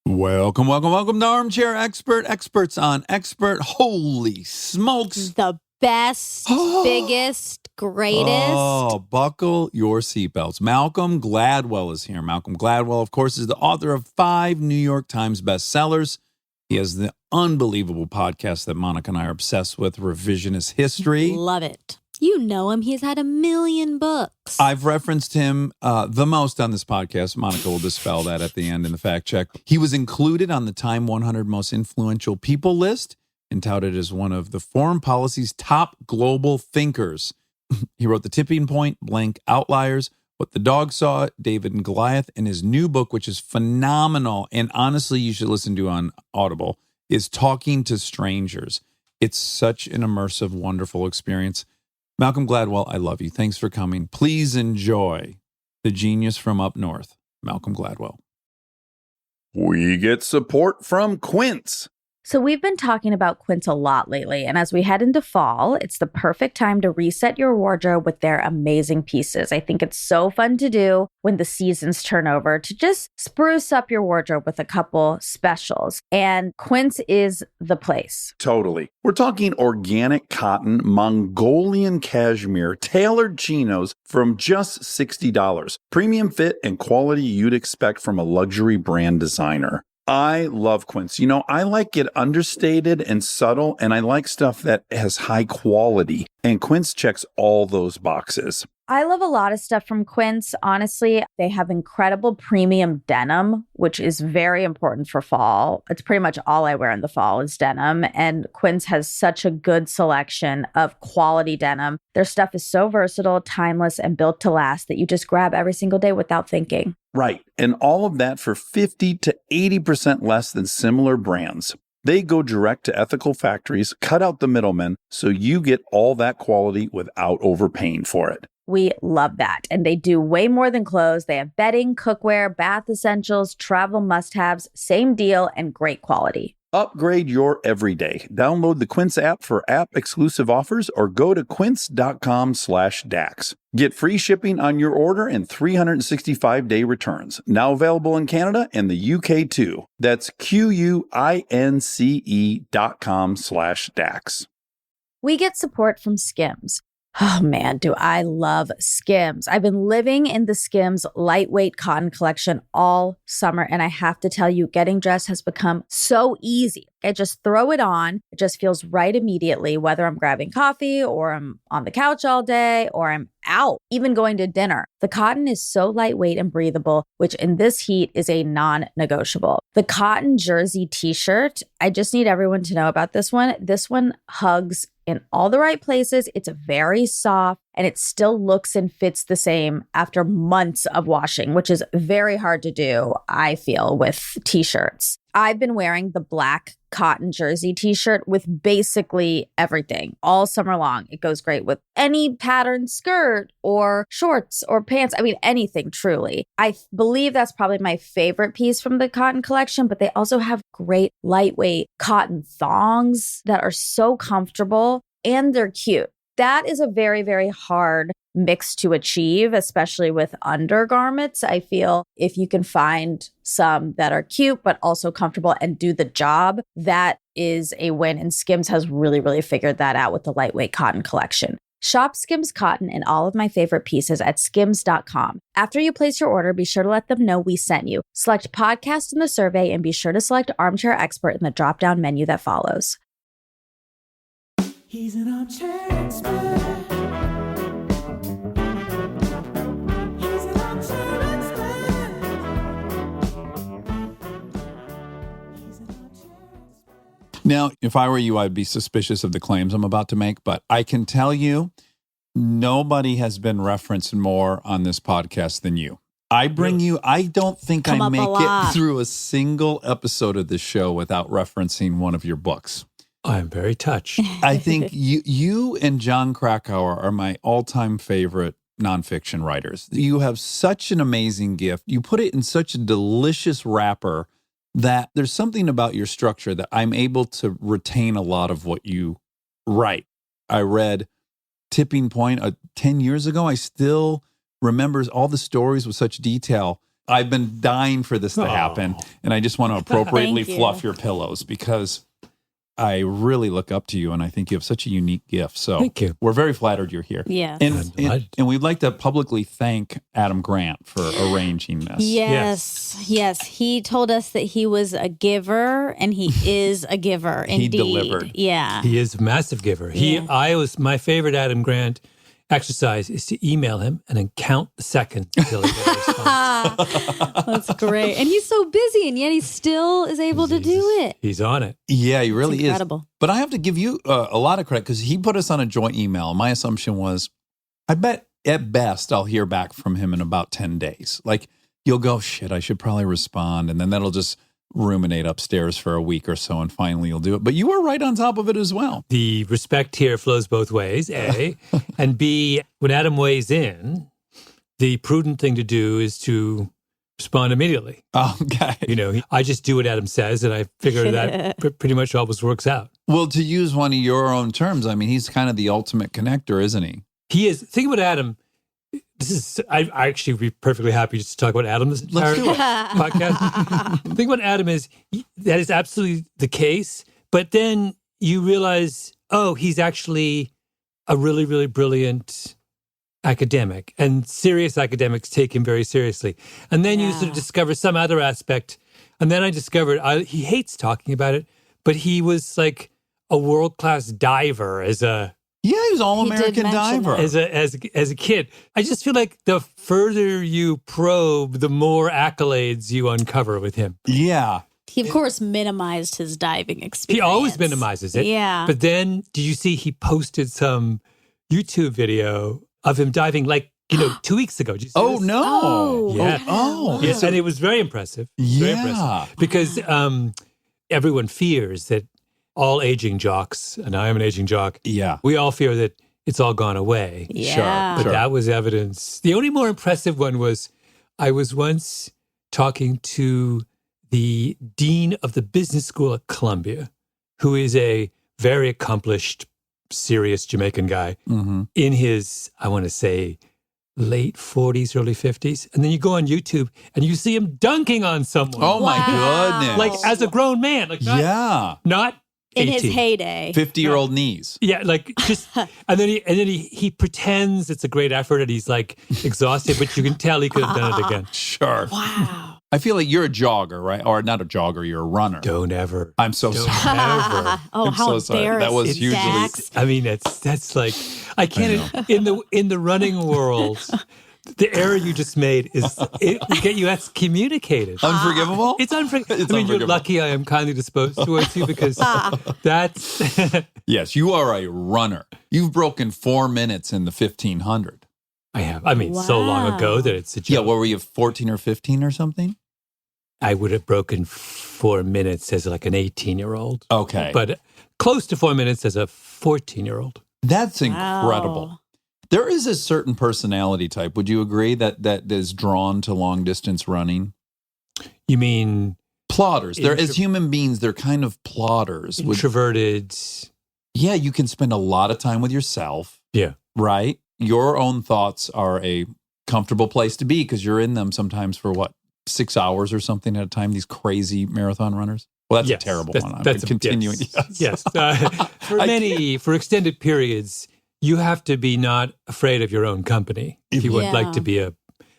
Welcome to Armchair Expert, experts on expert. Holy smokes. The best, biggest, greatest. Oh, buckle your seatbelts. Malcolm Gladwell is here. Malcolm Gladwell, of course, is the author of 5 New York Times bestsellers. He has the unbelievable podcast that Monica and I are obsessed with, Revisionist History. Love it. You know him. He's had 1 million books. I've referenced him the most on this podcast. Monica will dispel that at the end in the fact check. He was included on the Time 100 Most Influential People list and touted as one of the foreign policy's top global thinkers. He wrote The Tipping Point, Blank Outliers, What the Dog Saw, David and Goliath, and his new book, which is phenomenal, and honestly you should listen to on Audible, is Talking to Strangers. It's such an immersive, wonderful experience. Malcolm Gladwell, I love you. Thanks for coming. Please enjoy the genius from up north, Malcolm Gladwell. We get support from Quince. So we've been talking about Quince a lot lately, and as we head into fall, it's the perfect time to reset your wardrobe with their amazing pieces. I think it's so fun to do when the seasons turn over to just spruce up your wardrobe with a couple specials, and Quince is the place. Totally. We're talking organic cotton, Mongolian cashmere, tailored chinos from just $60. Premium fit and quality you'd expect from a luxury brand designer. I love Quince. You know, I like it understated and subtle, and I like stuff that has high quality. And Quince checks all those boxes. I love a lot of stuff from Quince. Honestly, they have incredible premium denim, which is very important for fall. It's pretty much all I wear in the fall is denim. And Quince has such a good selection of quality denim. Their stuff is so versatile, timeless, and built to last that you just grab every single day without thinking. Right. And all of that for 50 to 80% less than similar brands. They go direct to ethical factories, cut out the middlemen, so you get all that quality without overpaying for it. We love that. And they do way more than clothes. They have bedding, cookware, bath essentials, travel must-haves, same deal, and great quality. Upgrade your everyday. Download the Quince app for app-exclusive offers or go to quince.com/Dax. Get free shipping on your order and 365-day returns. Now available in Canada and the UK too. That's QUINCE.com/Dax. We get support from Skims. Oh man, do I love Skims. I've been living in the Skims lightweight cotton collection all summer, and I have to tell you, getting dressed has become so easy. I just throw it on. It just feels right immediately, whether I'm grabbing coffee or I'm on the couch all day or I'm out, even going to dinner. The cotton is so lightweight and breathable, which in this heat is a non-negotiable. The cotton jersey t-shirt, I just need everyone to know about this one. This one hugs in all the right places. It's very soft and it still looks and fits the same after months of washing, which is very hard to do, I feel, with t-shirts. I've been wearing the black cotton jersey t-shirt with basically everything all summer long. It goes great with any patterned skirt or shorts or pants. I mean, anything truly. I believe that's probably my favorite piece from the cotton collection, but they also have great lightweight cotton thongs that are so comfortable and they're cute. That is a very, very hard mix to achieve, especially with undergarments. I feel if you can find some that are cute, but also comfortable and do the job, that is a win. And Skims has really, really figured that out with the lightweight cotton collection. Shop Skims Cotton and all of my favorite pieces at skims.com. After you place your order, be sure to let them know we sent you. Select podcast in the survey and be sure to select Armchair Expert in the drop-down menu that follows. He's an armchair expert. He's an armchair expert. He's an armchair expert. Now, if I were you, I'd be suspicious of the claims I'm about to make, but I can tell you, nobody has been referenced more on this podcast than you. I don't think I make it through a single episode of this show without referencing one of your books. I'm very touched. I think you and John Krakauer are my all-time favorite nonfiction writers. You have such an amazing gift. You put it in such a delicious wrapper that there's something about your structure that I'm able to retain a lot of what you write. I read Tipping Point 10 years ago. I still remember all the stories with such detail. I've been dying for this to happen, and I just want to appropriately Thank you. fluff your pillows because I really look up to you, and I think you have such a unique gift. So Thank you. we're very flattered you're here. Yes. And, delighted. and we'd like to publicly thank Adam Grant for arranging this. Yes. He told us that he was a giver, and he is a giver. He Indeed. delivered. Yeah. He is a massive giver. My favorite Adam Grant exercise is to email him and then count the seconds until he gets a response. That's great. And he's so busy, and yet he still is able to do it. He's on it. Yeah, he really It's is. incredible. But I have to give you a lot of credit because he put us on a joint email. My assumption was, I bet at best I'll hear back from him in about 10 days. Like, you'll go, shit, I should probably respond. And then that'll just ruminate upstairs for a week or so, and finally you'll do it. But you were right on top of it as well. The respect here flows both ways, A. And B, when Adam weighs in, the prudent thing to do is to respond immediately. Okay. You know, I just do what Adam says, and I figure that pretty much always works out. Well, to use one of your own terms, I mean, he's kind of the ultimate connector, isn't he? He is. Think about Adam. I actually would be perfectly happy just to talk about Adam this entire Let's do it. podcast. Think about Adam is that is absolutely the case, but then you realize, oh, he's actually a really, really brilliant academic, and serious academics take him very seriously. And then you sort of discover some other aspect, and then I discovered he hates talking about it, but he was like a world-class diver as a Yeah, he was He all-American did mention diver. as a kid. I just feel like the further you probe, the more accolades you uncover with him. Yeah. He, of course, minimized his diving experience. He always minimizes it. Yeah. But then, did you see he posted some YouTube video of him diving 2 weeks ago? Did you see Oh, this? no. Oh. Yeah. Oh. Yes, and it was very impressive. Very Yeah. impressive. Because everyone fears that all aging jocks, and I am an aging jock, Yeah. we all fear that it's all gone away. Yeah. But that was evidence. The only more impressive one was I was once talking to the dean of the business school at Columbia, who is a very accomplished, serious Jamaican guy Mm-hmm. in his, I want to say, late 40s, early 50s. And then you go on YouTube and you see him dunking on someone. Oh, my Wow. goodness. Like as a grown man. Like Yeah. not In 18. his heyday. 50-year-old knees. Yeah, like just, and then he pretends it's a great effort and he's like exhausted, but you can tell he could have done it again. Sure. Wow. I feel like you're a jogger, right? Or not a jogger, you're a runner. Don't ever. I'm so Don't sorry. ever. Oh, I'm how so sorry. That was embarrassing. hugely- Dax. I mean, that's like I can't in the running world. The error you just made will get you excommunicated. Unforgivable? It's unforgivable. It's I mean, you're unforgivable. lucky I am kindly disposed towards you because that's Yes, you are a runner. You've broken 4 minutes in the 1500. I have. I mean, so long ago Wow. that it's a joke. Yeah, what were you, 14 or 15 or something? I would have broken 4 minutes as like an 18-year-old. Okay. But close to 4 minutes as a 14-year-old. That's Wow. incredible. There is a certain personality type. Would you agree that is drawn to long distance running? You mean Plotters. They're, Intro- as human beings, they're kind of plotters. introverted? Yeah, you can spend a lot of time with yourself, Yeah. right? Your own thoughts are a comfortable place to be because you're in them sometimes for 6 hours or something at a time, these crazy marathon runners. Well, that's Yes, a terrible that's- one. I'm that's a- continuing. Yes. For extended periods, you have to be not afraid of your own company. If you would Yeah. like to be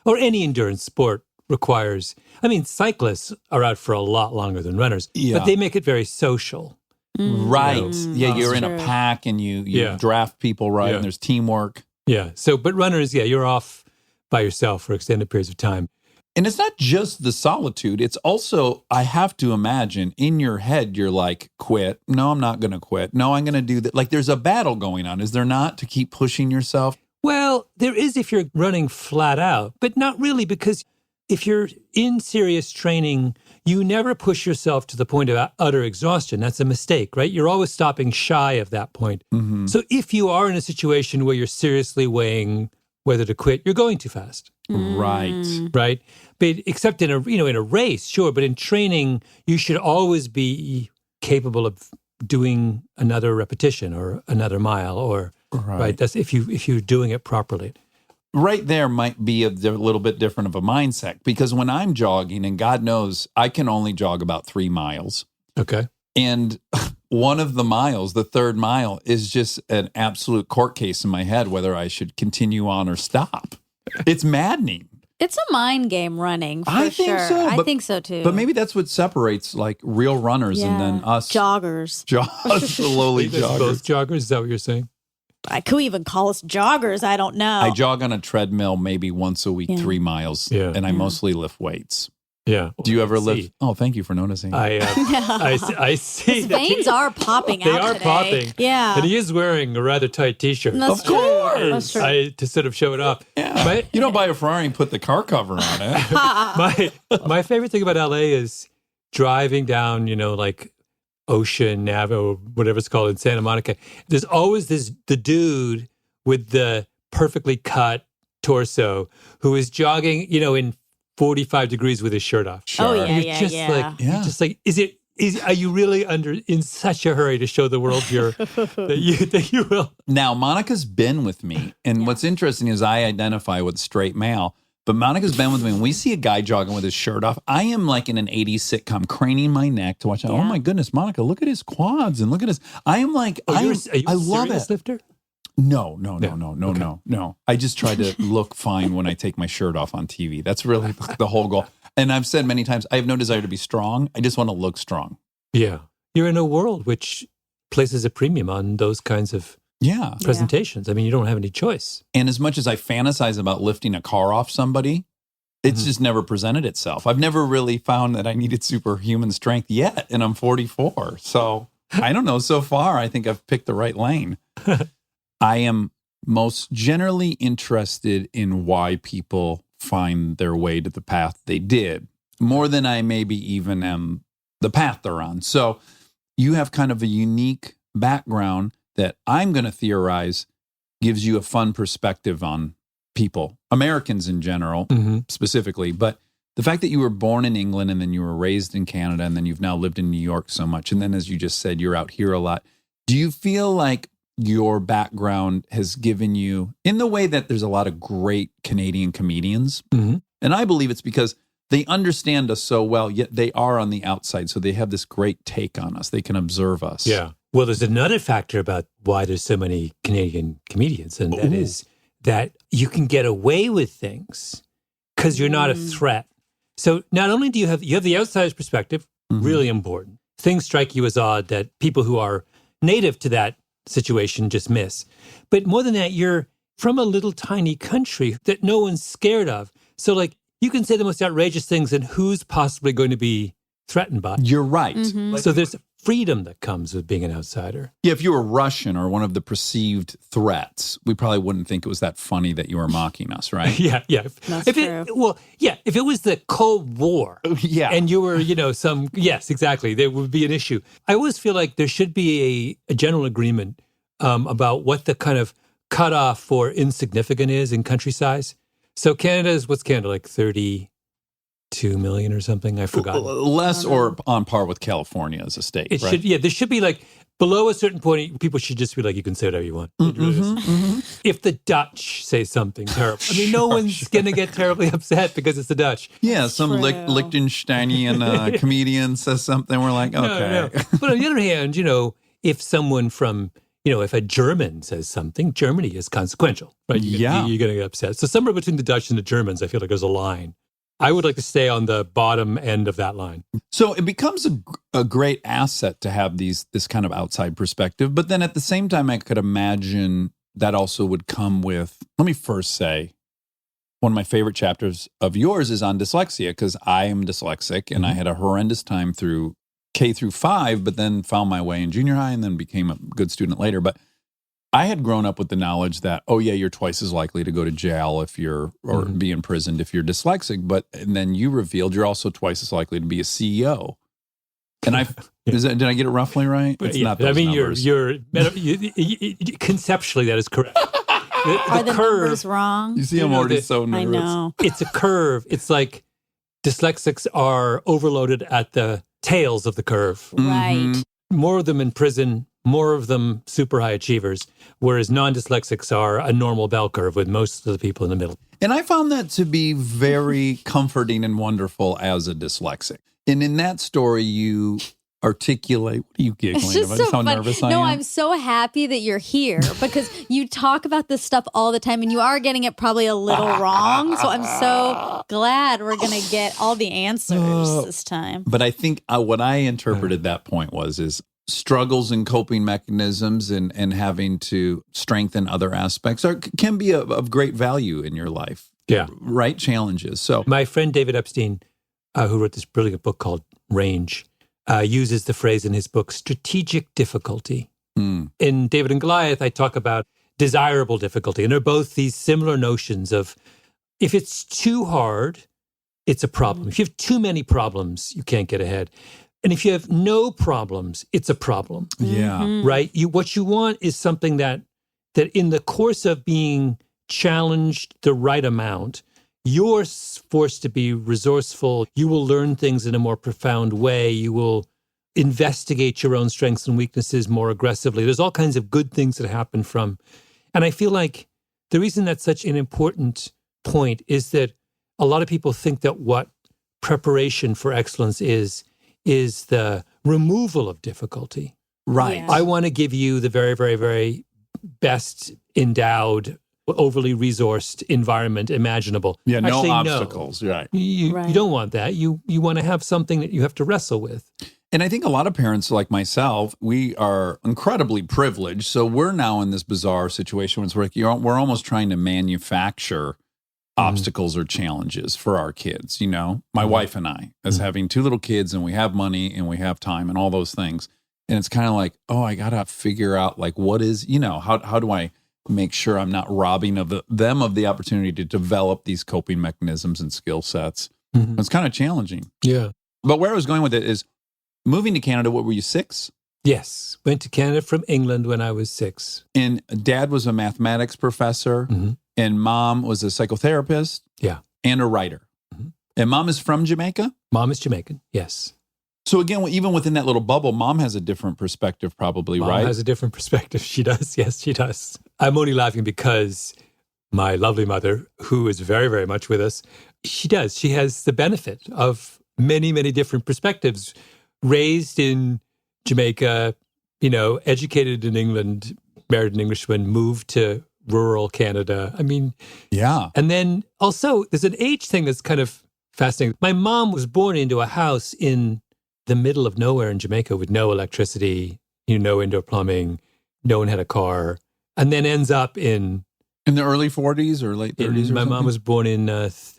or any endurance sport requires, I mean, cyclists are out for a lot longer than runners, Yeah. but they make it very social. Right. Mm, Yeah, that's you're in a true. pack and you Yeah. draft people, right? Yeah. And there's teamwork. Yeah. So, but runners, you're off by yourself for extended periods of time. And it's not just the solitude. It's also, I have to imagine, in your head, you're like, quit. No, I'm not going to quit. No, I'm going to do that. Like there's a battle going on, is there not, to keep pushing yourself? Well, there is if you're running flat out, but not really, because if you're in serious training, you never push yourself to the point of utter exhaustion. That's a mistake, right? You're always stopping shy of that point. Mm-hmm. So if you are in a situation where you're seriously weighing whether to quit, you're going too fast, Right. right? But except in a race, sure, but in training, you should always be capable of doing another repetition or another mile or right. That's if you're doing it properly. right there might be a little bit different of a mindset, because when I'm jogging, and God knows I can only jog about 3 miles. Okay. And one of the miles, the third mile, is just an absolute court case in my head whether I should continue on or stop. It's maddening. It's a mind game running, for I think sure. so, I but- think so too. But maybe that's what separates like real runners and then us joggers. us lowly Both joggers. joggers, is that what you're saying? Could we even call us joggers? I don't know. I jog on a treadmill maybe once a week, Yeah. 3 miles, Yeah. and I mostly lift weights. Yeah. Do you ever See, lift? Oh, thank you for noticing. I see. His that he- veins are popping They out are today. popping. Yeah. And he is wearing a rather tight T-shirt. That's Of true. course. That's true. To sort of show it off. Yeah. My- You don't buy a Ferrari and put the car cover on it. my favorite thing about LA is driving down, like Ocean Ave or whatever it's called in Santa Monica. There's always the dude with the perfectly cut torso who is jogging, in 45 degrees with his shirt off. Oh, yeah, You're yeah, just yeah. like, Yeah. you're just like, are you really in such a hurry to show the world that you will? Now, Monica's been with me, and what's interesting is I identify with straight male, but Monica's been with me. When we see a guy jogging with his shirt off, I am like in an 80s sitcom, craning my neck to watch. Oh Yeah. my goodness, Monica, look at his quads and look at his. I am like, Are you I a love serious it. lifter? No. Okay. I just try to look fine when I take my shirt off on TV. That's really the whole goal. And I've said many times, I have no desire to be strong. I just want to look strong. Yeah. You're in a world which places a premium on those kinds of Yeah. presentations. I mean, you don't have any choice. And as much as I fantasize about lifting a car off somebody, it's just never presented itself. I've never really found that I needed superhuman strength yet, and I'm 44. So I don't know. So far, I think I've picked the right lane. I am most generally interested in why people find their way to the path they did, more than I maybe even am the path they're on. So you have kind of a unique background that I'm going to theorize gives you a fun perspective on people, Americans in general, specifically. But the fact that you were born in England and then you were raised in Canada and then you've now lived in New York so much. And then, as you just said, you're out here a lot. Do you feel like your background has given you, in the way that there's a lot of great Canadian comedians, and I believe it's because they understand us so well, yet they are on the outside. So they have this great take on us. They can observe us. Yeah. Well, there's another factor about why there's so many Canadian comedians, and that is that you can get away with things because you're not a threat. So not only do you have the outsider's perspective, really important. Things strike you as odd that people who are native to that situation just miss. But more than that, you're from a little tiny country that no one's scared of. So like you can say the most outrageous things, and who's possibly going to be threatened by? You're right. So there's freedom that comes with being an outsider. Yeah, if you were Russian or one of the perceived threats, we probably wouldn't think it was that funny that you were mocking us, right? Yeah. That's if true. if it was the Cold War, Yeah. and you were, yes, exactly, there would be an issue. I always feel like there should be a general agreement about what the kind of cutoff for insignificant is in country size. So what's Canada, like 32 million or something? I forgot. Less or on par with California as a state, It right? should, there should be like below a certain point, people should just be like, you can say whatever you want. It really is. If the Dutch say something terrible, I mean, no one's going to get terribly upset because it's the Dutch. Yeah, some True. Liechtensteinian comedian says something, we're like, okay. No. But on the other hand, if someone from, if a German says something, Germany is consequential, right? Yeah. You're going to get upset. So somewhere between the Dutch and the Germans, I feel like there's a line. I would like to stay on the bottom end of that line. So it becomes a great asset to have this kind of outside perspective. But then at the same time, I could imagine that also would come with, let me first say, one of my favorite chapters of yours is on dyslexia, because I am dyslexic and I had a horrendous time through K through 5, but then found my way in junior high and then became a good student later. But I had grown up with the knowledge that, oh yeah, you're twice as likely to go to jail or be imprisoned if you're dyslexic. And then you revealed you're also twice as likely to be a CEO. And did I get it roughly right? It's not those numbers. you're conceptually that is correct. Are the numbers wrong? You see, I'm already so nervous. I know. It's a curve. It's like dyslexics are overloaded at the tails of the curve. Right. More of them in prison, more of them super high achievers, whereas non-dyslexics are a normal bell curve with most of the people in the middle. And I found that to be very comforting and wonderful as a dyslexic. And in that story, you articulate, what are you giggling It's just about? so Just how fun. nervous I No, am? I'm so happy that you're here because you talk about this stuff all the time and you are getting it probably a little wrong. So I'm so glad we're going to get all the answers this time. But I think what I interpreted that point is struggles and coping mechanisms and having to strengthen other aspects can be of great value in your life. Yeah. Right? Challenges. So My friend David Epstein, who wrote this brilliant book called Range, uses the phrase in his book, strategic difficulty. In David and Goliath, I talk about desirable difficulty. And they're both these similar notions of if it's too hard, it's a problem. If you have too many problems, you can't get ahead. And if you have no problems, it's a problem, yeah. right? What you want is something that in the course of being challenged the right amount, you're forced to be resourceful. You will learn things in a more profound way. You will investigate your own strengths and weaknesses more aggressively. There's all kinds of good things that happen from. And I feel like the reason that's such an important point is that a lot of people think that what preparation for excellence is the removal of difficulty. Right. Yeah. I want to give you the very, very, very best endowed, overly resourced environment imaginable. Yeah, no Actually, obstacles. Right. You Right. don't want that. You want to have something that you have to wrestle with. And I think a lot of parents like myself, we are incredibly privileged. So we're now in this bizarre situation where it's like we're almost trying to manufacture obstacles or challenges for our kids. You know, my wife and I, as having two little kids, and we have money and we have time and all those things. And it's kind of like, oh, I got to figure out like what is, how do I make sure I'm not robbing of them of the opportunity to develop these coping mechanisms and skill sets. It's kind of challenging. Yeah. But where I was going with it is moving to Canada, what were you, 6? Yes. Went to Canada from England when I was 6. And dad was a mathematics professor and mom was a psychotherapist Yeah. and a writer. And mom is from Jamaica? Mom is Jamaican. Yes. So again, even within that little bubble, mom has a different perspective probably, Mom right? has a different perspective. She does. Yes, she does. I'm only laughing because my lovely mother, who is very, very much with us, she does. She has the benefit of many, many different perspectives. Raised in Jamaica, educated in England, married an Englishman, moved to rural Canada. I mean, Yeah. and then also there's an age thing that's kind of fascinating. My mom was born into a house in the middle of nowhere in Jamaica with no electricity, no indoor plumbing, no one had a car, and then ends up in the early 40s or late 30s or my mom something? was born in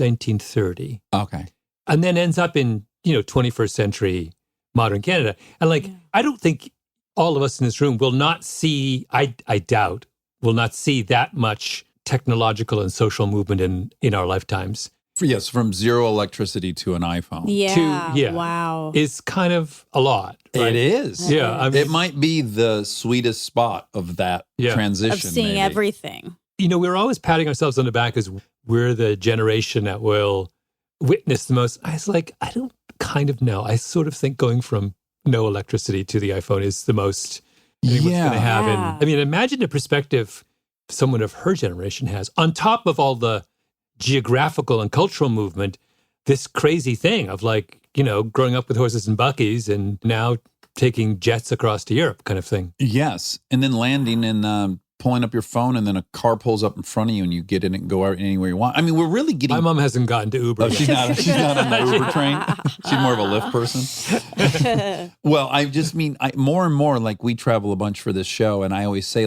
1930, Okay. and then ends up in 21st century modern Canada. And I don't think all of us in this room will not see, I doubt, will not see that much technological and social movement in our lifetimes. Yes, from zero electricity to an iPhone. Yeah. Wow. Is kind of a lot. Right? It is. Yeah. I mean, It might be the sweetest spot of that transition. Of seeing maybe. everything. we're always patting ourselves on the back as we're the generation that will witness the most. I was like, I don't kind of know. I sort of think going from no electricity to the iPhone is the most anyone's going to have. Yeah. And I mean, imagine the perspective someone of her generation has on top of all the geographical and cultural movement, this crazy thing of growing up with horses and buggies and now taking jets across to Europe kind of thing. Yes. And then landing and pulling up your phone, and then a car pulls up in front of you and you get in it and go out anywhere you want. I mean, we're really getting... My mom hasn't gotten to Uber. Oh, yet. she's not on the Uber train. She's more of a Lyft person. Well, I just mean more and more, we travel a bunch for this show, and I always say,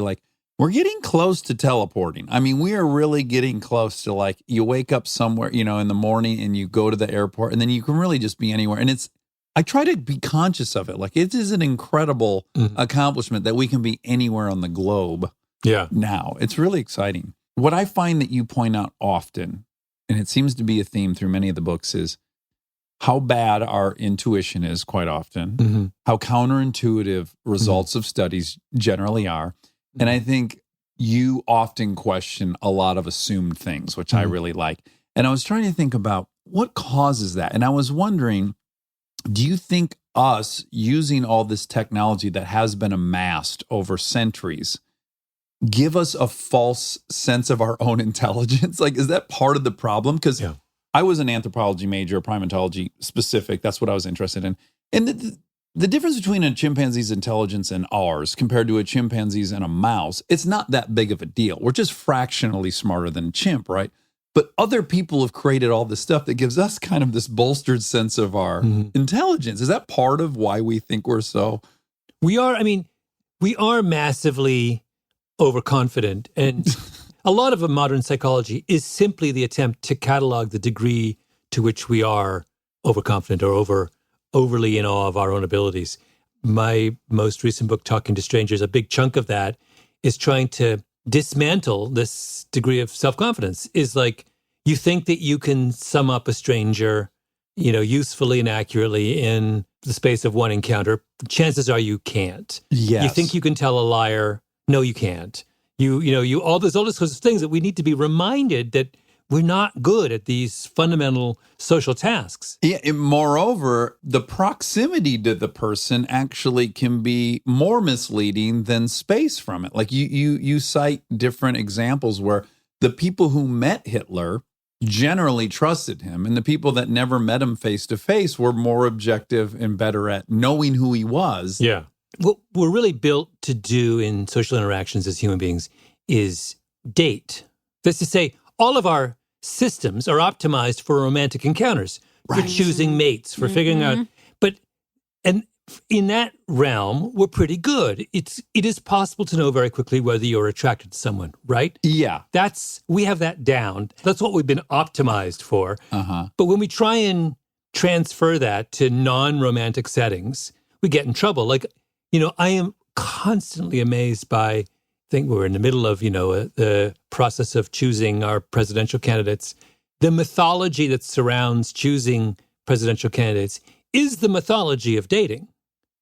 we're getting close to teleporting. I mean, we are really getting close to you wake up somewhere, in the morning and you go to the airport, and then you can really just be anywhere. And I try to be conscious of it. It is an incredible accomplishment that we can be anywhere on the globe. Yeah. Now, it's really exciting. What I find that you point out often, and it seems to be a theme through many of the books, is how bad our intuition is quite often, how counterintuitive results of studies generally are. And I think you often question a lot of assumed things, which I really like. And I was trying to think about what causes that. And I was wondering, do you think us using all this technology that has been amassed over centuries give us a false sense of our own intelligence? Like, is that part of the problem? Because I was an anthropology major, primatology specific. That's what I was interested in. And the difference between a chimpanzee's intelligence and ours compared to a chimpanzee's and a mouse, it's not that big of a deal. We're just fractionally smarter than a chimp, right? But other people have created all this stuff that gives us kind of this bolstered sense of our intelligence. Is that part of why we think we're so? We are massively overconfident. And a lot of modern psychology is simply the attempt to catalog the degree to which we are overconfident or overly in awe of our own abilities. My most recent book, Talking to Strangers, a big chunk of that is trying to dismantle this degree of self-confidence. Is like, you think that you can sum up a stranger, usefully and accurately in the space of one encounter. Chances are you can't. Yes. You think you can tell a liar. No, you can't. You all those sorts of things that we need to be reminded that we're not good at these fundamental social tasks. Yeah. And moreover, the proximity to the person actually can be more misleading than space from it. Like you cite different examples where the people who met Hitler generally trusted him, and the people that never met him face to face were more objective and better at knowing who he was. Yeah. What we're really built to do in social interactions as human beings is date. That's to say, all of our systems are optimized for romantic encounters, for choosing mates, for figuring out. And in that realm, we're pretty good. It is possible to know very quickly whether you're attracted to someone, right? Yeah. We have that down. That's what we've been optimized for. But when we try and transfer that to non-romantic settings, we get in trouble. Like, I am constantly amazed by, I think we're in the middle of, the process of choosing our presidential candidates. The mythology that surrounds choosing presidential candidates is the mythology of dating.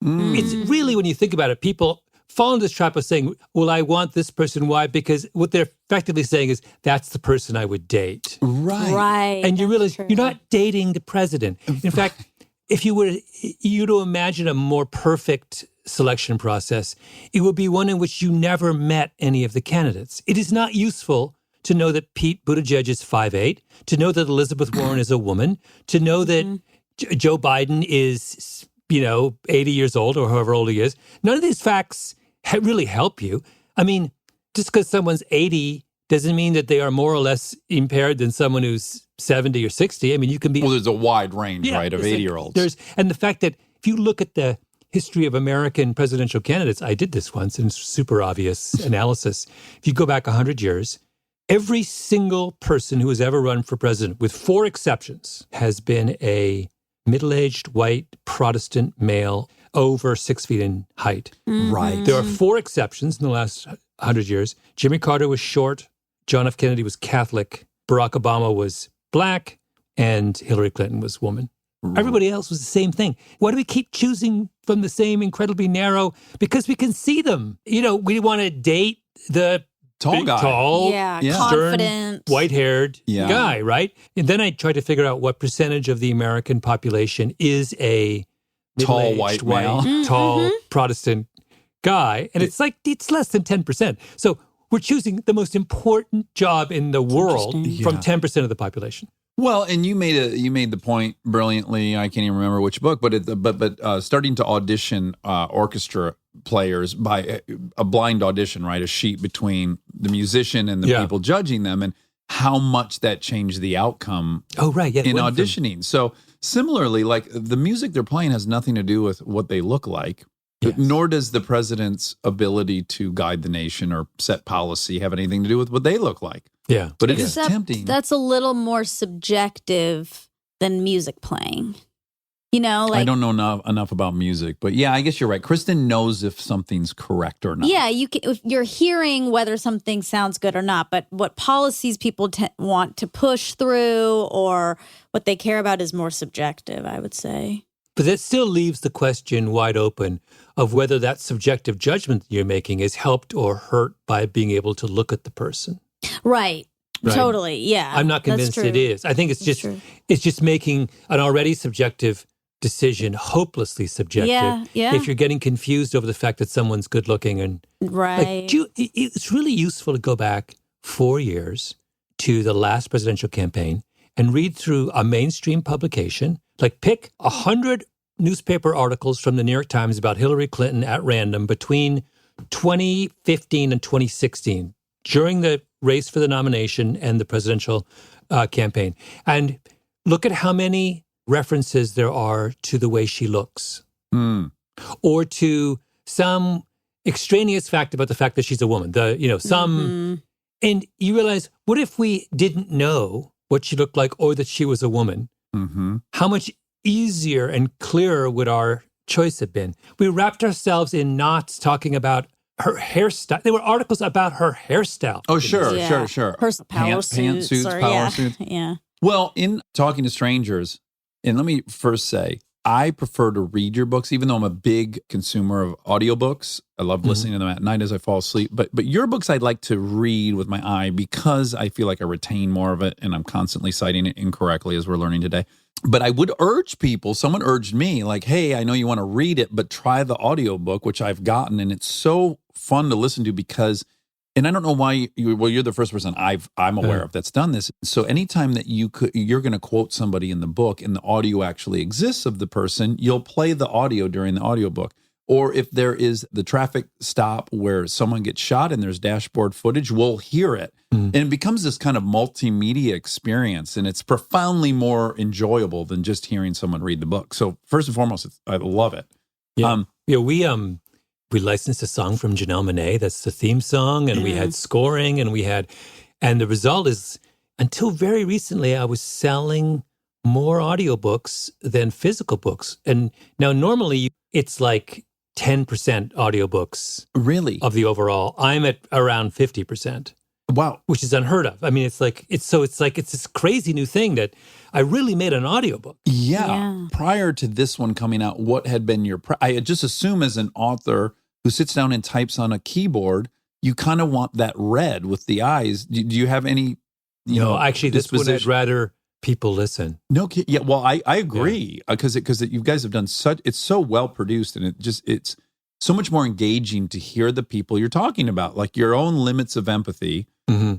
It's really, when you think about it, people fall into this trap of saying, well, I want this person. Why? Because what they're effectively saying is, that's the person I would date. Right. And you realize you're not dating the president. In fact, if you were to imagine a more perfect selection process, it would be one in which you never met any of the candidates. It is not useful to know that Pete Buttigieg is 5'8", to know that Elizabeth Warren is a woman, to know that Joe Biden is, 80 years old or however old he is. None of these facts really help you. I mean, just because someone's 80 doesn't mean that they are more or less impaired than someone who's 70 or 60. I mean, you can be... Well, there's a wide range, right, of 80-year-olds. And the fact that if you look at the history of American presidential candidates, I did this once, and it's super obvious analysis. If you go back 100 years, every single person who has ever run for president, with 4 exceptions, has been a middle-aged, white, Protestant male over 6 feet in height. Right. There are 4 exceptions in the last 100 years. Jimmy Carter was short. John F. Kennedy was Catholic. Barack Obama was black. And Hillary Clinton was woman. Everybody else was the same thing. Why do we keep choosing from the same incredibly narrow? Because we can see them. We want to date the Tall guy. Tall, confident, white-haired guy, right? And then I tried to figure out what percentage of the American population is a tall white male, tall Protestant guy, and it's less than 10%. So we're choosing the most important job in the world from 10% of the population. Well, and you made the point brilliantly. I can't even remember which book, but starting to audition orchestra players by a blind audition, right? A sheet between the musician and the people judging them, and how much that changed the outcome. Oh, right. Yeah, in auditioning. So similarly, like the music they're playing has nothing to do with what they look like. Yes. Nor does the president's ability to guide the nation or set policy have anything to do with what they look like. Yeah. But it is tempting. That's a little more subjective than music playing. I don't know enough about music, but yeah, I guess you're right. Kristen knows if something's correct or not. Yeah, if you're hearing whether something sounds good or not, but what policies people want to push through or what they care about is more subjective, I would say. But that still leaves the question wide open of whether that subjective judgment you're making is helped or hurt by being able to look at the person. Right. Totally. Yeah. I'm not convinced it is. I think it's just making an already subjective decision hopelessly subjective. Yeah. If you're getting confused over the fact that someone's good looking and Right. it's really useful to go back 4 years to the last presidential campaign and read through a mainstream publication, like pick 100 newspaper articles from the New York Times about Hillary Clinton at random between 2015 and 2016, during the race for the nomination and the presidential campaign. And look at how many references there are to the way she looks or to some extraneous fact about the fact that she's a woman. And you realize, what if we didn't know what she looked like or that she was a woman? Mm-hmm. How much easier and clearer would our choice have been? We wrapped ourselves in knots talking about her hairstyle. There were articles about her hairstyle. Oh, sure. Yeah. Her Power suits, power suits. Yeah. Well, in talking to strangers, and let me first say, I prefer to read your books, even though I'm a big consumer of audiobooks. I love listening to them at night as I fall asleep. But your books I'd like to read with my eye because I feel like I retain more of it and I'm constantly citing it incorrectly, as we're learning today. But I would urge people, someone urged me, like, hey, I know you want to read it, but try the audiobook, which I've gotten. And it's so fun to listen to because, and I don't know why, you're the first person I'm aware of that's done this. So anytime that you're going to quote somebody in the book and the audio actually exists of the person, you'll play the audio during the audiobook. Or if there is the traffic stop where someone gets shot and there's dashboard footage, we'll hear it. And it becomes this kind of multimedia experience, and it's profoundly more enjoyable than just hearing someone read the book. So first and foremost, I love it. Yeah. We licensed a song from Janelle Monáe. That's the theme song. And we had scoring and and the result is, until very recently, I was selling more audiobooks than physical books. And now normally it's like 10% audiobooks Really? of the overall. I'm at around 50%. Wow. Which is unheard of. I mean, it's this crazy new thing that I really made an audiobook. Yeah. Prior to this one coming out, what had been I just assume as an author who sits down and types on a keyboard, you kind of want that read with the eyes. Do you have any, actually, this one I'd disposition? rather people listen. No, yeah. Well, I agree because you guys have done it's so well produced, and it's so much more engaging to hear the people you're talking about, like your own limits of empathy.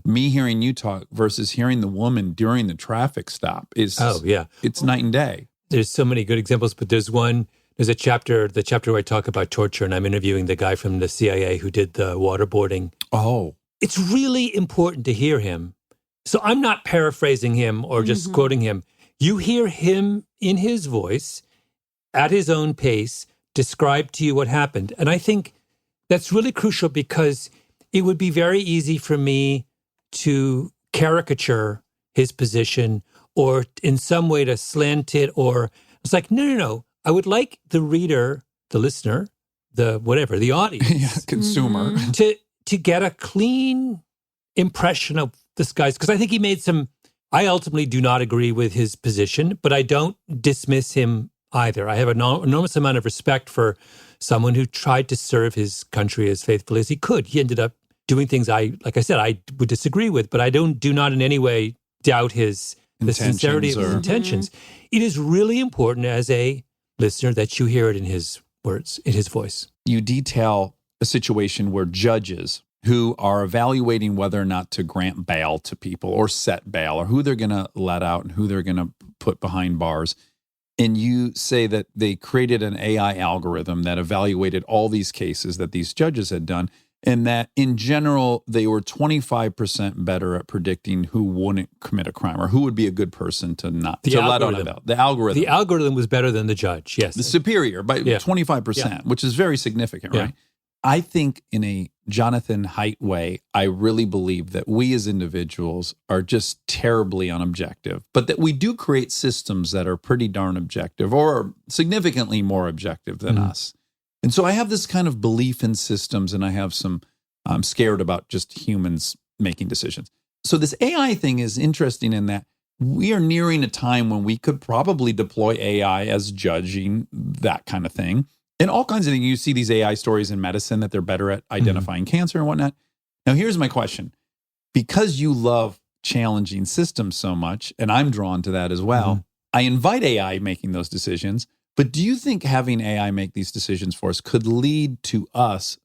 Me hearing you talk versus hearing the woman during the traffic stop it's night and day. There's so many good examples, but there's a chapter, the chapter where I talk about torture, and I'm interviewing the guy from the CIA who did the waterboarding. Oh, it's really important to hear him. So I'm not paraphrasing him or just quoting him. You hear him in his voice, at his own pace, describe to you what happened. And I think that's really crucial because it would be very easy for me to caricature his position or in some way to slant it, or it's like, no. I would like the reader, the listener, the audience, consumer, to get a clean impression of this guy's, because I think he made I ultimately do not agree with his position, but I don't dismiss him either. I have an enormous amount of respect for someone who tried to serve his country as faithfully as he could. He ended up doing things I would disagree with, but I do not in any way doubt the sincerity of his intentions. It is really important as a listener that you hear it in his words, in his voice. You detail a situation where judges who are evaluating whether or not to grant bail to people or set bail or who they're going to let out and who they're going to put behind bars. And you say that they created an AI algorithm that evaluated all these cases that these judges had done, and that in general, they were 25% better at predicting who wouldn't commit a crime or who would be a good person to let out a bail. The algorithm. The algorithm was better than the judge, yes. The superior by 25%, which is very significant, right? I think in a Jonathan Haidt way, I really believe that we as individuals are just terribly unobjective, but that we do create systems that are pretty darn objective or significantly more objective than us. And so I have this kind of belief in systems, and I'm scared about just humans making decisions. So this AI thing is interesting in that we are nearing a time when we could probably deploy AI as judging that kind of thing. And all kinds of things. You see these AI stories in medicine that they're better at identifying cancer and whatnot. Now, here's my question. Because you love challenging systems so much, and I'm drawn to that as well, I invite AI making those decisions. But do you think having AI make these decisions for us could lead to us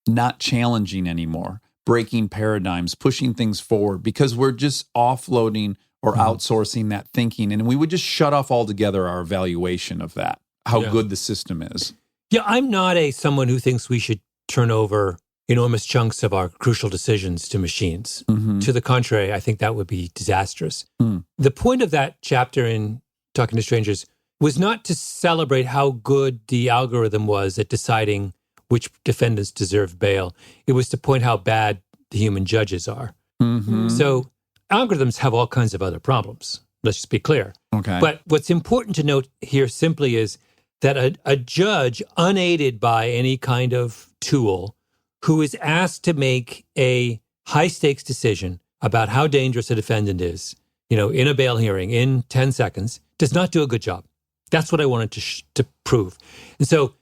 not challenging anymore, breaking paradigms, pushing things forward because we're just offloading or outsourcing that thinking, and we would just shut off altogether our evaluation of that, how good the system is? Yeah, I'm not someone who thinks we should turn over enormous chunks of our crucial decisions to machines. To the contrary, I think that would be disastrous. The point of that chapter in Talking to Strangers was not to celebrate how good the algorithm was at deciding which defendants deserve bail. It was to point how bad the human judges are. So algorithms have all kinds of other problems. Let's just be clear. Okay. But what's important to note here simply is that a judge, unaided by any kind of tool, who is asked to make a high-stakes decision about how dangerous a defendant is, in a bail hearing in 10 seconds, does not do a good job. That's what I wanted to prove. And so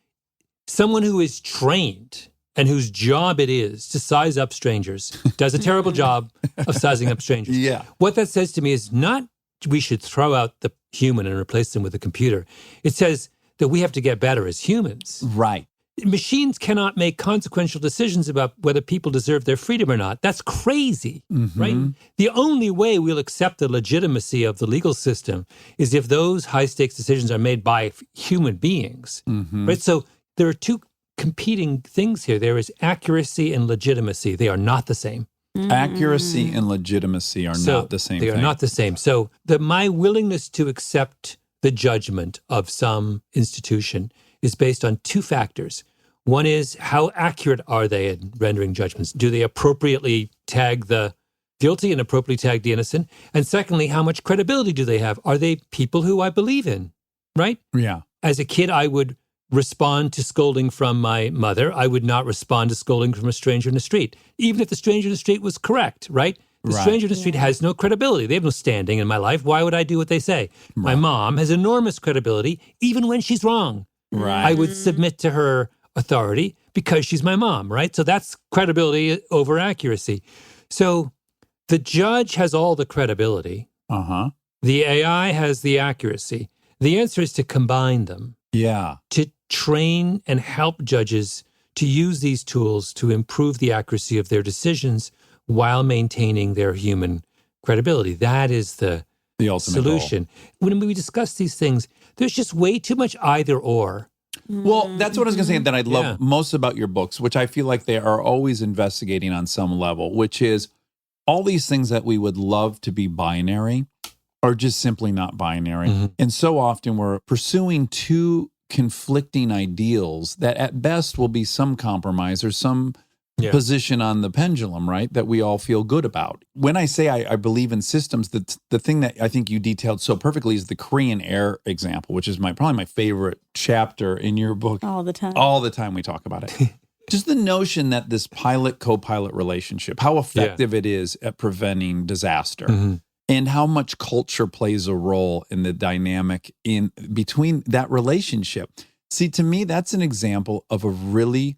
someone who is trained and whose job it is to size up strangers does a terrible job of sizing up strangers. Yeah. What that says to me is not we should throw out the human and replace them with a computer. It says that we have to get better as humans. Right. Machines cannot make consequential decisions about whether people deserve their freedom or not. That's crazy, right? The only way we'll accept the legitimacy of the legal system is if those high-stakes decisions are made by human beings, right? So there are two competing things here. There is accuracy and legitimacy. They are not the same. Accuracy and legitimacy are not the same thing. They are not the same. So my willingness to accept the judgment of some institution is based on two factors. One is, how accurate are they in rendering judgments? Do they appropriately tag the guilty and appropriately tag the innocent? And secondly, how much credibility do they have? Are they people who I believe in, right? Yeah. As a kid, I would respond to scolding from my mother. I would not respond to scolding from a stranger in the street, even if the stranger in the street was correct, right? The stranger in the street has no credibility. They have no standing in my life. Why would I do what they say? My mom has enormous credibility, even when she's wrong. Right. I would submit to her authority because she's my mom, right? So that's credibility over accuracy. So the judge has all the credibility. The AI has the accuracy. The answer is to combine them. Yeah. To train and help judges to use these tools to improve the accuracy of their decisions while maintaining their human credibility. That is the ultimate solution. When we discuss these things, there's just way too much either or. Well, that's what I was going to say that I love most about your books, which I feel like they are always investigating on some level, which is all these things that we would love to be binary are just simply not binary. And so often we're pursuing two conflicting ideals that at best will be some compromise or some position on the pendulum, right, that we all feel good about. When I say I believe in systems, the thing that I think you detailed so perfectly is the Korean Air example, which is probably my favorite chapter in your book. All the time. All the time we talk about it. Just the notion that this pilot-co-pilot relationship, how effective it is at preventing disaster, and how much culture plays a role in the dynamic in between that relationship. See, to me, that's an example of a really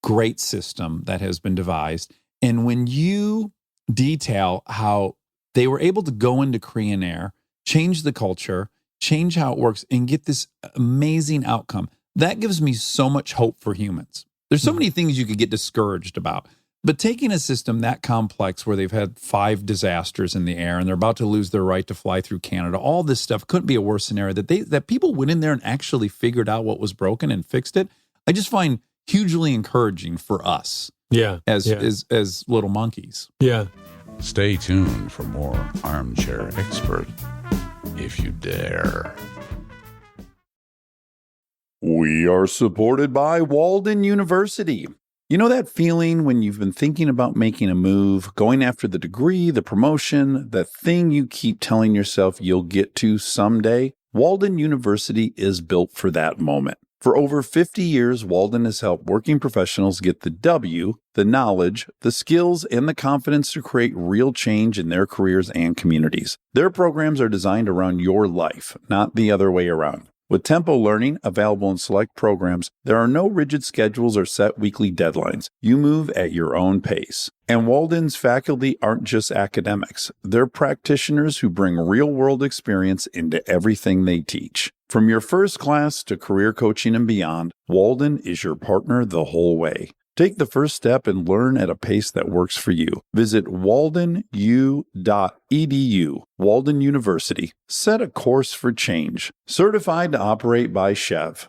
great system that has been devised. And when you detail how they were able to go into Korean Air, change the culture, change how it works, and get this amazing outcome, that gives me so much hope for humans. There's so many things you could get discouraged about. But taking a system that complex where they've had 5 disasters in the air and they're about to lose their right to fly through Canada, all this stuff couldn't be a worse scenario. That people went in there and actually figured out what was broken and fixed it, I just find hugely encouraging for us as little monkeys. Yeah. Stay tuned for more Armchair Expert, if you dare. We are supported by Walden University. You know that feeling when you've been thinking about making a move, going after the degree, the promotion, the thing you keep telling yourself you'll get to someday? Walden University is built for that moment. For over 50 years, Walden has helped working professionals get the W, the knowledge, the skills, and the confidence to create real change in their careers and communities. Their programs are designed around your life, not the other way around. With Tempo Learning available in select programs, there are no rigid schedules or set weekly deadlines. You move at your own pace. And Walden's faculty aren't just academics. They're practitioners who bring real-world experience into everything they teach. From your first class to career coaching and beyond, Walden is your partner the whole way. Take the first step and learn at a pace that works for you. Visit waldenu.edu. Walden University. Set a course for change. Certified to operate by Chev.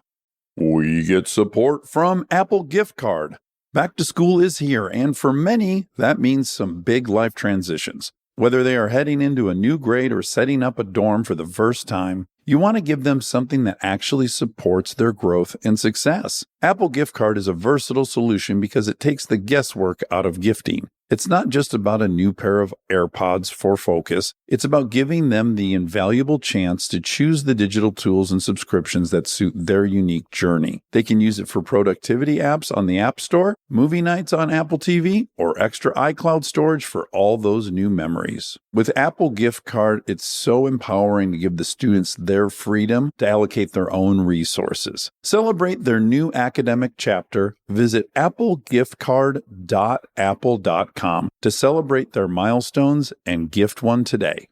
We get support from Apple Gift Card. Back to school is here, and for many, that means some big life transitions. Whether they are heading into a new grade or setting up a dorm for the first time, you want to give them something that actually supports their growth and success. Apple Gift Card is a versatile solution because it takes the guesswork out of gifting. It's not just about a new pair of AirPods for focus. It's about giving them the invaluable chance to choose the digital tools and subscriptions that suit their unique journey. They can use it for productivity apps on the App Store, movie nights on Apple TV, or extra iCloud storage for all those new memories. With Apple Gift Card, it's so empowering to give the students their freedom to allocate their own resources. Celebrate their new academic chapter. Visit applegiftcard.apple.com to celebrate their milestones and gift one today.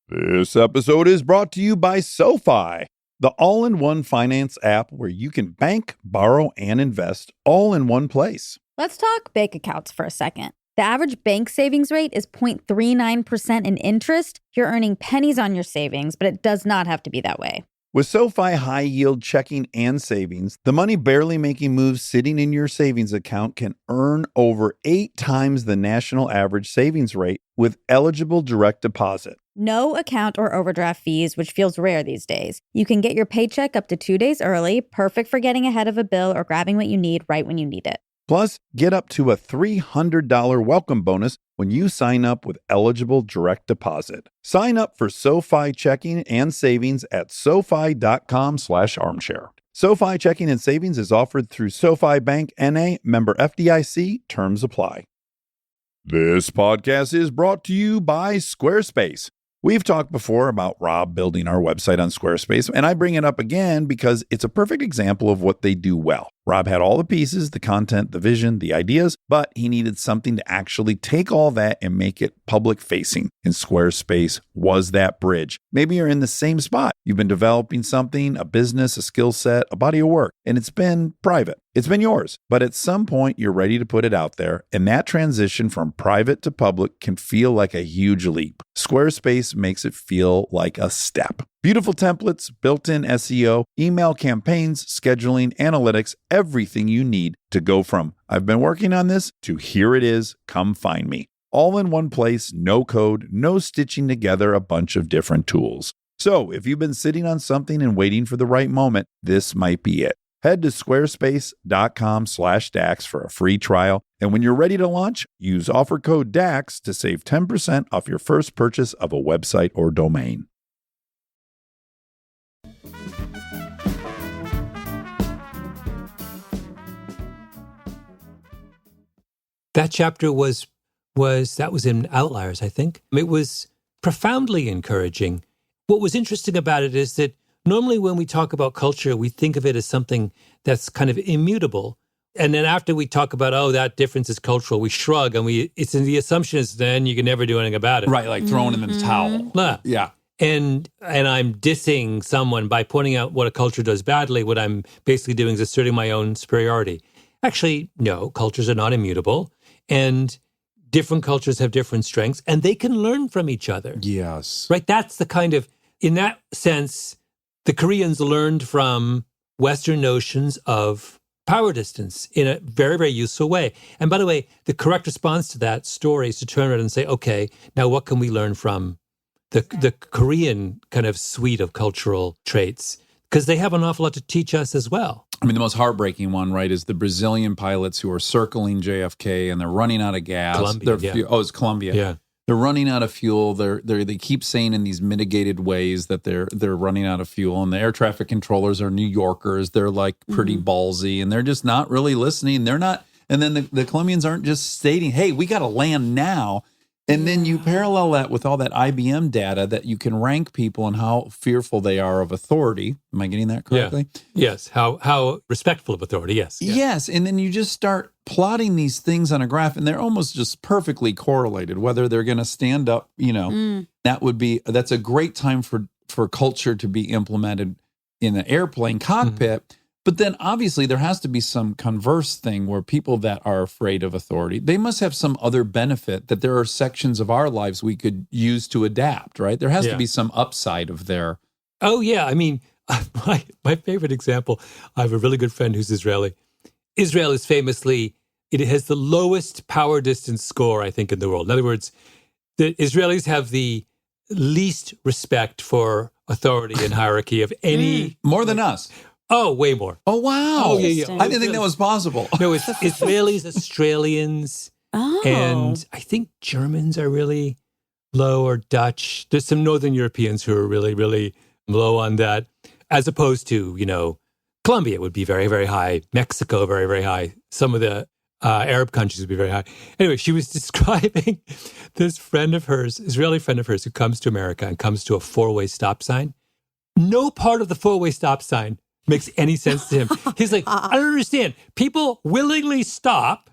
This episode is brought to you by SoFi, the all-in-one finance app where you can bank, borrow, and invest all in one place. Let's talk bank accounts for a second. The average bank savings rate is 0.39% in interest. You're earning pennies on your savings, but it does not have to be that way. With SoFi high-yield checking and savings, the money barely making moves sitting in your savings account can earn over 8 times the national average savings rate with eligible direct deposit. No account or overdraft fees, which feels rare these days. You can get your paycheck up to 2 days early, perfect for getting ahead of a bill or grabbing what you need right when you need it. Plus, get up to a $300 welcome bonus when you sign up with eligible direct deposit. Sign up for SoFi checking and savings at SoFi.com/armchair. SoFi checking and savings is offered through SoFi Bank N.A., member FDIC. Terms apply. This podcast is brought to you by Squarespace. We've talked before about Rob building our website on Squarespace, and I bring it up again because it's a perfect example of what they do well. Rob had all the pieces, the content, the vision, the ideas, but he needed something to actually take all that and make it public facing. And Squarespace was that bridge. Maybe you're in the same spot. You've been developing something, a business, a skill set, a body of work, and it's been private. It's been yours, but at some point you're ready to put it out there, and that transition from private to public can feel like a huge leap. Squarespace makes it feel like a step. Beautiful templates, built-in SEO, email campaigns, scheduling, analytics, everything you need to go from I've been working on this to here it is, come find me. All in one place, no code, no stitching together a bunch of different tools. So if you've been sitting on something and waiting for the right moment, this might be it. Head to squarespace.com/DAX for a free trial. And when you're ready to launch, use offer code DAX to save 10% off your first purchase of a website or domain. That chapter was in Outliers, I think. It was profoundly encouraging. What was interesting about it is that normally when we talk about culture, we think of it as something that's kind of immutable. And then after we talk about, oh, that difference is cultural, we shrug and it's in the assumption is then you can never do anything about it. Right, like throwing in the towel. Yeah. And I'm dissing someone by pointing out what a culture does badly. What I'm basically doing is asserting my own superiority. Actually, no, cultures are not immutable. And different cultures have different strengths, and they can learn from each other. Yes. Right? That's the kind of, in that sense, the Koreans learned from Western notions of power distance in a very, very useful way. And by the way, the correct response to that story is to turn around and say, okay, now what can we learn from the Korean kind of suite of cultural traits? Because they have an awful lot to teach us as well. I mean, the most heartbreaking one, right, is the Brazilian pilots who are circling JFK and they're running out of gas. Colombia, It's Colombia. Yeah. They're running out of fuel. They keep saying in these mitigated ways that they're running out of fuel. And the air traffic controllers are New Yorkers. They're like pretty ballsy, and they're just not really listening. They're not. And then the Colombians aren't just stating, "Hey, we got to land now." And then you parallel that with all that IBM data that you can rank people and how fearful they are of authority. Am I getting that correctly? Yes. How respectful of authority. Yes. Yes. And then you just start plotting these things on a graph, and they're almost just perfectly correlated, whether they're going to stand up, that's a great time for culture to be implemented in an airplane cockpit. But then obviously there has to be some converse thing where people that are afraid of authority, they must have some other benefit that there are sections of our lives we could use to adapt, right? There has to be some upside of their. Oh, yeah. I mean, my favorite example, I have a really good friend who's Israeli. Israel is famously, it has the lowest power distance score, I think, in the world. In other words, the Israelis have the least respect for authority and hierarchy of any. More than us. Oh, way more. Oh, wow. Oh, yeah. I didn't think that was possible. No, it's Israelis, Australians, and I think Germans are really low, or Dutch. There's some Northern Europeans who are really, really low on that, as opposed to, Colombia would be very, very high. Mexico, very, very high. Some of the Arab countries would be very high. Anyway, she was describing this friend of hers, Israeli friend of hers, who comes to America and comes to a 4-way stop sign. No part of the 4-way stop sign makes any sense to him. He's like, I don't understand. People willingly stop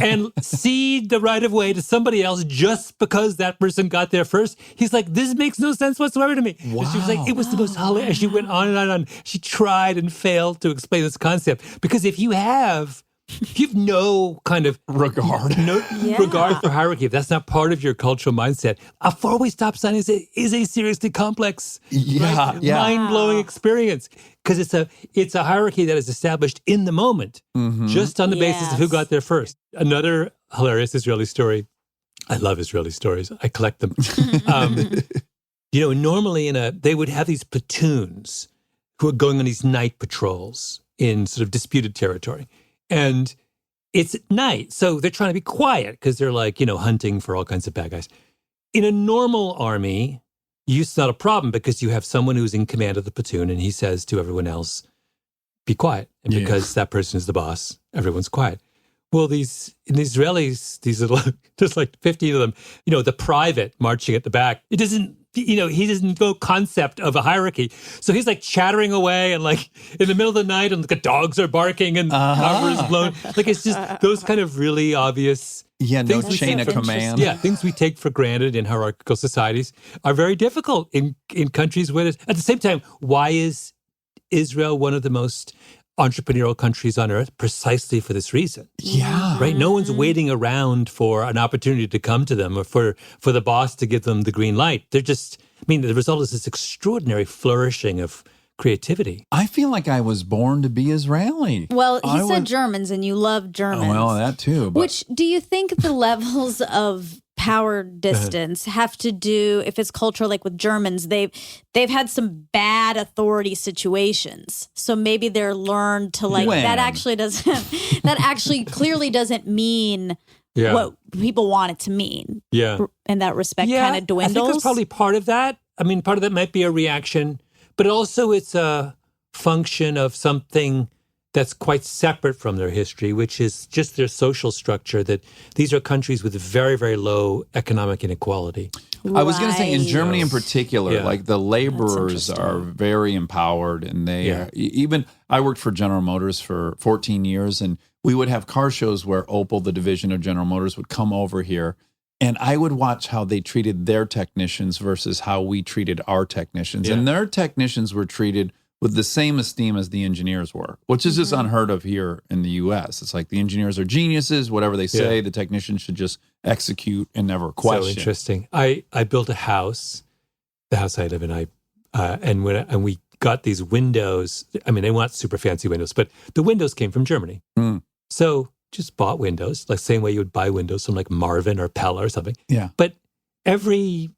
and cede the right of way to somebody else just because that person got there first. He's like, this makes no sense whatsoever to me. Wow. And she was like, it was the most hilarious. She went on and on and on. She tried and failed to explain this concept. Because if you have no kind of regard for hierarchy, if that's not part of your cultural mindset, a 4-way stop sign is a seriously complex, mind-blowing experience, because it's a hierarchy that is established in the moment, just on the basis of who got there first. Another hilarious Israeli story. I love Israeli stories. I collect them. Normally they would have these platoons who are going on these night patrols in sort of disputed territory. And it's at night, so they're trying to be quiet because they're hunting for all kinds of bad guys. In a normal army, it's not a problem because you have someone who's in command of the platoon and he says to everyone else, be quiet. And because that person is the boss, everyone's quiet. Well, in the Israelis, these little, there's like 15 of them, the private marching at the back, it doesn't, he doesn't go concept of a hierarchy. So he's like chattering away and like in the middle of the night and the dogs are barking and cover is blown. Like it's just those kind of really obvious no chain of command. Yeah, things we take for granted in hierarchical societies are very difficult in countries where at the same time, why is Israel one of the most entrepreneurial countries on earth? Precisely for this reason. Yeah. Right? No one's waiting around for an opportunity to come to them or for the boss to give them the green light. They're just, the result is this extraordinary flourishing of creativity. I feel like I was born to be Israeli. Well, he said Germans, and you love Germans. Well, that too. But Which, do you think the levels of power distance have to do, if it's cultural, like with Germans, they've had some bad authority situations, so maybe they're learned to that actually clearly doesn't mean what people want it to mean. And that respect kind of dwindles. I think that's probably part of that. Part of that might be a reaction, but also it's a function of something that's quite separate from their history, which is just their social structure, that these are countries with very, very low economic inequality. I was going to say in Germany in particular, like the laborers are very empowered, and they are, even I worked for General Motors for 14 years, and we would have car shows where Opel, the division of General Motors, would come over here, and I would watch how they treated their technicians versus how we treated our technicians. And their technicians were treated with the same esteem as the engineers were, which is just unheard of here in the U.S. It's like the engineers are geniuses. Whatever they say, the technicians should just execute and never question. So interesting. I built a house, the house I live in, and we got these windows. They want super fancy windows, but the windows came from Germany. So just bought windows, like same way you would buy windows from like Marvin or Pella or something. Yeah. But every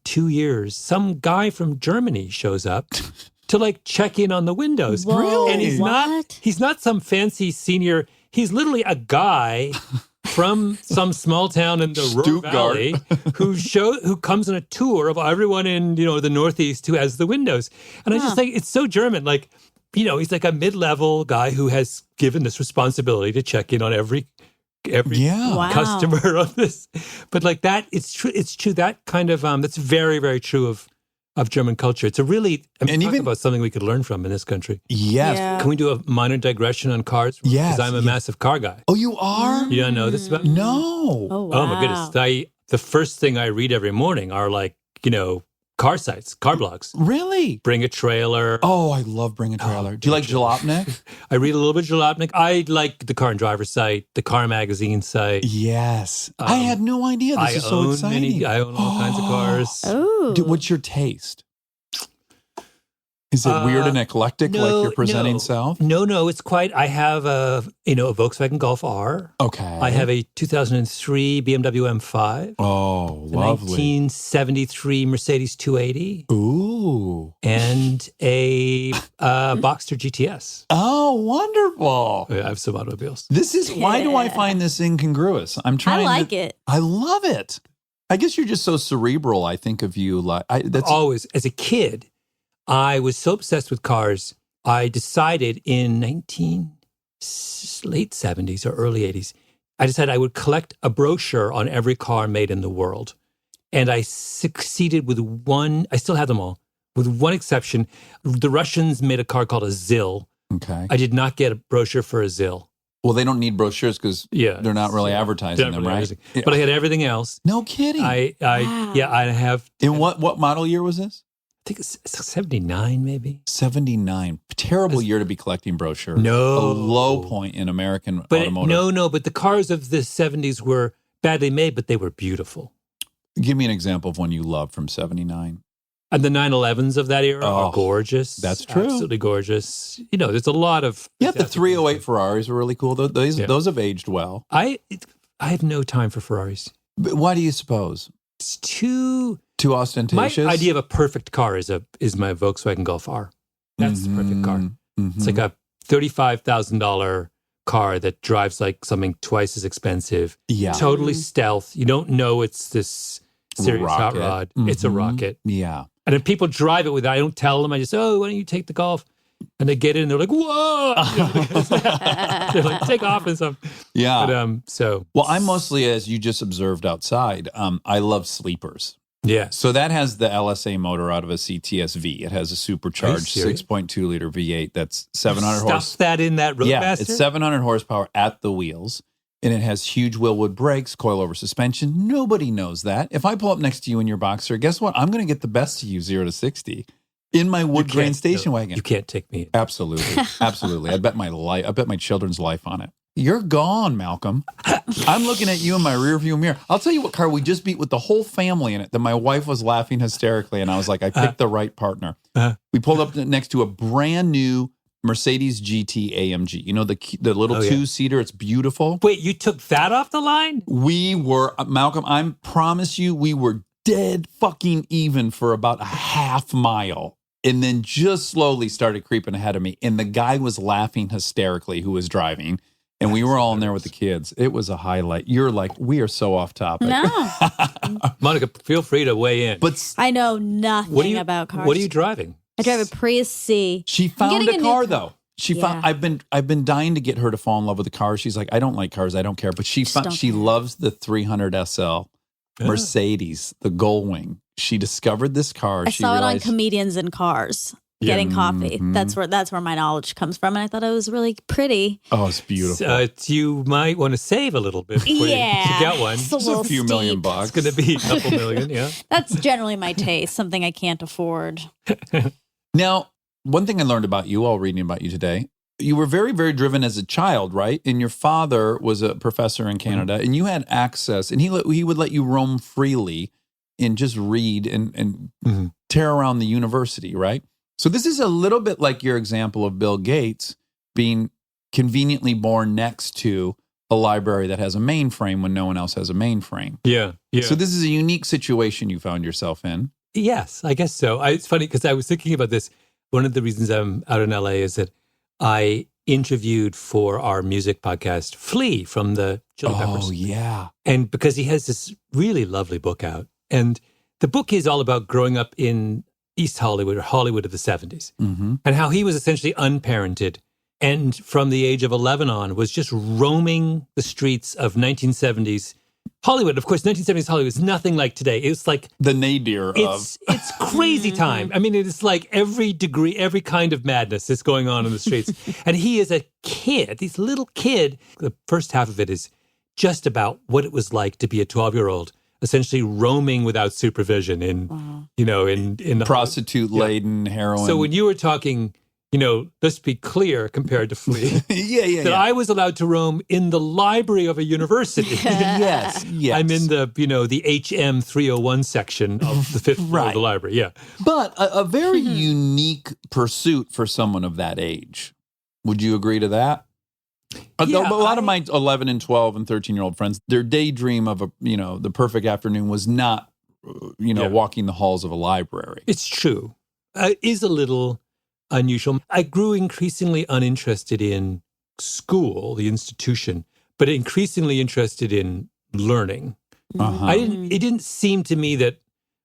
2 years, some guy from Germany shows up to check in on the windows. Whoa, and he's not some fancy senior. He's literally a guy from some small town in the Ruhr Valley who comes on a tour of everyone in the Northeast who has the windows. And I just think it's so German. He's like a mid-level guy who has given this responsibility to check in on every every Yeah. Wow. customer of this. But like that, it's true. It's true. That kind of that's very, very true of German culture. It's a really And talk even- about something we could learn from in this country. Yes. Yeah. Can we do a minor digression on cars? Yes, Because I'm a yes. massive car guy. Oh, you are? You don't know this about me? No. Oh, wow. Oh my goodness. The first thing I read every morning are like, car sites, car blogs. Really? Bring a trailer. Oh, I love Bring a Trailer. Do you like Jalopnik? I read a little bit of Jalopnik. I like the Car and Driver site, the Car Magazine site. Yes. I had no idea. This is so exciting. I own all kinds of cars. Oh. Dude, what's your taste? Is it weird and eclectic like you're presenting South? No, it's quite. I have a Volkswagen Golf R. Okay. I have a 2003 BMW M5. Oh, A lovely. 1973 Mercedes 280 Ooh. and a Boxster GTS. Oh, wonderful. I have some automobiles. This is why do I find this incongruous? I'm I trying like to, it. I love it. I guess you're just so cerebral. I think of you like that's Always, as a kid, I was so obsessed with cars. I decided in late 70s or early 80s, I decided I would collect a brochure on every car made in the world. And I succeeded with one, I still have them all, with one exception. The Russians made a car called a ZIL. okay. I did not get a brochure for a ZIL. Well, they don't need brochures because they're not really advertising They're not them, really right? advertising. Yeah. But I had everything else. No kidding. I have, In what model year was this? I think it's 79 maybe. 79. Terrible year to be collecting brochures. No. A low point in American But automotive. but the cars of the 70s were badly made, but they were beautiful. Give me an example of one you love from 79. And the 911s of that era Oh, are gorgeous. that's true. Absolutely gorgeous. There's a lot of... Yeah, the 308 Ferraris were really cool. Those have aged well. I have no time for Ferraris. But why do you suppose? It's too... Too My ostentatious? idea of a perfect car is my Volkswagen Golf R. That's the perfect car. Mhm. It's like a $35,000 car that drives like something twice as expensive. Yeah. Totally stealth. You don't know it's this serious hot Rocket. rod. It's a Mhm. rocket. Yeah. And then people drive it with I don't tell them. I just say, oh, why don't you take the Golf? And they get in and they're like, whoa. They're like, take off and stuff. Yeah. But Well, I'm mostly, as you just observed outside, I love sleepers. yeah. So that has the LSA motor out of a CTS-V. It has a supercharged serious? 6.2 liter V8 that's 700 Stuff horse. that in that Roadmaster? Yeah, it's 700 horsepower at the wheels. And it has huge Willwood brakes, coilover suspension. Nobody knows that. If I pull up next to you in your Boxster, guess what? I'm going to get the best of you 0 to 60 in my wood grain station wagon. You can't take me in. Absolutely. Absolutely. I bet my children's life on it. You're gone, Malcolm. I'm looking at you in my rearview mirror. I'll tell you what car we just beat with the whole family in it that my wife was laughing hysterically. And I was like, I picked the right partner. We pulled up next to a brand new Mercedes GT AMG. You know, the little two-seater. It's beautiful. Wait, you took that off the line? We were, Malcolm, I promise you, we were dead fucking even for about a half mile. And then just slowly started creeping ahead of me. And the guy was laughing hysterically who was driving. And we were all in there with the kids. It was a highlight. You're like, we are so off topic. No. Monica, feel free to weigh in. But I know nothing about cars. What are you driving? I drive a Prius C. she found getting a a car new- though. She Yeah. found. I've been dying to get her to fall in love with the car. She's like, I don't like cars. I don't care. But she don't loves the 300 SL Mercedes, the Gullwing. She discovered this car. I she saw it on realized, Comedians in Cars getting coffee. Mhm. That's where my knowledge comes from, and I thought it was really pretty. Oh, it's beautiful. You might want to save a little bit before Yeah, you get one. it's a It's little a few million steep. bucks. It's going to be a couple million, yeah. That's generally my taste. Something I can't afford. Now, one thing I learned about you while reading about you today, you were very, very driven as a child, right? And your father was a professor in Canada, and you had access, and he would let you roam freely and just read and tear around the university, right? So this is a little bit like your example of Bill Gates being conveniently born next to a library that has a mainframe when no one else has a mainframe. Yeah, yeah. So this is a unique situation you found yourself in. Yes, I guess so. It's funny because I was thinking about this. One of the reasons I'm out in LA is that I interviewed for our music podcast Flea from the Chili Peppers. Oh, yeah. And because he has this really lovely book out. And the book is all about growing up in East Hollywood or Hollywood of the 70s Mm-hmm. and how he was essentially unparented and from the age of 11 on was just roaming the streets of 1970s Hollywood. Of course, 1970s Hollywood is nothing like today. It's like The nadir of. it's crazy time. I mean, it's like every degree, every kind of madness is going on in the streets. And he is a kid, this little kid. The first half of it is just about what it was like to be a 12-year-old, essentially roaming without supervision in the prostitute-laden heroin. So when you were talking, let's be clear compared to Flea, that I was allowed to roam in the library of a university. yes. I'm in the HM 301 section of the fifth floor of the library. Yeah. But a very unique pursuit for someone of that age. Would you agree to that? A lot of my 11 and 12 and 13-year-old friends, their daydream of the perfect afternoon was not, walking the halls of a library. It's true. It is a little unusual. I grew increasingly uninterested in school, the institution, but increasingly interested in learning. Uh-huh. It didn't seem to me that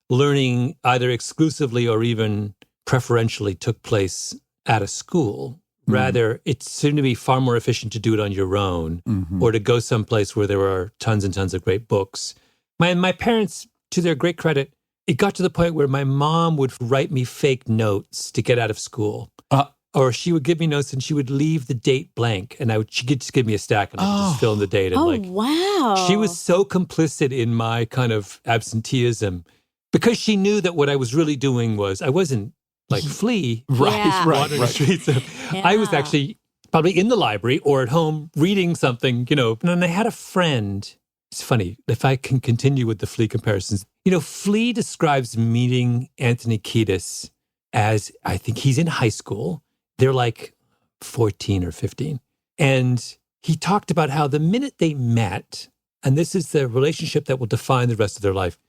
learning either exclusively or even preferentially took place at a school. Rather, it seemed to be far more efficient to do it on your own or to go someplace where there were tons and tons of great books. My parents, to their great credit, it got to the point where my mom would write me fake notes to get out of school. Or she would give me notes and she would leave the date blank. And she could just give me a stack and I would just fill in the date. And wow. She was so complicit in my kind of absenteeism because she knew that what I was really doing was I wasn't like Flea, wandering the streets. I was actually probably in the library or at home reading something, And I had a friend. It's funny, if I can continue with the Flea comparisons. Flea describes meeting Anthony Kiedis as, I think he's in high school. They're like 14 or 15. And he talked about how the minute they met, and this is the relationship that will define the rest of their life,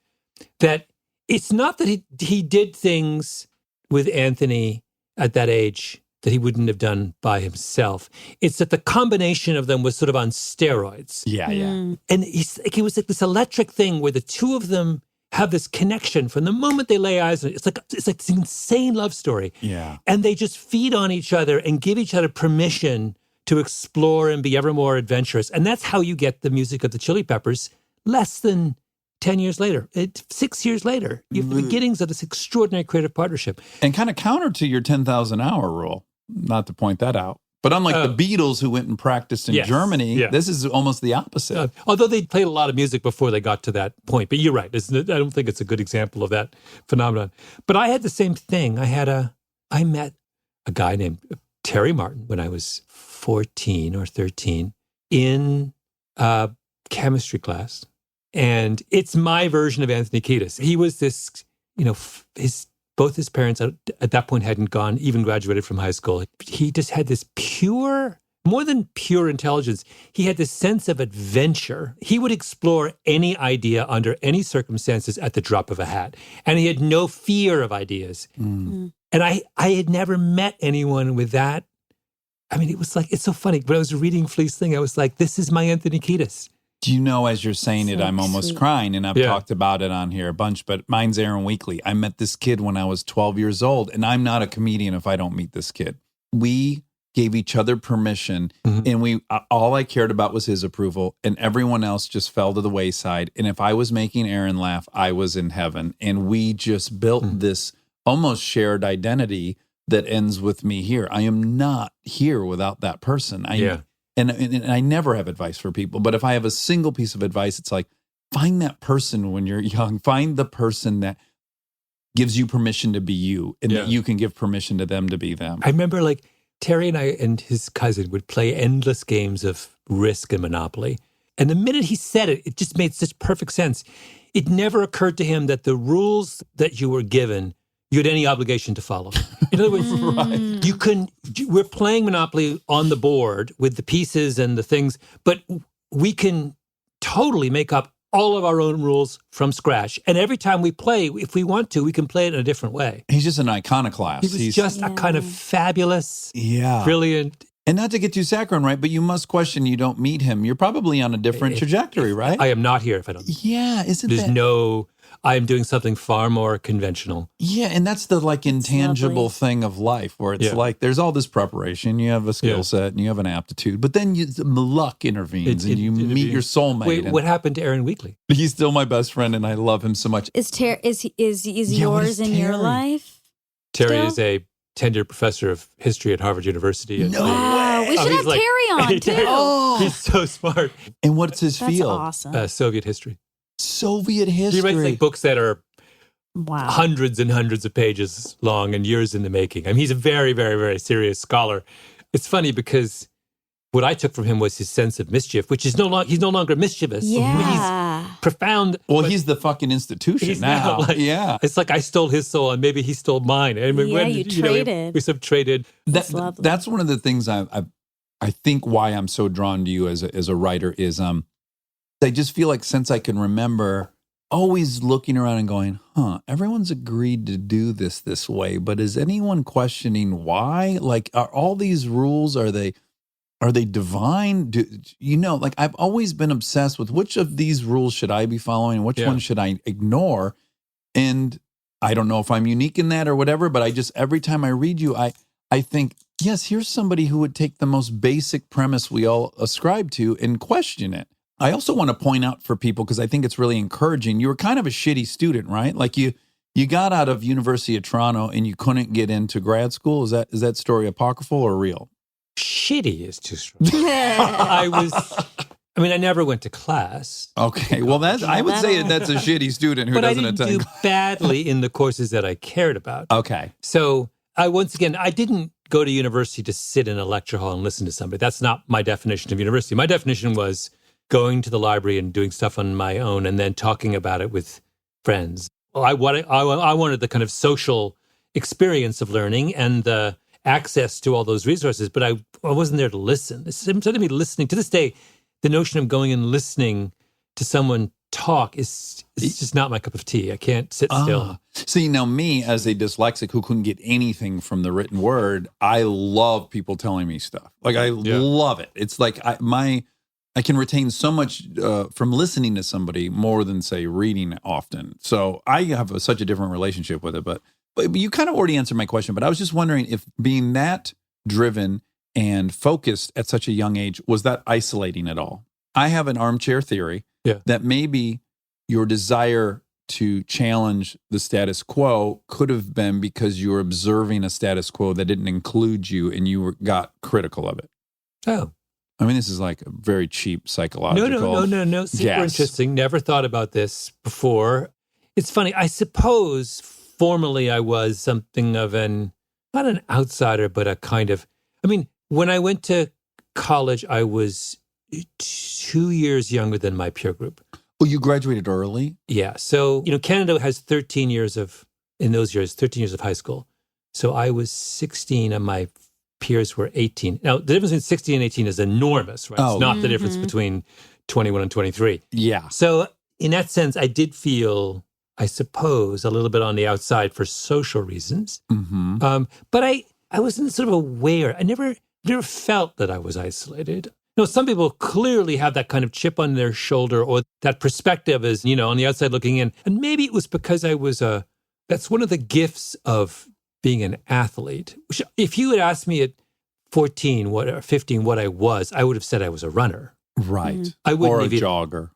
that it's not that he did things with Anthony at that age that he wouldn't have done by himself. It's that the combination of them was sort of on steroids. Yeah. And it was like this electric thing where the two of them have this connection from the moment they lay eyes on it. It's like this insane love story. Yeah. And they just feed on each other and give each other permission to explore and be ever more adventurous. And that's how you get the music of the Chili Peppers less than 10 years later, 6 years later. You have the beginnings of this extraordinary creative partnership. And kind of counter to your 10,000 hour rule, not to point that out. But unlike the Beatles who went and practiced in Germany, this is almost the opposite. Although they played a lot of music before they got to that point. But you're right. I don't think it's a good example of that phenomenon. But I had the same thing. I met a guy named Terry Martin when I was 14 or 13 in chemistry class. And it's my version of Anthony Kiedis. He was this, both his parents at that point hadn't even graduated from high school. He just had this more than pure intelligence. He had this sense of adventure. He would explore any idea under any circumstances at the drop of a hat. And he had no fear of ideas. And I had never met anyone with that. I mean, it was like, it's so funny. When I was reading Flea's thing, I was like, this is my Anthony Kiedis. Do you know, as you're saying it, I'm almost crying, and I've talked about it on here a bunch, but mine's Aaron Weekly. I met this kid when I was 12 years old, and I'm not a comedian if I don't meet this kid. We gave each other permission, and all I cared about was his approval, and everyone else just fell to the wayside. And if I was making Aaron laugh, I was in heaven. And we just built this almost shared identity that ends with me here. I am not here without that person. And I never have advice for people, but if I have a single piece of advice, it's like, find that person when you're young. Find the person that gives you permission to be you and that you can give permission to them to be them. I remember like Terry and I and his cousin would play endless games of Risk and Monopoly. And the minute he said it, it just made such perfect sense. It never occurred to him that the rules that you were given, you had any obligation to follow. In other words, we're playing Monopoly on the board with the pieces and the things, but we can totally make up all of our own rules from scratch. And every time we play, if we want to, we can play it in a different way. He's just an iconoclast. He's just a kind of fabulous, brilliant. And not to get too saccharine, right? But you must question you don't meet him. You're probably on a different trajectory, right? I am not here if I don't. Yeah, isn't There's that? no I am doing something far more conventional. Yeah, and that's the like intangible lovely. thing of life where it's Yeah. like there's all this preparation, you have a skill Yeah. set and you have an aptitude, but then the luck intervenes and you meet your soulmate. Wait, and what happened to Aaron Wheatley? he's still my best friend and I love him so much. Is Yeah, what yours is in your Terry? life? Terry Still? is a tenured professor of history at Harvard University. And No Wow, way. we should he's have like- Terry on too. Oh. He's so smart. And what's his That's field? awesome. Soviet history. Soviet history. He writes like books that are Wow. hundreds and hundreds of pages long and years in the making. I mean, he's a very, very, very serious scholar. It's funny because what I took from him was his sense of mischief, which is he's no longer mischievous. Yeah. He's profound. Well, but he's the fucking institution he's now. like, yeah. It's like I stole his soul and maybe he stole mine. And Yeah, you traded. we sort of traded. That's lovely. That's one of the things I think why I'm so drawn to you as a writer is I just feel like since I can remember always looking around and going, everyone's agreed to do this way, but is anyone questioning why? Like, are all these rules, are they divine? Like I've always been obsessed with which of these rules should I be following? Which Yeah. one should I ignore? And I don't know if I'm unique in that or whatever, but I just, every time I read you, I think, yes, here's somebody who would take the most basic premise we all ascribe to and question it. I also want to point out for people, because I think it's really encouraging, you were kind of a shitty student, right? Like you got out of University of Toronto and you couldn't get into grad school. Is that story apocryphal or real? Shitty is too strong. I never went to class. Okay, well, I would say that'll- that's a shitty student who But I doesn't didn't attend. do badly in the courses that I cared about. Okay, So I didn't go to university to sit in a lecture hall and listen to somebody. That's not my definition of university. My definition was going to the library and doing stuff on my own and then talking about it with friends. Well, I wanted the kind of social experience of learning and the access to all those resources, but I wasn't there to listen. Instead of me listening, to this day, the notion of going and listening to someone talk is just not my cup of tea. I can't sit still. See, now me as a dyslexic who couldn't get anything from the written word, I love people telling me stuff. Like I love it. It's like I can retain so much from listening to somebody more than, say, reading often. So I have such a different relationship with it. But you kind of already answered my question. But I was just wondering if being that driven and focused at such a young age, was that isolating at all? I have an armchair theory that maybe your desire to challenge the status quo could have been because you were observing a status quo that didn't include you and you got critical of it. Oh. I mean, this is like a very cheap psychological. No. Super guess. interesting. Never thought about this before. It's funny. I suppose formerly I was something of not an outsider, but a kind of, when I went to college, I was 2 years younger than my peer group. Oh, you graduated early? Yeah. So, Canada has 13 years of high school. So I was 16 and my peers were 18. Now, the difference between 16 and 18 is enormous, right? Oh. It's not the difference between 21 and 23. Yeah. So in that sense, I did feel, I suppose, a little bit on the outside for social reasons. Mm-hmm. But I wasn't sort of aware. I never felt that I was isolated. Some people clearly have that kind of chip on their shoulder or that perspective is, on the outside looking in. And maybe it was because that's one of the gifts of being an athlete. Which, if you had asked me at 14 or 15 what I was, I would have said I was a runner. Right. I wouldn't or a have even- jogger.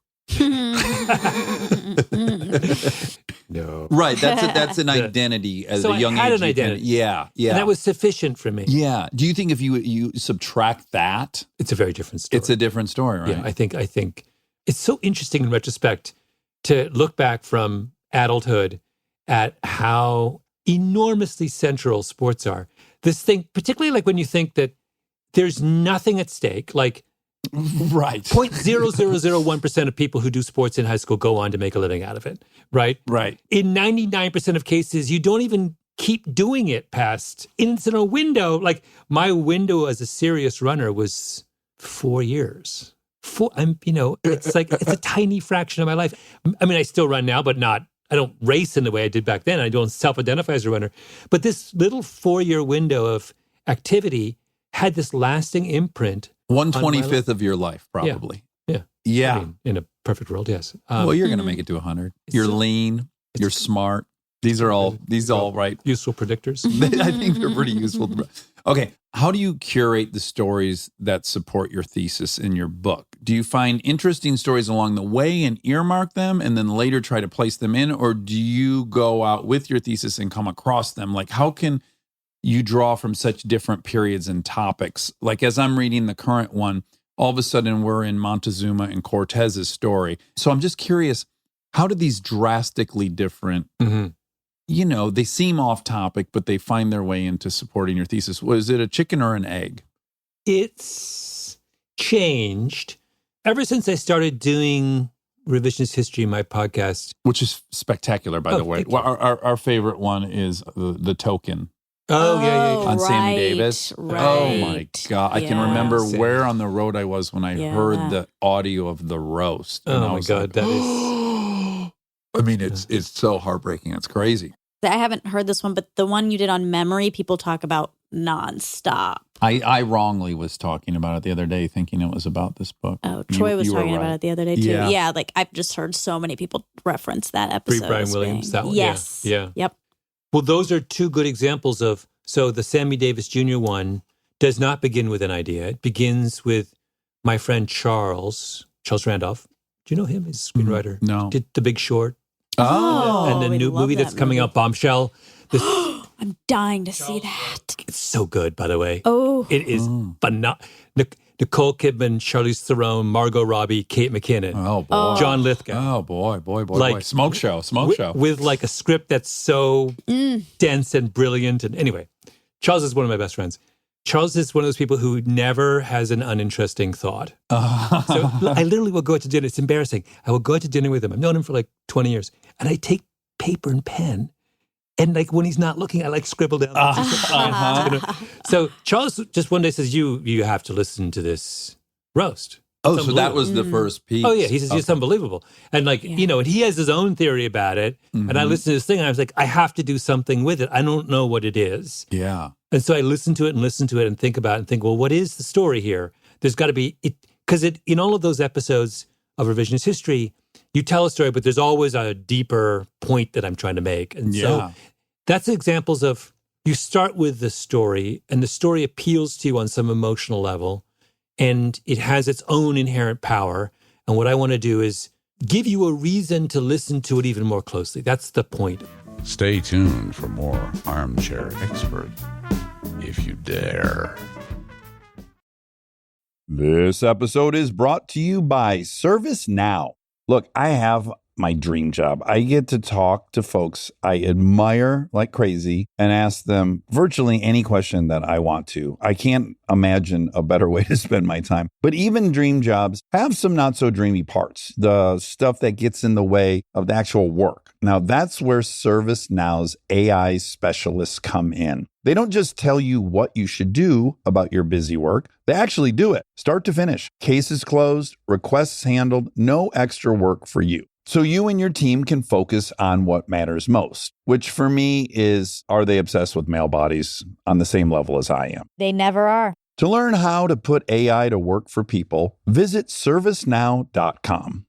No. Right. That's an identity as So a young I had age. an identity. Yeah. And that was sufficient for me. Yeah. Do you think if you subtract that, It's a very different story. it's a different story, right? Yeah, I think it's so interesting in retrospect to look back from adulthood at how enormously central sports are. This thing, particularly like when you think that there's nothing at stake, like Right. 0.0001% of people who do sports in high school go on to make a living out of it, right? Right. In 99% of cases, you don't even keep doing it past, it's in a window. Like my window as a serious runner was 4 years. It's like, it's a tiny fraction of my life. I still run now, but I don't race in the way I did back then. I don't self-identify as a runner. But this little 4-year window of activity had this lasting imprint. 1/25 of your life, probably. Yeah. Yeah. I mean, in a perfect world, yes. Well, you're going to make it to 100. You're so- lean. You're smart. These are all right. Useful predictors. I think they're pretty useful. Okay. How do you curate the stories that support your thesis in your book? Do you find interesting stories along the way and earmark them and then later try to place them in? Or do you go out with your thesis and come across them? Like, how can you draw from such different periods and topics? Like, as I'm reading the current one, all of a sudden we're in Montezuma and Cortez's story. So I'm just curious, how do these drastically different, they seem off topic, but they find their way into supporting your thesis? Was it a chicken or an egg? It's changed ever since I started doing revisionist history in my podcast. Which is spectacular, by the way. thank you. Well, our favorite one is the token. Oh, yeah. On Sammy right, Davis. right. Oh my God. I can Yeah. remember Sam. where on the road I was when I Yeah. heard the audio of the roast. And I Oh, my was God. like, That is... I mean, it's so heartbreaking. It's crazy. I haven't heard this one, but the one you did on memory, people talk about nonstop. I wrongly was talking about it the other day, thinking it was about this book. Oh, Troy was you were talking about right. it the other day too. Yeah. Yeah, like I've just heard so many people reference that episode. Brian as Williams, being- that one? Yes. Yeah. Yep. Well, those are two good examples of, so the Sammy Davis Jr. one does not begin with an idea. It begins with my friend Charles Randolph. Do you know him? He's a screenwriter. No. Did The Big Short. Oh, And the we new love movie that that's coming movie. out, Bombshell. This, I'm dying to see that. it's so good, by the way. Oh, It is phenomenal. Nicole Kidman, Charlize Theron, Margot Robbie, Kate McKinnon, Oh, boy. John Lithgow. Oh, boy. Like- Smoke show. With like a script that's so dense and brilliant. And anyway, Charles is one of my best friends. Charles is one of those people who never has an uninteresting thought. So I literally will go out to dinner. It's embarrassing. I will go out to dinner with him. I've known him for like 20 years. And I take paper and pen. And like when he's not looking, I like scribble down. So Charles just one day says, you have to listen to this roast. Oh, It's so that was unbelievable. the first piece. Oh, yeah. He says, it's unbelievable. And like, and he has his own theory about it. And I listened to this thing and I was like, I have to do something with it. I don't know what it is. Yeah. And so I listen to it and think about it and think, well, what is the story here? There's got to be it because in all of those episodes of revisionist history, you tell a story, but there's always a deeper point that I'm trying to make. And so that's examples of you start with the story and the story appeals to you on some emotional level and it has its own inherent power. And what I want to do is give you a reason to listen to it even more closely. That's the point. Stay tuned for more Armchair Expert, if you dare. This episode is brought to you by ServiceNow. Look, I have my dream job. I get to talk to folks I admire like crazy and ask them virtually any question that I want to. I can't imagine a better way to spend my time. But even dream jobs have some not so dreamy parts, the stuff that gets in the way of the actual work. Now, that's where ServiceNow's AI specialists come in. They don't just tell you what you should do about your busy work. They actually do it, start to finish. Cases closed, requests handled, no extra work for you. So you and your team can focus on what matters most, which for me is, are they obsessed with male bodies on the same level as I am? They never are. To learn how to put AI to work for people, visit servicenow.com.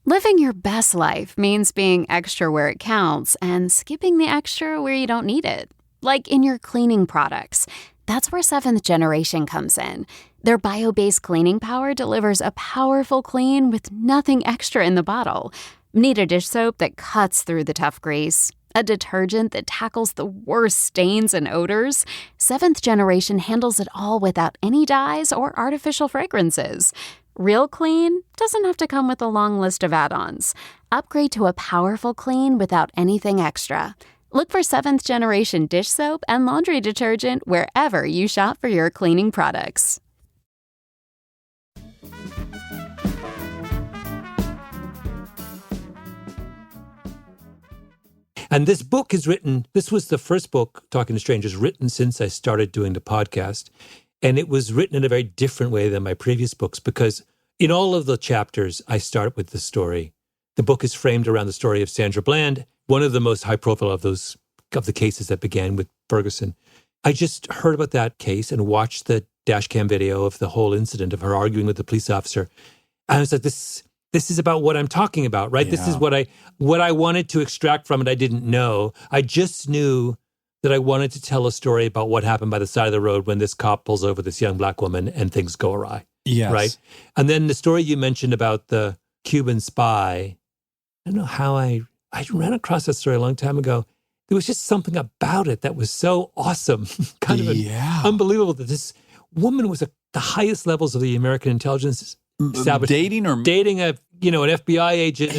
Living your best life means being extra where it counts and skipping the extra where you don't need it. Like in your cleaning products. That's where Seventh Generation comes in. Their bio-based cleaning power delivers a powerful clean with nothing extra in the bottle. Need a dish soap that cuts through the tough grease? A detergent that tackles the worst stains and odors? Seventh Generation handles it all without any dyes or artificial fragrances. Real clean doesn't have to come with a long list of add-ons. Upgrade to a powerful clean without anything extra. Look for Seventh Generation dish soap and laundry detergent wherever you shop for your cleaning products. And this book is written, this was the first book, Talking to Strangers, written since I started doing the podcast. And it was written in a very different way than my previous books because in all of the chapters, I start with the story. The book is framed around the story of Sandra Bland, one of the most high profile of the cases that began with Ferguson. I just heard about that case and watched the dash cam video of the whole incident of her arguing with the police officer. I was like, this is about what I'm talking about, right? This is what I wanted to extract from it. I didn't know. I just knew that I wanted to tell a story about what happened by the side of the road when this cop pulls over this young black woman and things go awry. Yes. Right. And then the story you mentioned about the Cuban spy, I don't know how I ran across that story a long time ago. There was just something about it that was so awesome, kind of unbelievable that this woman was at the highest levels of the American intelligence establishment. Dating a, an FBI agent.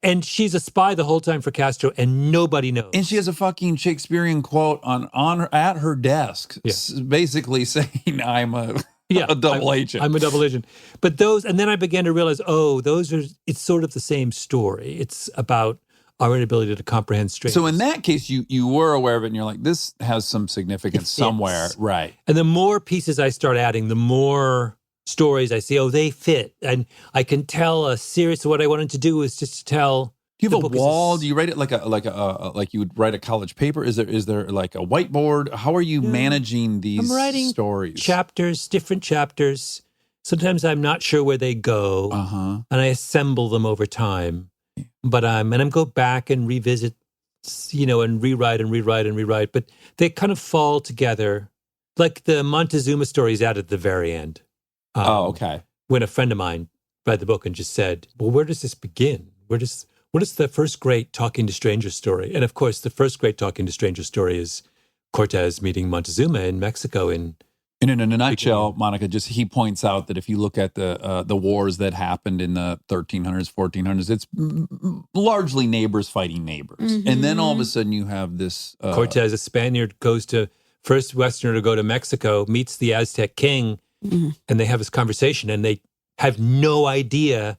And she's a spy the whole time for Castro and nobody knows. And she has a fucking Shakespearean quote at her desk, basically saying, I'm a double agent. I'm a double agent. But and then I began to realize, it's sort of the same story. It's about our inability to comprehend strangers. So in that case, you were aware of it and you're like, this has some significance somewhere. Right. And the more pieces I start adding, the more stories I see, they fit. And I can tell a series. So what I wanted to do is just to tell. Do you have a wall? Do you write it like you would write a college paper? Is there like a whiteboard? How are you managing these stories? Chapters, different chapters. Sometimes I'm not sure where they go, and I assemble them over time. But I'm go back and revisit, and rewrite. But they kind of fall together, like the Montezuma stories out at the very end. Okay. When a friend of mine read the book and just said, "Well, where does this begin? What is the first great talking to strangers story?" And of course, the first great talking to strangers story is Cortez meeting Montezuma in Mexico. In a nutshell, Monica, he points out that if you look at the wars that happened in the 1300s, 1400s, it's largely neighbors fighting neighbors. Mm-hmm. And then all of a sudden you have this... Cortez, a Spaniard, first Westerner to go to Mexico, meets the Aztec king, and they have this conversation, and they have no idea...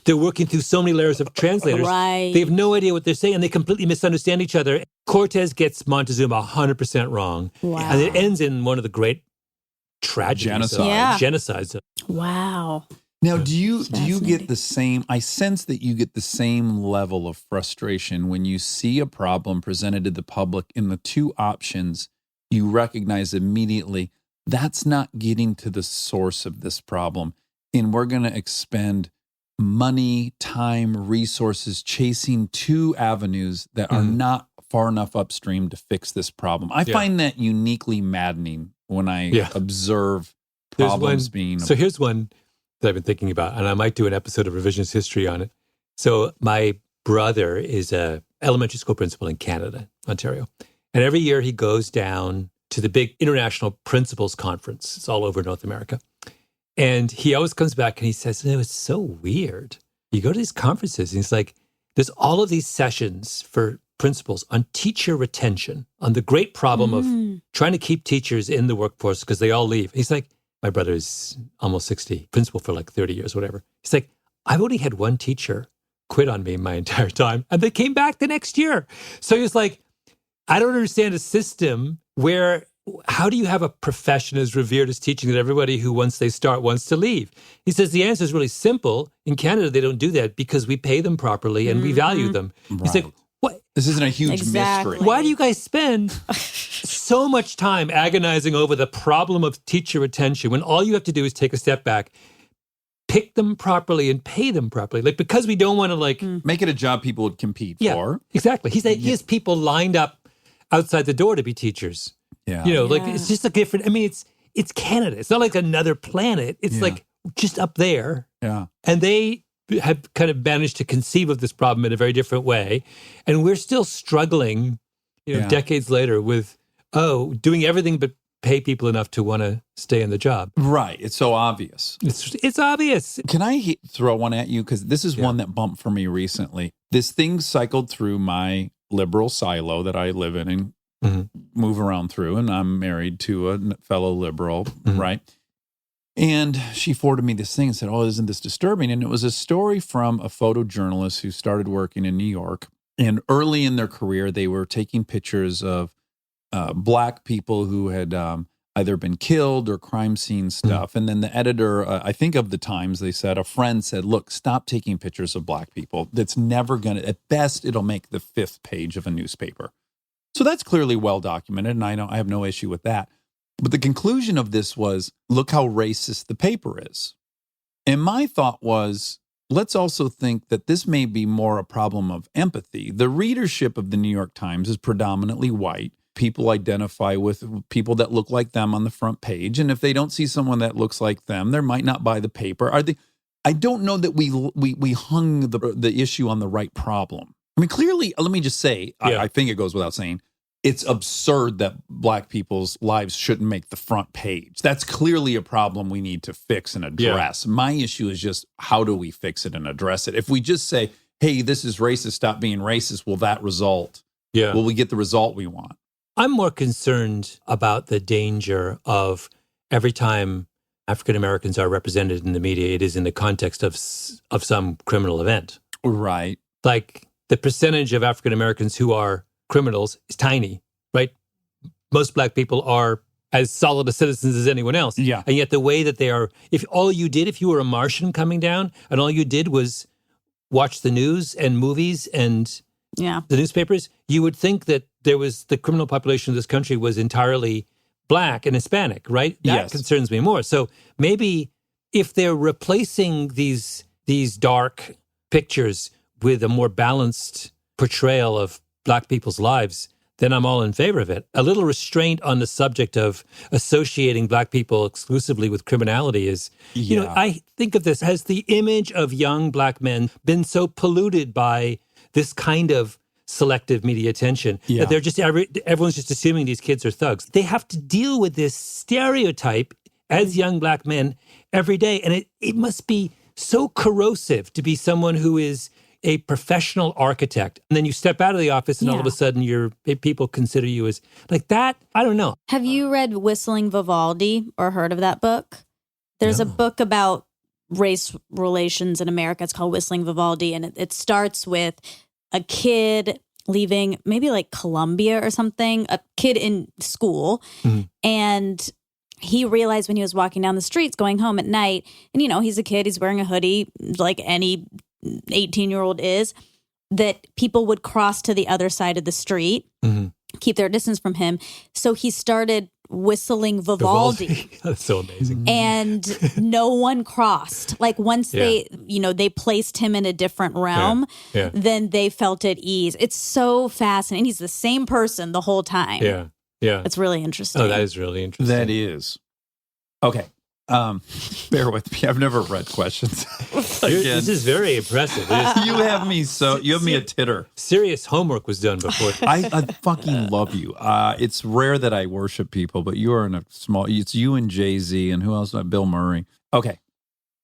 They're working through so many layers of translators. Right. They have no idea what they're saying, and they completely misunderstand each other. Cortez gets Montezuma 100% wrong. Wow. And it ends in one of the great tragedies. Genocides. Wow. Now, do you get the same, I sense that you get the same level of frustration when you see a problem presented to the public in the two options, you recognize immediately that's not getting to the source of this problem. And we're going to expend money, time, resources chasing two avenues that are not far enough upstream to fix this problem. I find that uniquely maddening when I observe problems being... So here's one that I've been thinking about, and I might do an episode of Revisionist History on it. So my brother is a elementary school principal in Canada, Ontario. And every year he goes down to the big international principals conference. It's all over North America. And he always comes back and he says, it's so weird. You go to these conferences and he's like, there's all of these sessions for principals on teacher retention, on the great problem of trying to keep teachers in the workforce because they all leave. He's like, my brother is almost 60, principal for like 30 years, whatever. He's like, I've only had one teacher quit on me my entire time, and they came back the next year. So he's like, I don't understand a system where... How do you have a profession as revered as teaching that everybody who once they start wants to leave? He says the answer is really simple. In Canada, they don't do that because we pay them properly and we value them. Right. He's like, what? This isn't a huge mystery. Why do you guys spend so much time agonizing over the problem of teacher retention when all you have to do is take a step back, pick them properly and pay them properly? Like, because we don't want to make it a job people would compete for. Exactly. He has people lined up outside the door to be teachers. Yeah. It's just a different, it's Canada. It's not like another planet. It's like just up there. Yeah. And they have kind of managed to conceive of this problem in a very different way. And we're still struggling, decades later with, doing everything but pay people enough to want to stay in the job. Right. It's so obvious. It's obvious. Can I throw one at you? Because this is one that bumped for me recently. This thing cycled through my liberal silo that I live in and move around through, and I'm married to a fellow liberal, right? And she forwarded me this thing and said, isn't this disturbing? And it was a story from a photojournalist who started working in New York. And early in their career, they were taking pictures of Black people who had either been killed or crime scene stuff. And then the editor, I think of the Times, they said, a friend said, look, stop taking pictures of Black people. That's never going to, at best, it'll make the 5th page of a newspaper. So that's clearly well documented, and I have no issue with that. But the conclusion of this was, look how racist the paper is. And my thought was, let's also think that this may be more a problem of empathy. The readership of the New York Times is predominantly white. People identify with people that look like them on the front page. And if they don't see someone that looks like them, they might not buy the paper. I don't know that we hung the issue on the right problem. I mean, clearly, let me just say, I think it goes without saying, it's absurd that Black people's lives shouldn't make the front page. That's clearly a problem we need to fix and address. My issue is just, how do we fix it and address it? If we just say, hey, this is racist, stop being racist, will that result? Yeah. Will we get the result we want? I'm more concerned about the danger of every time African Americans are represented in the media, it is in the context of some criminal event. Right. Like the percentage of African Americans who are criminals is tiny, right? Most Black people are as solid as citizens as anyone else. Yeah. And yet the way that they are, if you were a Martian coming down and all you did was watch the news and movies and the newspapers, you would think that the criminal population of this country was entirely Black and Hispanic, right? That concerns me more. So maybe if they're replacing these dark pictures with a more balanced portrayal of Black people's lives, then I'm all in favor of it. A little restraint on the subject of associating Black people exclusively with criminality is, I think of this as the image of young Black men been so polluted by this kind of selective media attention that they're just everyone's just assuming these kids are thugs. They have to deal with this stereotype as young Black men every day, and it must be so corrosive to be someone who is a professional architect, and then you step out of the office and all of a sudden people consider you as like that. I don't know. Have you read Whistling Vivaldi or heard of that book? There's a book about race relations in America. It's called Whistling Vivaldi, and it starts with a kid leaving maybe like Columbia or something, a kid in school, and he realized when he was walking down the streets going home at night, and he's a kid, he's wearing a hoodie like any 18-year-old is, that people would cross to the other side of the street, keep their distance from him. So he started whistling Vivaldi. That's so amazing. And no one crossed. Like once they placed him in a different realm, then they felt at ease. It's so fascinating. He's the same person the whole time. Yeah. It's really interesting. Oh, that is really interesting. That is. Okay. Bear with me. I've never read questions. This is very impressive. You have me a titter. Serious homework was done before. I fucking love you. It's rare that I worship people, but you are in a small, it's you and Jay-Z and who else? Bill Murray. Okay.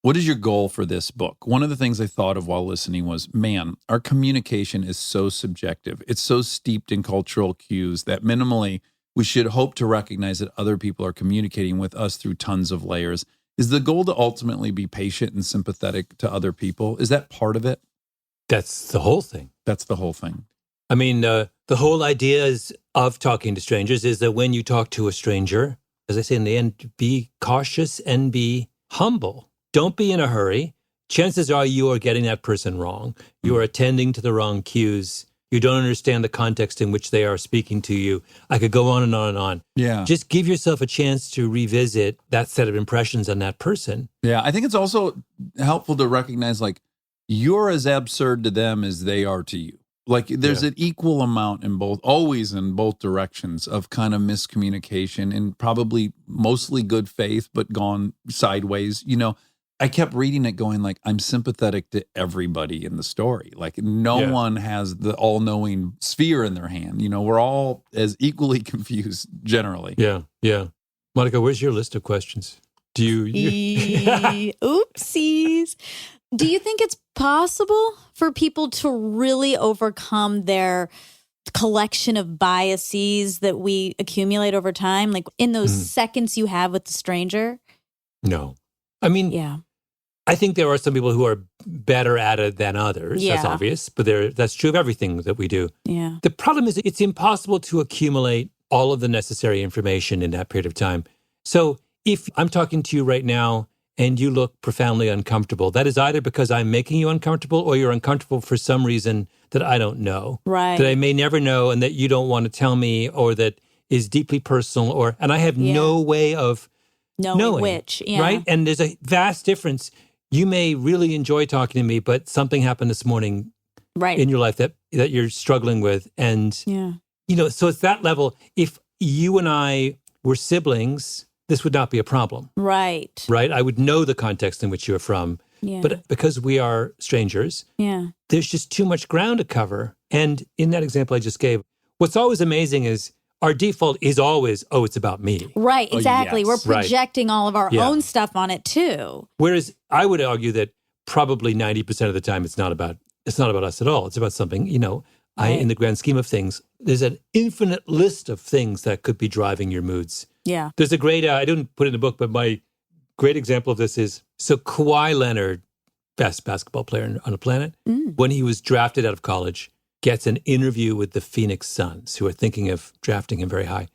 What is your goal for this book? One of the things I thought of while listening was, man, our communication is so subjective. It's so steeped in cultural cues that minimally we should hope to recognize that other people are communicating with us through tons of layers. Is the goal to ultimately be patient and sympathetic to other people? Is that part of it? That's the whole thing. That's the whole thing. I mean, the whole idea of talking to strangers is that when you talk to a stranger, as I say in the end, be cautious and be humble. Don't be in a hurry. Chances are you are getting that person wrong. You are attending to the wrong cues. You don't understand the context in which they are speaking to you. I could go on and on and on. Yeah. Just give yourself a chance to revisit that set of impressions on that person. Yeah. I think it's also helpful to recognize, like, you're as absurd to them as they are to you. Like, there's an equal amount always in both directions of kind of miscommunication and probably mostly good faith, but gone sideways. I kept reading it going like, I'm sympathetic to everybody in the story. Like no one has the all-knowing sphere in their hand. We're all as equally confused generally. Yeah. Yeah. Monica, where's your list of questions? Do you? Oopsies. Do you think it's possible for people to really overcome their collection of biases that we accumulate over time? Like in those seconds you have with the stranger? No. I mean, I think there are some people who are better at it than others. That's obvious, but that's true of everything that we do. Yeah. The problem is it's impossible to accumulate all of the necessary information in that period of time. So if I'm talking to you right now and you look profoundly uncomfortable, that is either because I'm making you uncomfortable or you're uncomfortable for some reason that I don't know. Right. That I may never know and that you don't want to tell me, or that is deeply personal, and I have no way of knowing which. Right? And there's a vast difference. you may really enjoy talking to me, but something happened this morning Right. in your life that you're struggling with. And, Yeah. so it's that level. If you and I were siblings, this would not be a problem, Right. right? I would know the context in which you're from. Yeah. But because we are strangers, yeah. there's just too much ground to cover. And in that example I just gave, what's always amazing is our default is always, oh, it's about me. Right. Exactly. yes. We're Right. projecting all of our Yeah. own stuff on it too. Whereas I would argue that probably 90% of the time it's not about us at all. It's about something, in the grand scheme of things, there's an infinite list of things that could be driving your moods. Yeah. There's a great, I didn't put it in the book, but my great example of this is, so Kawhi Leonard, best basketball player on the planet, when he was drafted out of college, gets an interview with the Phoenix Suns, who are thinking of drafting him very high.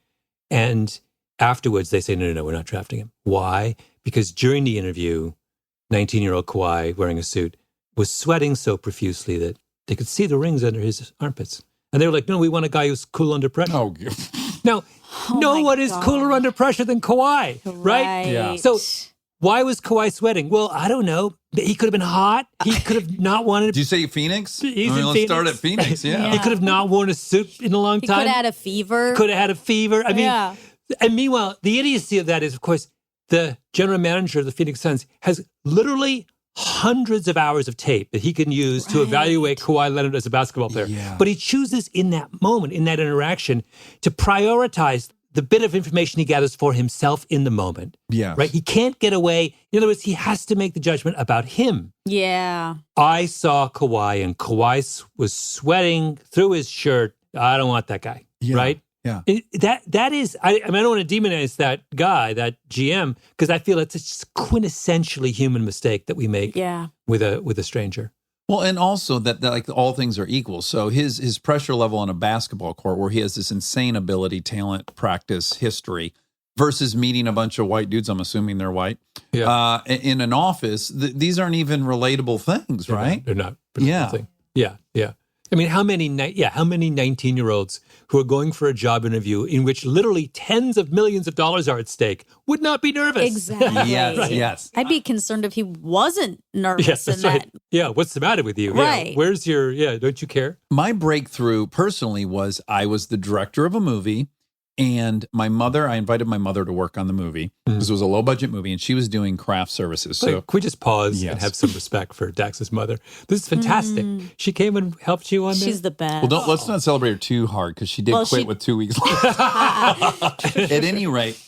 And afterwards, they say, no, we're not drafting him. Why? Because during the interview, 19-year-old Kawhi, wearing a suit, was sweating so profusely that they could see the rings under his armpits. And they were like, no, we want a guy who's cool under pressure. Oh, Now, Oh no my one is God. cooler under pressure than Kawhi, right? Yeah. So why was Kawhi sweating? Well, I don't know. He could have been hot. He could have not wanted Did to. you say Phoenix? He's in let's start at Phoenix. Phoenix. Yeah. He could have not worn a suit in a long He time. could have had a fever. Could have had a fever. I mean, Yeah. and meanwhile, the idiocy of that is, of course, the general manager of the Phoenix Suns has literally hundreds of hours of tape that he can use to evaluate Kawhi Leonard as a basketball player. Yeah. But he chooses in that moment, in that interaction, to prioritize the bit of information he gathers for himself in the moment. Yes. Right? He can't get away. In other words, he has to make the judgment about him. Yeah. I saw Kawhi, and Kawhi was sweating through his shirt. I don't want that guy. Yeah. Right? Yeah. That is, I don't want to demonize that guy, that GM, because I feel it's a quintessentially human mistake that we make Yeah. with a stranger. Well, and also that like all things are equal. So his pressure level on a basketball court, where he has this insane ability, talent, practice, history, versus meeting a bunch of white dudes. I'm assuming they're white. Yeah. In an office, these aren't even relatable things, right? They're not. Yeah. Yeah. I mean, how many 19-year-olds who are going for a job interview in which literally tens of millions of dollars are at stake would not be nervous? Exactly. Yes, yes. I'd be concerned if he wasn't nervous Yes, in that's that. right. Yeah, what's the matter with you? Right. Yeah, where's your, don't you care? My breakthrough personally was I was the director of a movie, and I invited my mother to work on the movie because it was a low budget movie, and she was doing craft services. So Can we just pause Yes. and have some respect for Dax's mother? This is fantastic. She came and helped you on this. She's the best. well, let's not celebrate her too hard because she did Well, quit she- with 2 weeks left. At any rate,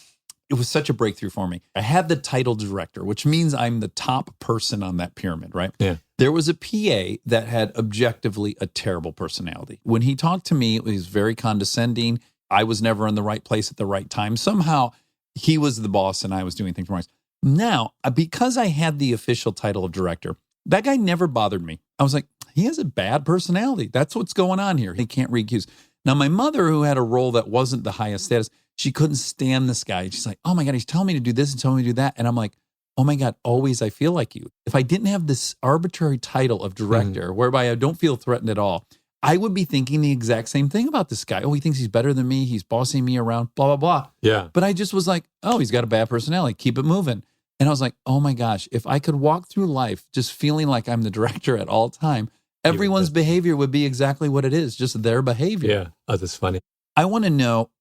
it was such a breakthrough for me. I had the title director, which means I'm the top person on that pyramid, right? Yeah. There was a PA that had objectively a terrible personality. When he talked to me, it was very condescending. I was never in the right place at the right time. Somehow he was the boss and I was doing things wrong. Now, because I had the official title of director, that guy never bothered me. I was like, he has a bad personality. That's what's going on here. He can't read cues. Now, my mother, who had a role that wasn't the highest status, she couldn't stand this guy. She's like, oh my God, he's telling me to do this and telling me to do that. And I'm like, oh my God, always I feel like you. If I didn't have this arbitrary title of director, whereby I don't feel threatened at all, I would be thinking the exact same thing about this guy. Oh, he thinks he's better than me. He's bossing me around, blah, blah, blah. Yeah. But I just was like, oh, he's got a bad personality. Keep it moving. And I was like, oh my gosh, if I could walk through life just feeling like I'm the director at all time, everyone's behavior would be exactly what it is, just their behavior. Yeah. Oh, that's funny. I want to know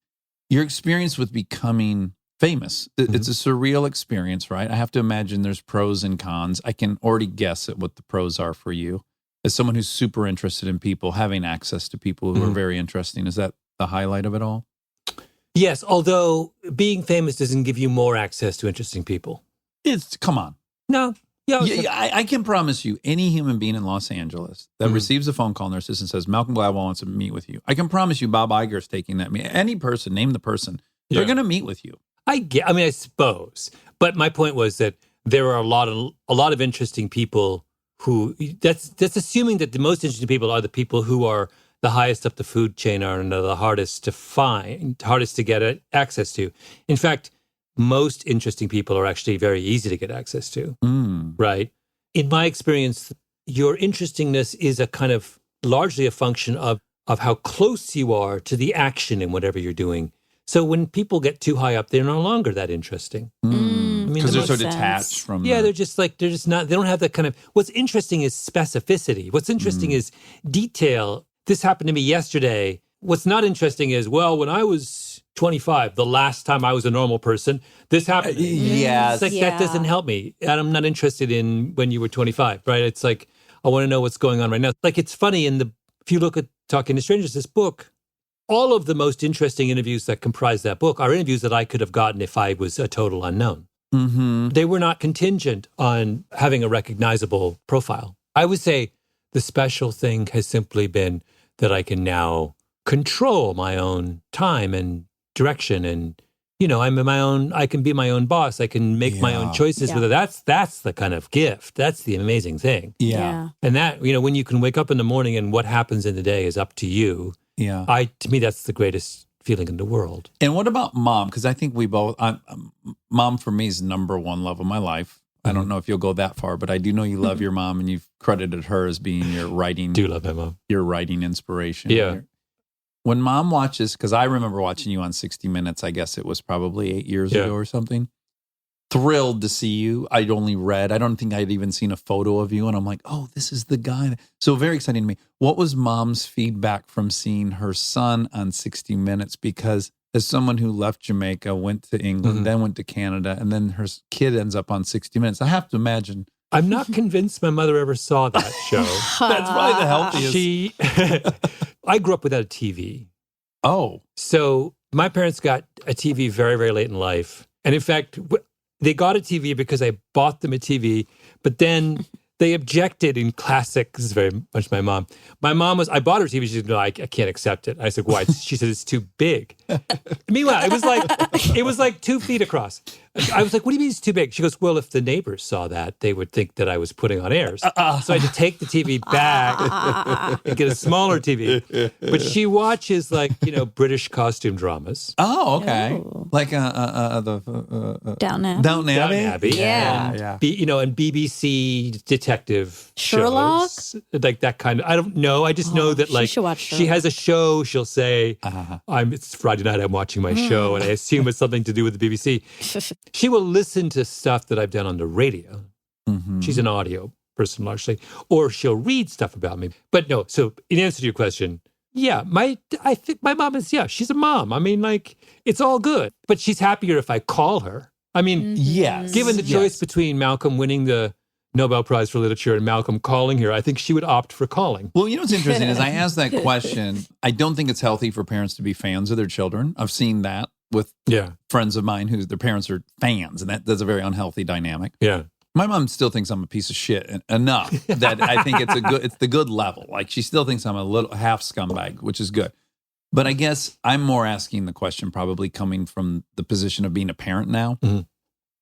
your experience with becoming famous. It's a surreal experience, right? I have to imagine there's pros and cons. I can already guess at what the pros are for you. As someone who's super interested in people, having access to people who are very interesting, is that the highlight of it all? Yes, although being famous doesn't give you more access to interesting people. Come on. No. Yeah. I can promise you, any human being in Los Angeles that receives a phone call and their assistant says, Malcolm Gladwell wants to meet with you. I can promise you Bob Iger's taking that meeting. Any person, name the person, they're going to meet with you. I suppose. But my point was that there are a lot of interesting people who, that's assuming that the most interesting people are the people who are the highest up the food chain and are the hardest to find, hardest to get access to. In fact, most interesting people are actually very easy to get access to, right? In my experience, your interestingness is a kind of largely a function of how close you are to the action in whatever you're doing. So when people get too high up, they're no longer that interesting. mean, Because they're the so most- sense. detached from Yeah, the, they're just not, they don't have that kind of, what's interesting is specificity. What's interesting is detail. This happened to me yesterday. What's not interesting is, well, when I was 25, the last time I was a normal person, this happened. yes. It's like, Yeah. that doesn't help me. And I'm not interested in when you were 25, right? It's like, I want to know what's going on right now. Like, it's funny if you look at Talking to Strangers, this book, all of the most interesting interviews that comprise that book are interviews that I could have gotten if I was a total unknown. Mm-hmm. They were not contingent on having a recognizable profile. I would say the special thing has simply been that I can now control my own time and direction. And, I can be my own boss. I can make my own Yeah. choices Yeah. with it. That's the kind of gift. That's the amazing thing. Yeah. And that, when you can wake up in the morning and what happens in the day is up to you. Yeah. To me, that's the greatest feeling in the world. And what about mom? Because I think we both, mom for me is number one love of my life. I don't know if you'll go that far, but I do know you love your mom, and you've credited her as being your writing, Do love my mom. your writing inspiration. Yeah. When mom watches, because I remember watching you on 60 Minutes, I guess it was probably 8 years Yeah. ago or something. Thrilled to see you. I don't think I'd even seen a photo of you. And I'm like, oh, this is the guy. So very exciting to me. What was mom's feedback from seeing her son on 60 Minutes? Because as someone who left Jamaica, went to England, Mhm. then went to Canada, and then her kid ends up on 60 Minutes, I have to imagine. I'm not convinced my mother ever saw that show. That's probably the healthiest. I grew up without a TV. Oh, So my parents got a TV very, very late in life. And in fact, they got a TV because I bought them a TV, but then they objected in classic. This is very much my mom. My mom I bought her TV. She said, no, I can't accept it. I said, why? She said, it's too big. Meanwhile, it was like 2 feet across. I was like, what do you mean it's too big? She goes, well, if the neighbors saw that, they would think that I was putting on airs. So I had to take the TV back and get a smaller TV. But she watches British costume dramas. oh, okay. Oh. Like the Down now. Downton Abbey. Downton Abbey. Yeah. And BBC detective Sherlock? shows, like that kind of. I don't know. I just know that she should watch she Sherlock. has a show. She'll say, Uh-huh. It's Friday night. I'm watching my show, and I assume it's something to do with the BBC. She will listen to stuff that I've done on the radio. Mhm. She's an audio person largely, or she'll read stuff about me. But no. So in answer to your question, yeah, I think my mom is. Yeah, she's a mom. I mean, it's all good. But she's happier if I call her. I mean, Yes. given the choice between Malcolm winning the Nobel Prize for Literature and Malcolm calling here, I think she would opt for calling. Well, what's interesting is I asked that question. I don't think it's healthy for parents to be fans of their children. I've seen that with Yeah, friends of mine who their parents are fans, and that's a very unhealthy dynamic. yeah. My mom still thinks I'm a piece of shit enough that I think it's the good level. Like she still thinks I'm a little half scumbag, which is good. But I guess I'm more asking the question probably coming from the position of being a parent now. Mhm.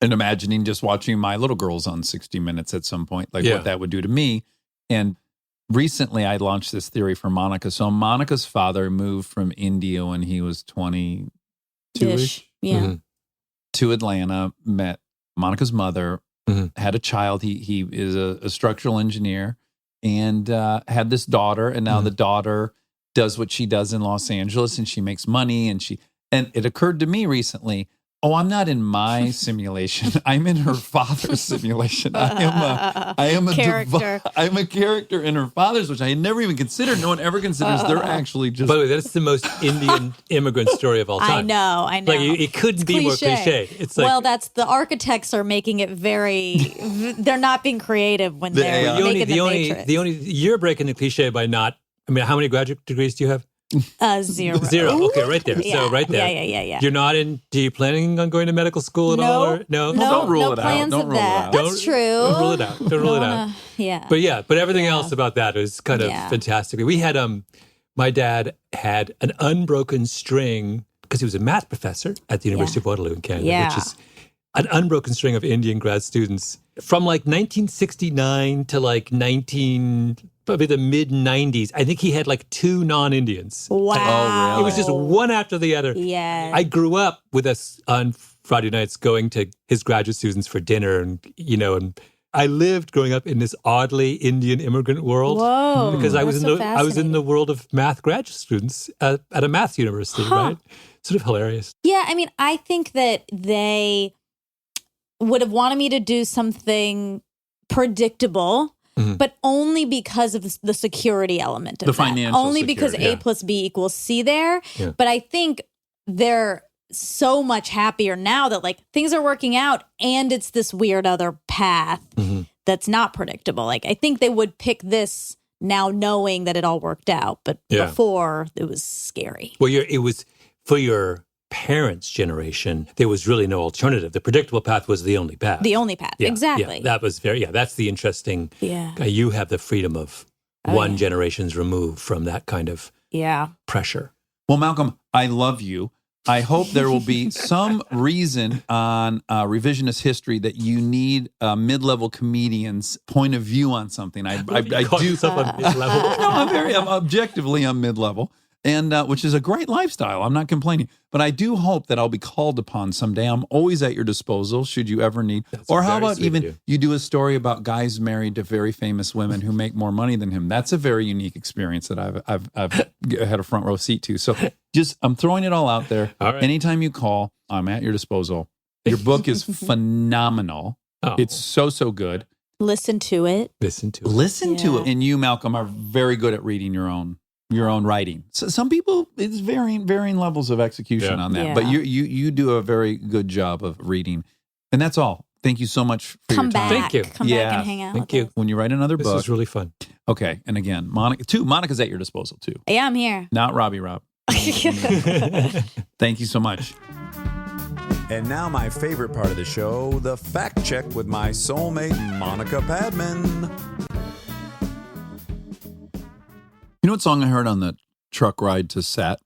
And imagining just watching my little girls on 60 Minutes at some point, like Yeah. what that would do to me. And recently I launched this theory for Monica. So Monica's father moved from India when he was 22-ish Dish. Yeah. Mhm. to Atlanta, met Monica's mother, Mhm. had a child. He is a structural engineer and had this daughter. And now the daughter does what she does in Los Angeles, and she makes money. And it occurred to me recently, oh, I'm not in my simulation. I'm in her father's simulation. I am a Character. I'm a character in her father's, which I had never even considered. No one ever considers they're actually just. By the way, that's the most Indian immigrant story of all time. I know. Like it couldn't be more cliche. It's like that's the architects are making it very. They're not being creative when they're making the Matrix. You're breaking the cliche by not. I mean, how many graduate degrees do you have? 0. Zero. Okay, right there. Yeah. So right there. Yeah. You're not in. Do you planning on going to medical school at all? Or, no. Don't rule no it out. plans Don't of rule it that. out. That's true. Don't rule it out. Don't rule it out. Yeah. But everything else about that is kind of Yeah. fantastic. We had my dad had an unbroken string because he was a math professor at the University of Waterloo in Canada, Yeah. which is an unbroken string of Indian grad students from like 1969 to like probably the mid 90s. I think he had like 2 non-Indians. Wow. Oh, It was just one after the other. Yes. I grew up with us on Friday nights going to his graduate students for dinner and I lived growing up in this oddly Indian immigrant world. Whoa. Because I was That's in so I was in the fascinating. world of math graduate students at a math university, right? Sort of hilarious. Yeah, I mean, I think that would have wanted me to do something predictable, but only because of the security element of The that. financial Only because security, A plus B equals C there. Yeah. But I think they're so much happier now that like things are working out and it's this weird other path that's not predictable. Like I think they would pick this now knowing that it all worked out. But Yeah. before it was scary. Well, it was for your parents' generation, there was really no alternative. The predictable path was the only path. The only path. Yeah, Exactly. Yeah, that was that's the interesting. Yeah. You have the freedom of Oh, one yeah. generation's removed from that kind of Yeah. pressure. Well, Malcolm, I love you. I hope there will be some reason on revisionist history that you need a mid-level comedian's point of view on something. I Call do. yourself a mid-level. No, I'm objectively on mid-level, and which is a great lifestyle. I'm not complaining, but I do hope that I'll be called upon someday. I'm always at your disposal should you ever need. That's Or how very about sweet of even you do a story about guys married to very famous women who make more money than him. That's a very unique experience that I've had a front row seat to. So just I'm throwing it all out there. All right. Anytime you call, I'm at your disposal. Your book is phenomenal. Oh, It's so good. Listen to it. listen to it. Listen to Yeah. it. And you, Malcolm, are very good at reading your own writing. So some people, it's varying levels of execution Yeah. on that. Yeah. But you do a very good job of reading. And that's all. Thank you so much for Come your time. back. Thank you. Come Yeah. back and hang out. Thank with you. us. When you write another This book. was really fun. Okay. And again, Monica's at your disposal too. Yeah, I'm here. Not Robbie Rob. Thank you so much. And now my favorite part of the show, the fact check with my soulmate, Monica Padman. You know what song I heard on the truck ride to set?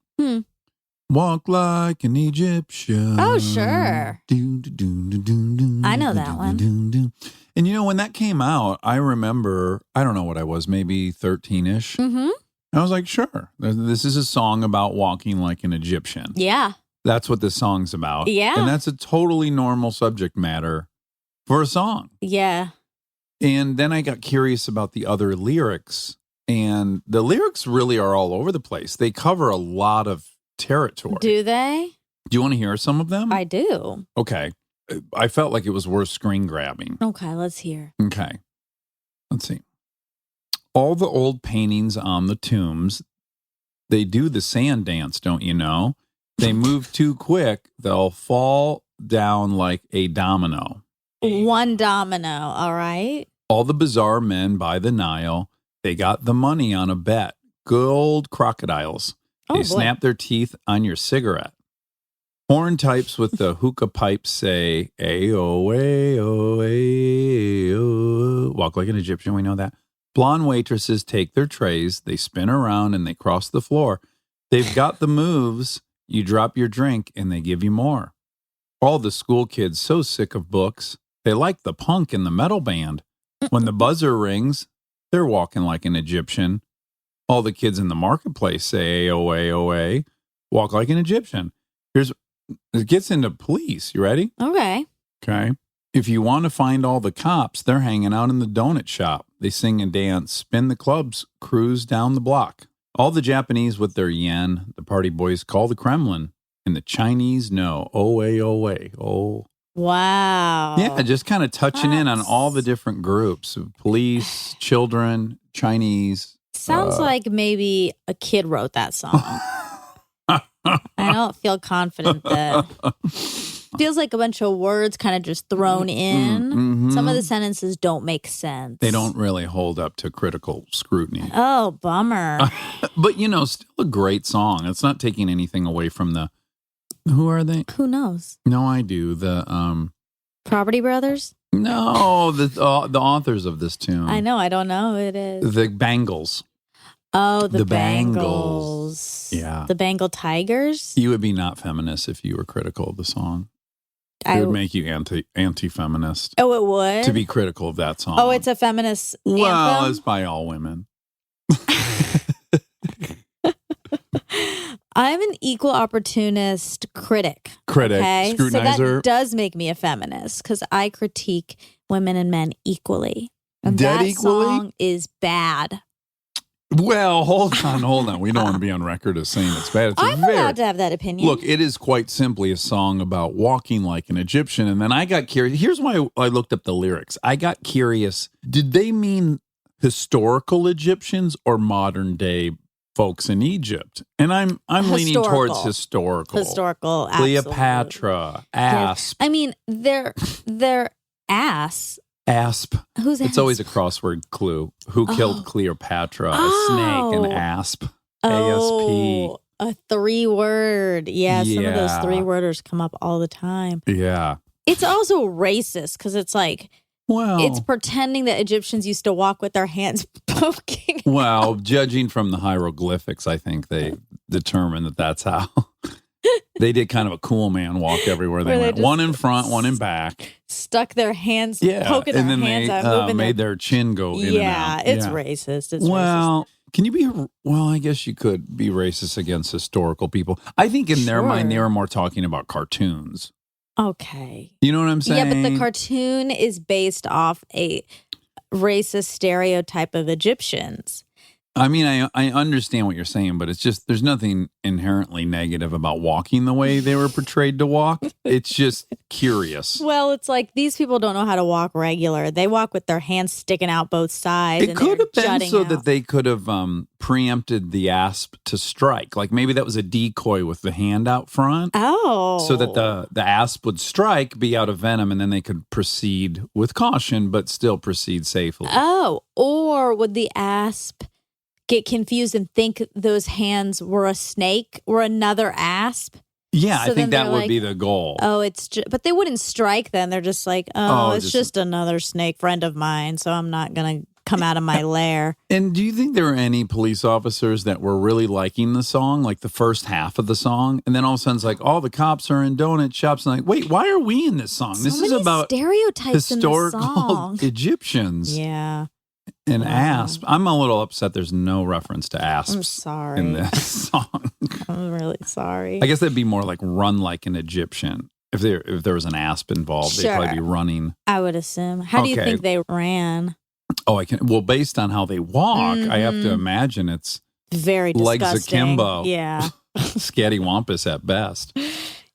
Walk like an Egyptian. Oh, sure. I know that one. And you know, when that came out, I remember, I don't know what I was, maybe 13-ish. Mm-hmm. I was like, sure. This is a song about walking like an Egyptian. Yeah. That's what this song's about. Yeah. And that's a totally normal subject matter for a song. Yeah. And then I got curious about the other lyrics. And the lyrics really are all over the place. They cover a lot of territory. Do they? Do you want to hear some of them? I do. Okay. I felt like it was worth screen grabbing. Okay, let's hear. Okay. Let's see. All the old paintings on the tombs, they do the sand dance, don't you know? They move too quick, they'll fall down like a domino. One domino, all right? All the bizarre men by the Nile, they got the money on a bet. Gold crocodiles. Oh, They boy. snap their teeth on your cigarette. Horn types with the hookah pipes say, ayo, ayo, ayo. Walk like an Egyptian, we know that. Blonde waitresses take their trays, they spin around and they cross the floor. They've got the moves. You drop your drink and they give you more. All the school kids so sick of books. They like the punk and the metal band. When the buzzer rings, they're walking like an Egyptian. All the kids in the marketplace say, ayo, ayo, walk like an Egyptian. It gets into police. You ready? Okay. Okay. If you want to find all the cops, they're hanging out in the donut shop. They sing and dance, spin the clubs, cruise down the block. All the Japanese with their yen, the party boys call the Kremlin, and the Chinese know, oh. Wow. Yeah, just kind of touching in on That's- all the different groups of police, children, Chinese. Sounds like maybe a kid wrote that song. I don't feel confident that. Feels like a bunch of words kind of just thrown in. Mhm. Some of the sentences don't make sense. They don't really hold up to critical scrutiny. Oh, bummer. But, still a great song. It's not taking anything away from the... Who are they? Who knows? No, I do. The Property Brothers? No, the authors of this tune. I know. I don't know who it is. The Bangles. Oh, the The Bangles. Yeah. The Bengal Tigers? You would be not feminist if you were critical of the song. It I- would make you anti-feminist Oh, it would? to be critical of that song. Oh, it's a feminist well, anthem? it's by all women. I'm an equal opportunist critic. Critic, Okay, so scrutinizer. that does make me a feminist because I critique women and men equally. And Dead that equally? song is bad. Well, hold on. We don't want to be on record as saying it's bad. It's I'm allowed to have that opinion. Look, it is quite simply a song about walking like an Egyptian. And then I got curious. Here's why I looked up the lyrics. I got curious. Did they mean historical Egyptians or modern day folks in Egypt? And I'm leaning towards historical. Historical, absolutely. Cleopatra, Asp. I mean, they're ass. Asp. Who's It's Asp? always a crossword clue. Who killed Cleopatra? A snake, an asp. Oh, a 3-word. Yeah, some of those Yeah. 3-worders come up all the time. Yeah. It's also racist because it's like, Well, it's pretending that Egyptians used to walk with their hands poking. well, judging from the hieroglyphics, I think they determined that that's how. They did kind of a cool man walk everywhere they Where they went. just One in front, one in back. Stuck their hands, Yeah. poking And their then hands they out, moving made their chin go in and Yeah, out. it's Yeah. racist. It's racist. Well, can you be, well, I guess you could be racist against historical people. I think in their mind, they Sure. were more talking about cartoons. Okay. You know what I'm saying? Yeah, but the cartoon is based off a racist stereotype of Egyptians. I mean, I understand what you're saying, but it's just, there's nothing inherently negative about walking the way they were portrayed to walk. It's just curious. Well, it's like these people don't know how to walk regular. They walk with their hands sticking out both sides. It and could they're have been jutting so out. that they could have preempted the asp to strike. Like maybe that was a decoy with the hand out front. Oh. So that the asp would strike, be out of venom, and then they could proceed with caution, but still proceed safely. Oh, or would the asp get confused and think those hands were a snake or another asp? Yeah, So I then think that they're would like, be the goal. Oh, but they wouldn't strike then. They're just like, Oh, it's just another snake friend of mine, so I'm not going to come out of my lair. And do you think there were any police officers that were really liking the song, like the first half of the song? And then all of a sudden it's like, all the cops are in donut shops. And like, wait, why are we in this song? So This is many about stereotypes in the historical song. Egyptians. Yeah, And Wow. asp. I'm a little upset there's no reference to I'm asps sorry. in this song. I'm really sorry. I guess that'd be more like run like an Egyptian. If there was an asp involved, they'd probably be Sure. running. I would assume. How do you Okay. think they ran? Oh, well, based on how they walk, I have to Mhm. imagine it's Very Legs disgusting. akimbo. Yeah. scattywampus at best.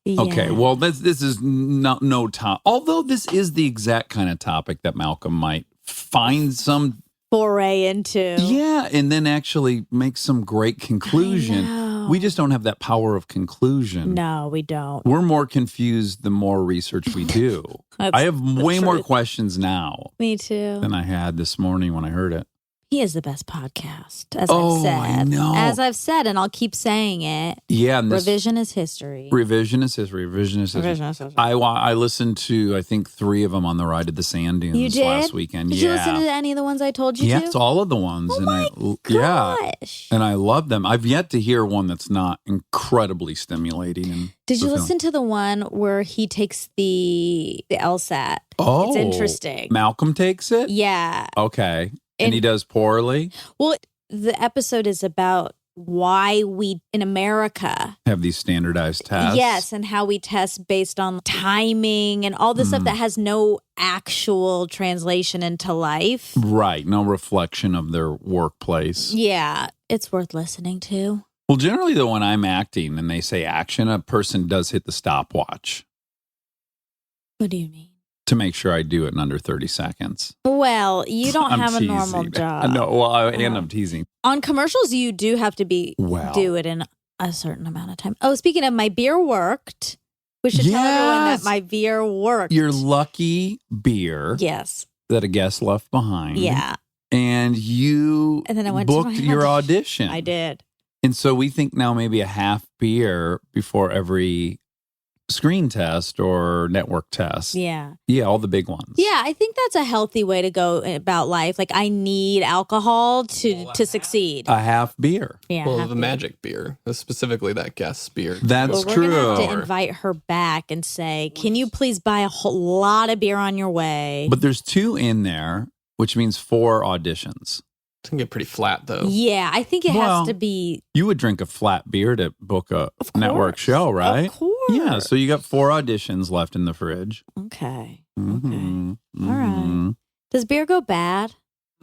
Yeah. Okay, well, this is no top. Although this is the exact kind of topic that Malcolm might find some, Foray into. yeah, and then actually make some great conclusion. I know. We just don't have that power of conclusion. No, we don't. We're more confused the more research we do. That's I have the way more truth. questions now Me too. than I had this morning when I heard it. He is the best podcast, as Oh, I've said. I know. As I've said, and I'll keep saying it. Yeah, and this Revision is history. revisionist history. Revisionist history. I listened to, I think, 3 of them on the ride to the sand dunes You did? last weekend. Did yeah. you listen to any of the ones I told you Yes, to? all of the ones. Oh and my yeah. gosh. And I love them. I've yet to hear one that's not incredibly stimulating. And Did you fulfilling. listen to the one where he takes the LSAT? Oh, It's interesting. Malcolm takes it? Yeah. Okay. And And- he does poorly? Well, the episode is about why we in America, Have these standardized tests? yes, and how we test based on timing and all this stuff that has no actual translation into life. Right. No reflection of their workplace. Yeah, it's worth listening to. Well, generally, though, when I'm acting and they say action, a person does hit the stopwatch What do you mean? to make sure I do it in under 30 seconds. Well, you don't I'm have a teasing. normal job. No, well, and I'm teasing. On commercials, you do have to do it in a certain amount of time. Oh, speaking of, my beer worked. We should tell everyone Yes. that my beer worked. Your lucky beer Yes. that a guest left behind. Yeah. And you And then I went to booked my your audition. I did. And so we think now maybe a half beer before every screen test or network test. Yeah. Yeah, all the big ones. Yeah, I think that's a healthy way to go about life. Like, I need alcohol to succeed. A half beer. Yeah. Well, half the beer. magic beer, specifically that guest's beer. That's Well, we're true. gonna have to invite her back and say, "Can you please buy a whole lot of beer on your way?" But there's 2 in there, which means 4 auditions. It can get pretty flat though. Yeah, I think it Well, has to be. You would drink a flat beer to book a Of network course. show, right? Of course. Yeah, so you got 4 auditions left in the fridge. Okay. Mhm, All right. mhm. Does beer go bad?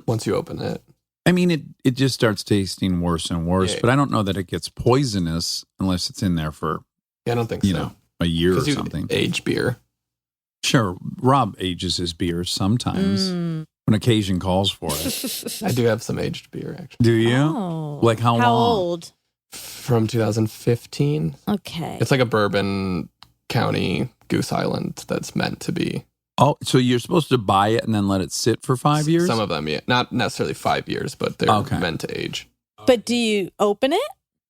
Once you open it. I mean, it just starts tasting worse and worse, Yeah. but I don't know that it gets poisonous unless it's in there for, Yeah, I don't think you so. know, a year or 'Cause you something. age beer. Sure, Rob ages his beers sometimes when occasion calls for it. I do have some aged beer, actually. Do you? Oh. Like how long? old? From 2015. Okay. It's like a Bourbon County Goose Island that's meant to be. Oh, so you're supposed to buy it and then let it sit for 5 years? Some of them, yeah. Not necessarily 5 years, but they're Okay. meant to age. But do you open it?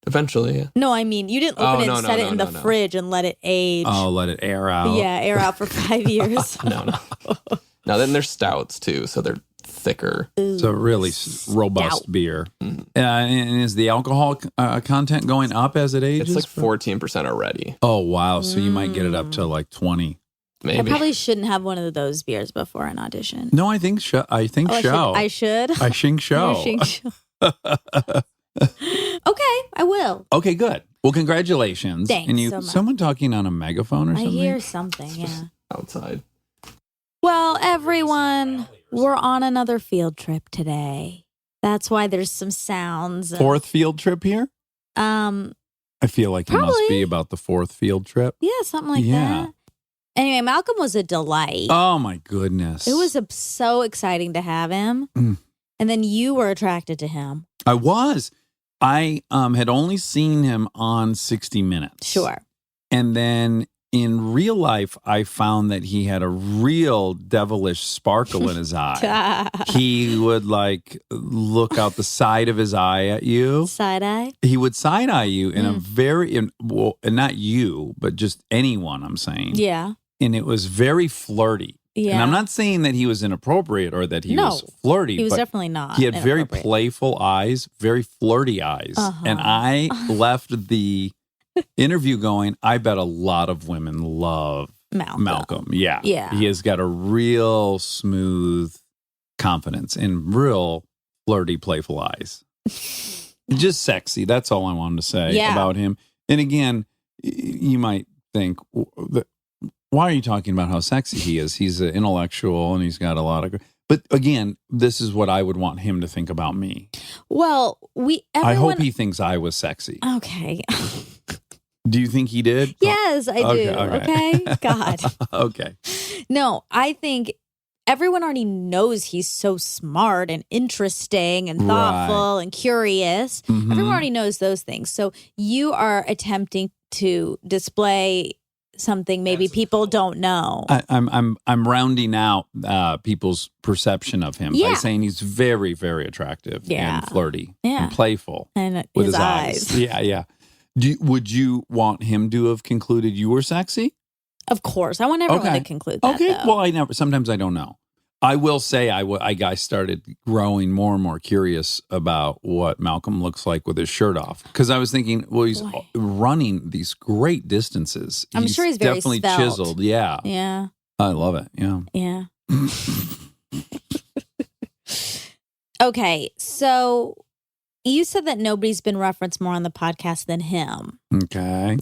Eventually, yeah. No, I mean, you didn't open it and set it in the no. fridge and let it age. Oh, let it air out. Yeah, air out for 5 years. No. No, then they're stouts too, so they're thicker. It's a really robust Stout. beer. And is the alcohol content going up as it ages? It's like 14% already. Oh, wow. So you might get it up to like 20. Maybe. I probably shouldn't have one of those beers before an audition. No, I think show. Oh, I should. I think show. You think so? Okay, I will. Okay, good. Well, congratulations. Thanks And you, so much. someone talking on a megaphone or I something? hear something, yeah. outside. Well, everyone, we're on another field trip today. That's why there's some sounds. Fourth field trip here? Um, I feel like it must Probably. be about the fourth field trip. yeah, something like Yeah. that. Anyway, Malcolm was a delight. Oh, my goodness. It was so exciting to have him. Mm. And then you were attracted to him. I was. I had only seen him on 60 Minutes. Sure. And then in real life, I found that he had a real devilish sparkle in his eye. He would like look out the side of his eye at you. Side eye. He would side eye you in a very, well, and not you, but just anyone, I'm saying. Yeah. And it was very flirty. Yeah. And I'm not saying that he was inappropriate or that he No, was flirty. He was but definitely not. he had very inappropriate. playful eyes, very flirty eyes. Uh-huh. And I left the interview going, I bet a lot of women love Malcolm. Yeah. Yeah. He has got a real smooth confidence and real flirty, playful eyes. Just sexy. That's all I wanted to say Yeah. about him. And again, you might think, why are you talking about how sexy he is? He's an intellectual and he's got a lot of... But again, this is what I would want him to think about me. Well, I hope he thinks I was sexy. Okay. Do you think he did? Yes, I Okay, do. okay. Okay. God. Okay. No, I think everyone already knows he's so smart and interesting and thoughtful and curious. Mhm. Everyone already knows those things. So you are attempting to display something maybe people don't know. I'm rounding out people's perception of him by Yeah. saying he's very, very attractive Yeah. and flirty Yeah. and playful And with his his eyes. Yeah, yeah. Would you want him to have concluded you were sexy? Of course. I want everyone Okay. to conclude that. Okay. Though. Well, sometimes I don't know. I will say I started growing more and more curious about what Malcolm looks like with his shirt off. Because I was thinking, well, he's Boy. running these great distances. I'm sure he's very definitely svelte. chiseled. Yeah. Yeah. I love it. Yeah. Yeah. Okay. So you said that nobody's been referenced more on the podcast than him. Okay.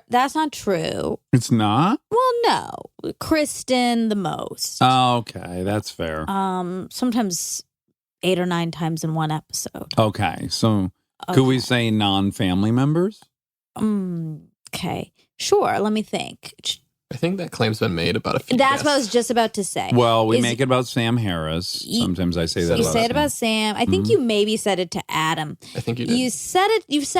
That's not true. It's not? Well, no. Kristen the most. Oh, okay. That's fair. Sometimes 8 or 9 times in one episode. Okay. So could we Okay. say non-family members? Okay. Sure. Let me think. I think that claim's been made about a few That's what I guests. was just about to say. Well, we Is- make it about Sam Harris. You- Sometimes I say that You about say it Sam. about Sam. I think you maybe said it to Adam. I think you did. You've said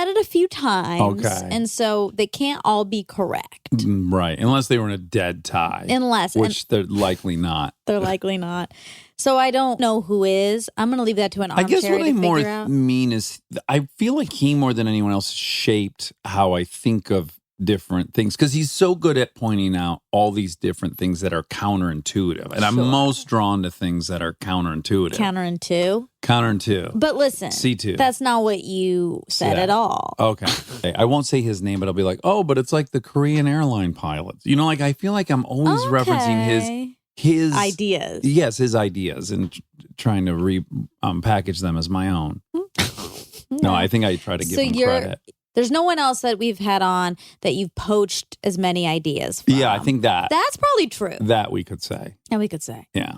it a few times. Okay. And so they can't all be correct. Right. Unless they were in a dead tie. Unless Which they're likely not. they're likely not. So I don't know who is. I'm going to leave that to an I armchair guess what to I more figure out. mean is I feel like he more than anyone else shaped how I think of different things because he's so good at pointing out all these different things that are counterintuitive. And I'm Sure. most drawn to things that are counterintuitive. Counterintuitive. But listen, C2. that's not what you said Yeah. at all. Okay. I won't say his name, but I'll be like, oh, but it's like the Korean airline pilots. You know, like I feel like I'm always referencing his ideas. Yes, his ideas and trying to package them as my own. No, I think I try to give So him you're- credit. There's no one else that we've had on that you've poached as many ideas from. Yeah, I think that That's probably true. that we could say. And we could say. Yeah.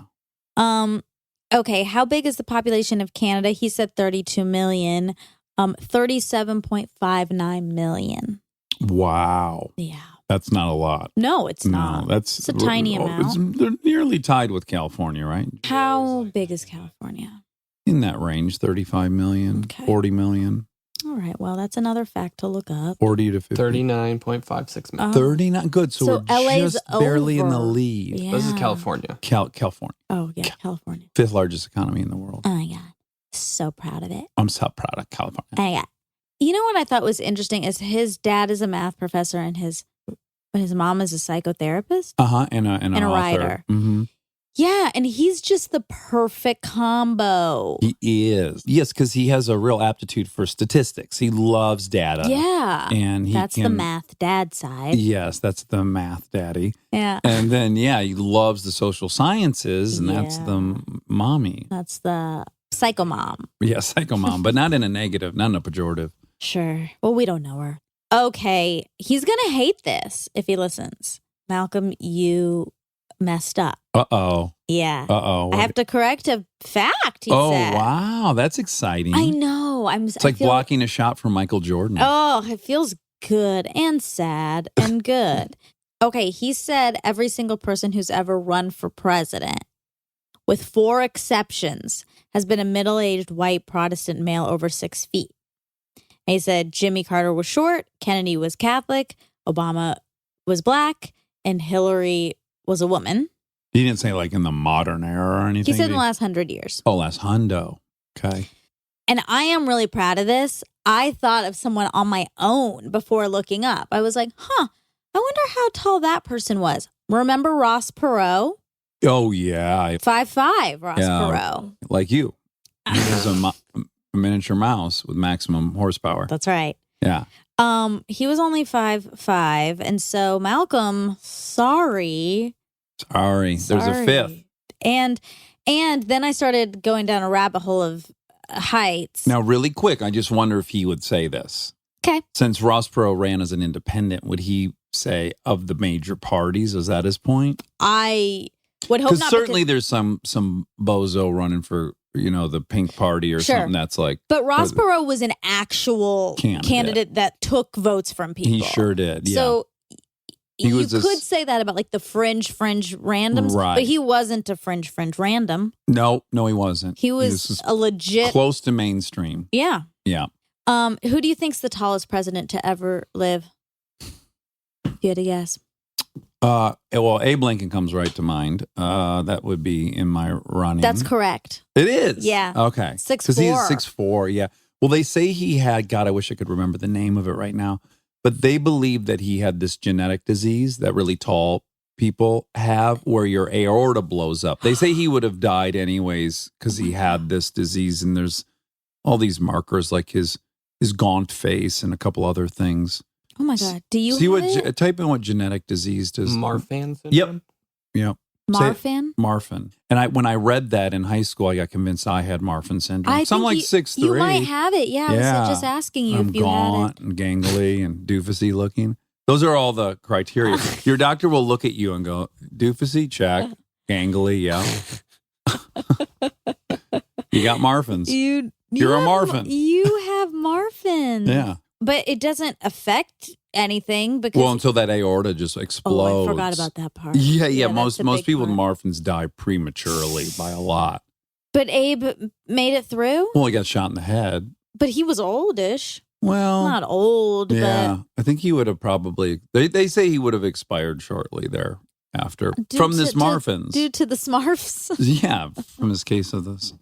Okay, how big is the population of Canada? He said 32 million. 37.59 million. Wow. Yeah. That's not a lot. No, it's not. It's a tiny amount. They're nearly tied with California, right? How big is California? In that range, 35 million, Okay. 40 million, All right. Well, that's another fact to look up. 40 to 50. 39.56 million. 39. Good. So, So we're LA's just barely in the over. lead. Yeah. This is California. California, Oh, yeah, California. fifth largest economy in the world. Oh, my God. So proud of it. I'm so proud of California. Oh, my God. You know what I thought was interesting is his dad is a math professor and his mom is a psychotherapist. And an a author. writer. Mm-hmm. Yeah, and he's just the perfect combo. He is. Yes, because he has a real aptitude for statistics. He loves data. Yeah. And That's the math dad side. Yes, that's the math daddy. Yeah. And then, he loves the social sciences, and that's Yeah. the mommy. That's the psycho mom. Yeah, psycho mom, but not in a negative, not in a pejorative. Sure. Well, we don't know her. Okay. He's going to hate this if he listens. Malcolm, you messed up. Uh-oh. Yeah. Uh-oh. I have to correct a fact, he said. Wow. That's exciting. I know. It's like blocking a shot from Michael Jordan. Oh, it feels good and sad and good. Okay. He said every single person who's ever run for president, with 4 exceptions, has been a middle-aged white Protestant male over 6 feet. And he said Jimmy Carter was short, Kennedy was Catholic, Obama was black, and Hillary was a woman. He didn't say like in the modern era or anything. He said in the last 100 years. Oh, last hundo. Okay. And I am really proud of this. I thought of someone on my own before looking up. I was like, I wonder how tall that person was. Remember Ross Perot? Oh, yeah. 5'5", Ross Yeah. Perot. Like you. He was a miniature mouse with maximum horsepower. That's right. Yeah. He was only 5'5", and so Malcolm, sorry. There's a fifth. And then I started going down a rabbit hole of heights. Now, really quick, I just wonder if he would say this. Okay. Since Ross Perot ran as an independent, would he say of the major parties? Is that his point? I would hope Because not. certainly there's some bozo running for, the pink party or Sure. something that's like. But Ross Perot was an actual candidate that took votes from people. He sure did. Yeah. So you was could say that about like the fringe randoms, Right. but he wasn't a fringe random. No, he wasn't. He was a legit. Close to mainstream. Yeah. Yeah. Who do you think's the tallest president to ever live? If you had to guess. Well, Abe Lincoln comes right to mind. That would be in my running. That's correct. It is? Yeah. Okay. 6'4". Because he's 6'4", yeah. Well, they say he had, God, I wish I could remember the name of it right now, but they believe that he had this genetic disease that really tall people have where your aorta blows up. They say he would have died anyways because he had this disease, and there's all these markers like his gaunt face and a couple other things. Oh my God. Do you See have what it? type in what genetic disease does Marfan syndrome? Yep. Say Marfan? Marfan. And when I read that in high school, I got convinced I had Marfan syndrome. So I'm think like you, 6'3". You might have it. Yeah. I Yeah. was just asking you I'm if you gaunt had it. and gangly and doofusy looking. Those are all the criteria. Your doctor will look at you and go, doofusy, check. Gangly, yeah. You got Marfans. You're a have- Marfan. You have Marfan. Yeah. But it doesn't affect anything because. Well, until that aorta just explodes. I forgot about that part. Yeah. that's Most the big people with part. Marfans die prematurely by a lot. But Abe made it through. Well, he got shot in the head. But he was oldish. Well, Not old, yeah, I think he would have probably. They say he would have expired shortly thereafter but from this Marfans. due to the Smarfs. Yeah, from his case of this.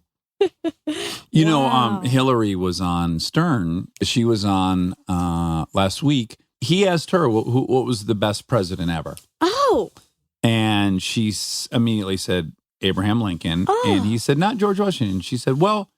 Wow. Hillary was on Stern. She was on last week. He asked her what was the best president ever, Oh, and she immediately said Abraham Lincoln, Oh. and he said not George Washington. She said, well,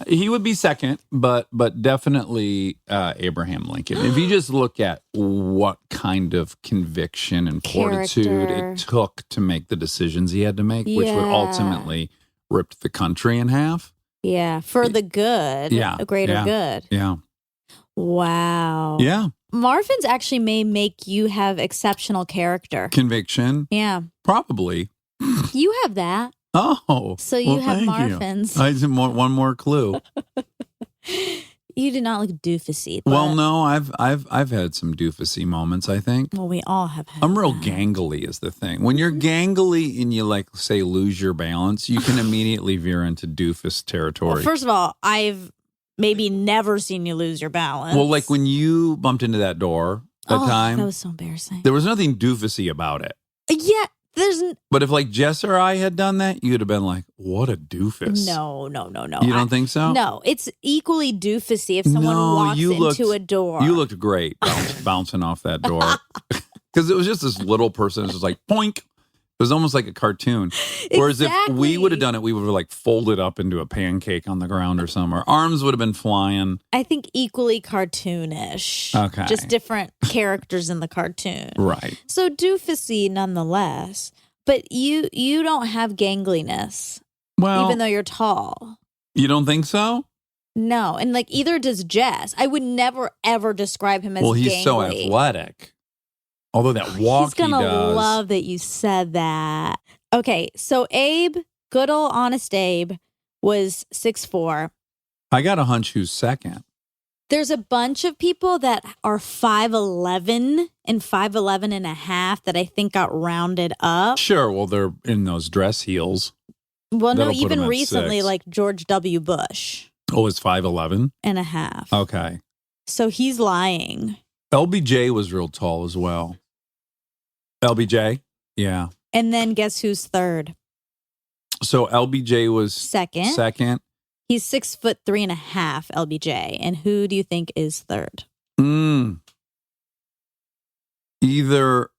he would be second, but definitely Abraham Lincoln. If you just look at what kind of conviction and fortitude Character. it took to make the decisions he had to make, which would Yeah. ultimately ripped the country in half. yeah, for the good. Yeah, A greater yeah. good. Yeah. Wow. Yeah. Marfans actually may make you have exceptional character. Conviction. Yeah. Probably. You have that. Oh. So you have thank Marfans. I just want one more clue. You do not look doofusy. Well, but- no, I've had some doofusy moments, I think. Well, we all have had I'm real that. gangly is the thing. When you're gangly and you like say lose your balance, you can immediately veer into doofus territory. Well, first of all, I've maybe never seen you lose your balance. Well, like when you bumped into that door that time, that was so embarrassing. there was nothing doofusy about it. Yeah, But if like Jess or I had done that, you'd have been like, what a doofus. no. You don't think so? No, it's equally doofusy if someone No, walks you into looked- a door. You looked great bouncing off that door. Because it was just this little person. It was just like, poink. It was almost like a cartoon. Whereas if we would have done it, we would have like folded up into a pancake on the ground or something. Our arms would have been flying. I think equally cartoonish. Okay. Just different characters in the cartoon. Right. So doofusy nonetheless. But you don't have gangliness, Well, even though you're tall. you don't think so? No, and like either does Jess. I would never ever describe him as Well, he's gangly. so athletic. Although that walk He's gonna he does. love that you said that. Okay, so Abe, good old honest Abe, was 6'4". I got a hunch who's second. There's a bunch of people that are 5'11" and 5'11 and a half that I think got rounded up. Sure. Well, they're in those dress heels. Well, no, That'll put even him at recently, 6. like George W. Bush Oh, it's 5'11"? and a half. Okay. So he's lying. LBJ was real tall as well. LBJ? Yeah. And then guess who's third? So LBJ was Second. second. He's 6'3 and a half, LBJ. And who do you think is third? Either,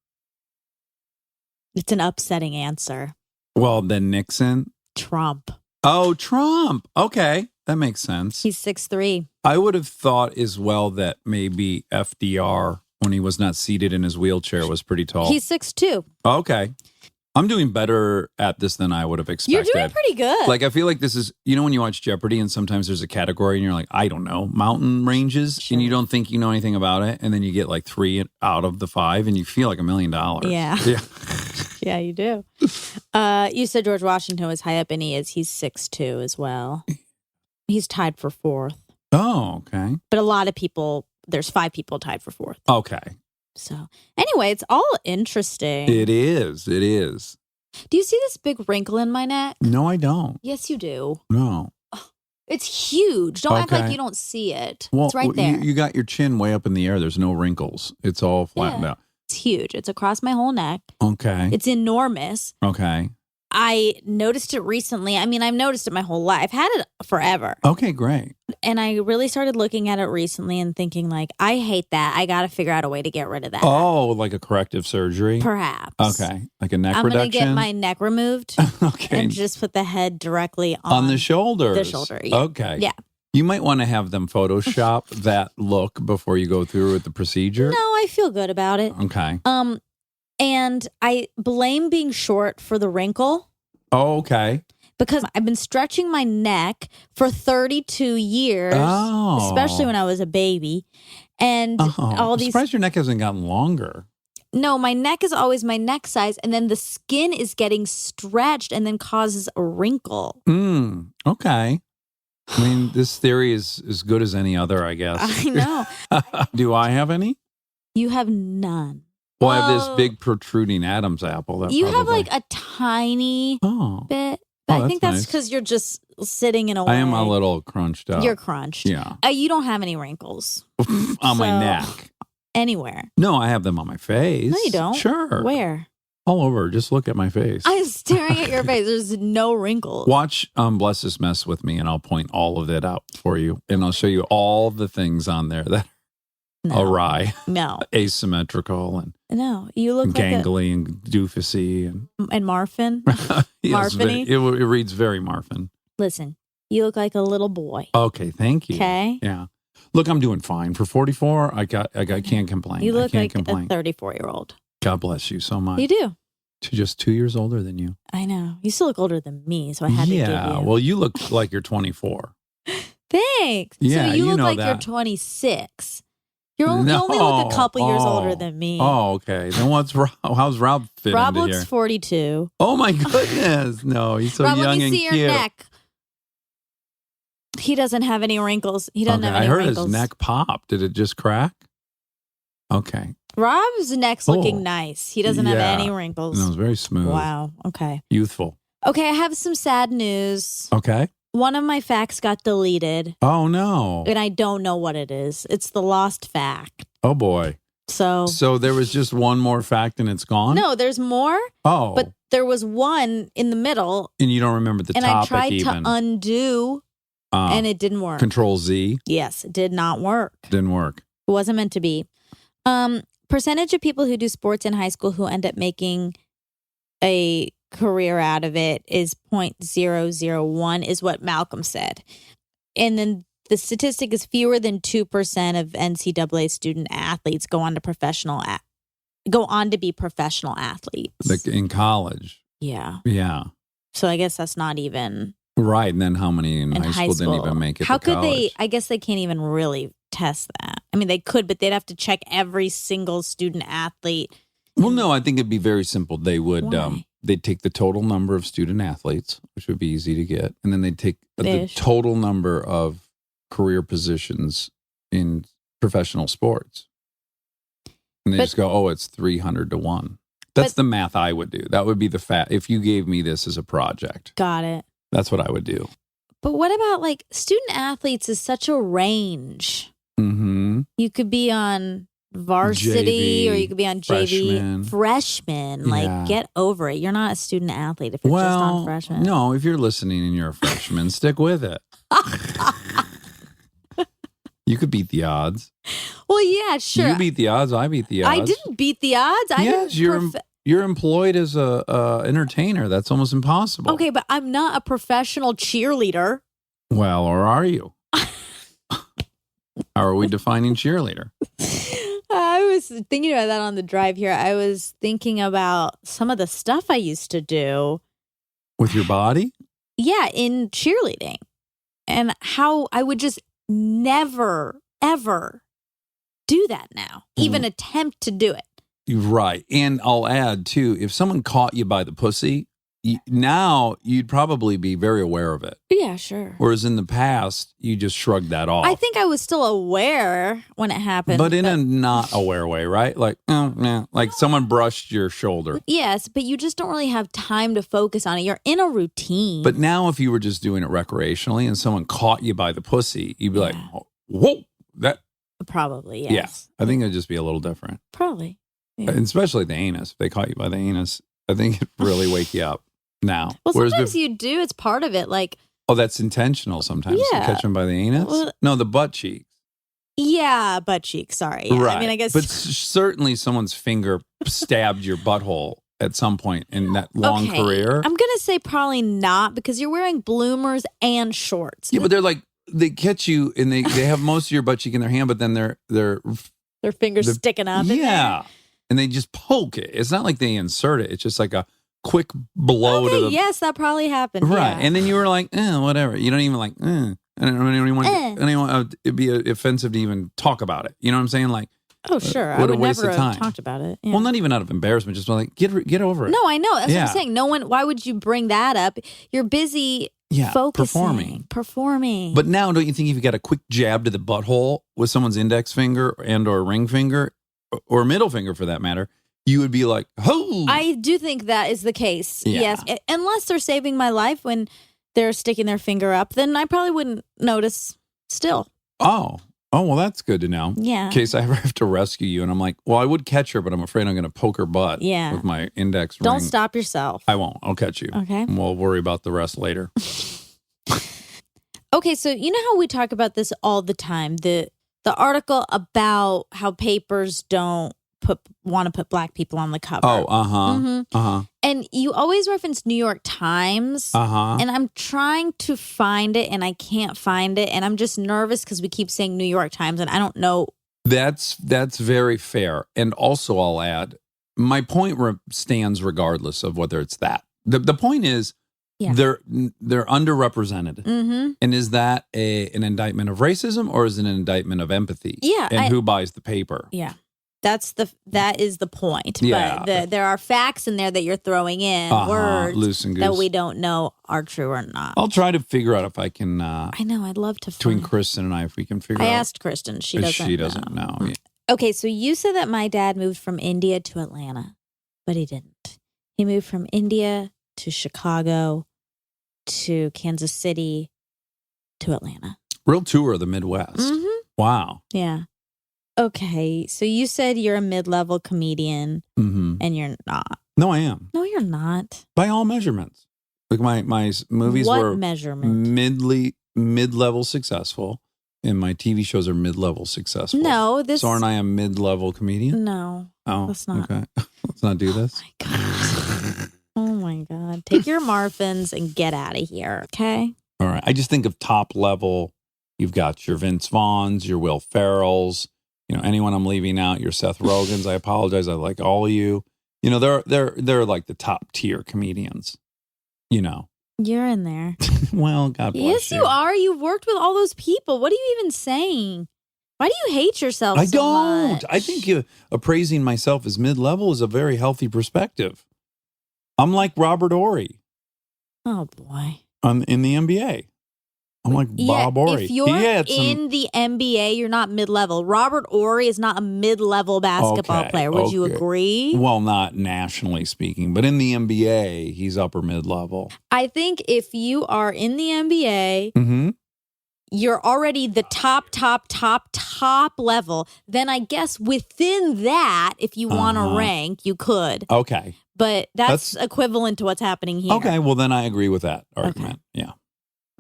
It's an upsetting answer. well, then Nixon. Trump. Oh, Trump. Okay. That makes sense. He's 6'3". I would have thought as well that maybe FDR, when he was not seated in his wheelchair, was pretty tall. He's 6'2". Okay. I'm doing better at this than I would have expected. You're doing pretty good. Like, I feel like this is, you know, when you watch Jeopardy and sometimes there's a category and you're like, I don't know, mountain ranges, Sure. and you don't think you know anything about it. And then you get like 3 out of the 5 and you feel like $1 million. Yeah. Yeah. Yeah, you do. You said George Washington was high up, and he is. He's 6'2" as well. He's tied for fourth. Oh, okay. But a lot of people, there's 5 people tied for fourth. Okay. So anyway, it's all interesting. It is. It is. Do you see this big wrinkle in my neck? No, I don't. Yes, you do. No. It's huge. Don't act like Okay. you don't see it. Well, it's right there. You got your chin way up in the air. There's no wrinkles. It's all flattened Yeah. out. It's huge. It's across my whole neck. Okay. It's enormous. Okay. I noticed it recently. I mean, I've noticed it my whole life. I've had it forever. Okay, great. And I really started looking at it recently and thinking, like, I hate that. I got to figure out a way to get rid of that. Oh, like a corrective surgery? Perhaps. Okay. Like a neck I'm going to reduction? get my neck removed okay. and just put the head directly on the shoulders. The shoulder, yeah. Okay. Yeah. You might want to have them Photoshop that look before you go through with the procedure. No, I feel good about it. Okay. And I blame being short for the wrinkle Oh, okay. because I've been stretching my neck for 32 years, Oh. especially when I was a baby. And all I'm these surprised your neck hasn't gotten longer. No, my neck is always my neck size, and then the skin is getting stretched and then causes a wrinkle. Okay. I mean, this theory is as good as any other, I guess. I know. Do I have any? You have none. Well, I have this Well, big protruding Adam's apple. That You have probably- like a tiny Oh. bit. Oh, But I think that's that's nice. because you're just sitting in a way. I am a little crunched up. You're crunched. Yeah. You don't have any wrinkles On my So- neck. anywhere. No, I have them on my face. No, you don't. Sure. Where? All over. Just look at my face. I'm staring at your face. There's no wrinkles. Watch Bless This Mess with me, and I'll point all of it out for you. And I'll show you all the things on there that No. are awry, No. asymmetrical, and No. You look like gangly, and doofusy. And and Marfin. Yes, Marfin-y? it reads very Marfin. Listen, you look like a little boy. Okay, thank you. Okay. Yeah. Look, I'm doing fine. For 44, I can't complain. You I look can't like complain. a 34-year-old. God bless you so much. You do. To just 2 years older than you. I know. You still look older than me, so I had to give Yeah. you. Well, you look like you're 24. Thanks. Yeah, so you you look know like you're that. 26. You only look a couple years Oh. older than me. Oh, okay. Then how's Rob fit Rob into looks here? 42. Oh my goodness. No, he's so Rob, young let me and see your cute. neck. He doesn't have any wrinkles. He doesn't have I any heard wrinkles. his neck pop. Did it just crack? Okay. Rob's neck's looking Oh. nice. He doesn't have Yeah. any wrinkles. No, it was very smooth. Wow. Okay. Youthful. Okay, I have some sad news. Okay. One of my facts got deleted, Oh no. and I don't know what it is. It's the lost fact. Oh boy. So, So there was just one more fact and it's gone? no, there's more, Oh. but there was one in the middle, and you don't remember the and I topic tried even. to undo, and it didn't work. Control Z Yes, it did not work. didn't work. It wasn't meant to be. Percentage of people who do sports in high school who end up making a career out of it is 0.001 is what Malcolm said. And then the statistic is fewer than 2% of NCAA student athletes go on to be professional athletes. Like in college. Yeah. Yeah. So I guess that's not even Right. And then how many in high school didn't even make it How to could college? I guess they can't even really test that. I mean, they could, but they'd have to check every single student athlete. Well, no, I think it'd be very simple. They would Why? they'd take the total number of student athletes, which would be easy to get, and then they'd take the Ish. total number of career positions in professional sports. And they But- just go, "Oh, it's 300 to 1." That's But- the math I would do. That would be the fact. If you gave me this as a project, Got it. that's what I would do. But what about like student athletes is such a range. Mm-hmm. You could be on varsity JV, or you could be on JV. freshman. Freshman. Like, Yeah. get over it. You're not a student athlete if you're just on freshman. no, if you're listening and you're a freshman, stick with it. You could beat the odds. Well, yeah, sure. You beat the odds. I beat the odds. I didn't beat the odds. I Yes, didn't you're employed as a entertainer. That's almost impossible. Okay, but I'm not a professional cheerleader. Well, or are you? How are we defining cheerleader? I was thinking about that on the drive here. I was thinking about some of the stuff I used to do. With your body? Yeah, in cheerleading. And how I would just never, ever do that now. Even attempt to do it. Right. And I'll add, too, if someone caught you by the pussy, now you'd probably be very aware of it. Yeah, sure. Whereas in the past, you just shrugged that off. I think I was still aware when it happened. But in a not aware way, right? Like, oh, yeah, like someone brushed your shoulder. Yes, but you just don't really have time to focus on it. You're in a routine. But now if you were just doing it recreationally and someone caught you by the pussy, you'd be like, whoa, that, Probably, yes. yeah. I think it'd just be a little different. Probably. Yeah. And especially the anus. If they caught you by the anus, I think it'd really wake you up now. Well, Whereas sometimes you do. It's part of it. Like, oh, that's intentional sometimes to Yeah. catch them by the anus? Well- No, the butt cheeks. yeah, butt cheek. Sorry. Yeah. Right. I mean, I guess. But certainly someone's finger stabbed your butthole at some point in that long Okay. career. I'm going to say probably not because you're wearing bloomers and shorts. Yeah, but they're like, they catch you and they have most of your butt cheek in their hand, but then they're Their fingers the- sticking up. in there. yeah. And they just poke it. It's not like they insert it. It's just like a quick blow to Okay, the yes, that probably happened. right. Yeah. And then you were like, whatever. You don't even like, I don't want Eh. it'd be offensive to even talk about it. You know what I'm saying? Like, Oh, sure. I what a would waste never of have time. talked about it. Yeah. well, not even out of embarrassment, just like get over it. No, I know. That's what Yeah. I'm saying. No one. Why would you bring that up? You're busy yeah, focusing, performing. performing. But now, don't you think if you got a quick jab to the butthole with someone's index finger and or ring finger or middle finger for that matter, you would be like, oh, I do think that is the case. Yeah. Yes, unless they're saving my life when they're sticking their finger up, then I probably wouldn't notice. Still, oh, well, that's good to know. yeah. In case I ever have to rescue you, and I'm like, well, I would catch her, but I'm afraid I'm going to poke her butt Yeah. with my index Don't ring. stop yourself. I won't. I'll catch you. Okay. And we'll worry about the rest later. Okay, so you know how we talk about this all the time, the article about how papers don't want to put black people on the cover. Oh, uh-huh. Mhm. Uh-huh. And you always reference New York Times. Uh-huh. And I'm trying to find it and I can't find it. And I'm just nervous because we keep saying New York Times and I don't know. That's very fair. And also I'll add, my point stands regardless of whether it's that. The point is, Yeah. They're underrepresented. Mm-hmm. And is that an indictment of racism or is it an indictment of empathy? Yeah, And who buys the paper? Yeah. That is the point. Yeah. But there are facts in there that you're throwing in, words loose and goose. that we don't know are true or not. I'll try to figure out if I can. I know. I'd love to Between find. Kristen and I, if we can figure I out. asked Kristen. She doesn't know. Yeah. Okay, so you said that my dad moved from India to Atlanta, but he didn't. He moved from India to Chicago to Kansas City to Atlanta. Real tour of the Midwest. Mm-hmm. Wow. Yeah. Okay, so you said you're a mid-level comedian, Mm-hmm. and you're not. No, I am. No, you're not. By all measurements. Like my movies What were measurement? mid-level successful, and my TV shows are mid-level successful. No, this. So aren't I a mid-level comedian? No. Oh, that's not. Okay. Let's not do this. Oh my god. Oh my god. Take your Marfins and get out of here, okay? All right. I just think of top level. You've got your Vince Vaughns, your Will Ferrells. You know, anyone I'm leaving out, your Seth Rogans. I apologize. I like all of you. You know, they're like the top tier comedians. You know. You're in there. Well, God bless Yes, you are. You've worked with all those people. What are you even saying? Why do you hate yourself I so don't. much? I think appraising myself as mid-level is a very healthy perspective. I'm like Robert Ory Oh, boy. in the NBA. I'm like Bob Ory. If you're in the NBA, you're not mid-level. Robert Ory is not a mid-level basketball player. Would you agree? Well, not nationally speaking, but in the NBA, he's upper mid-level. I think if you are in the NBA, Mm-hmm. you're already the top level. Then I guess within that, if you want to rank, you could. Okay. But that's equivalent to what's happening here. Okay. Well, then I agree with that argument. Yeah.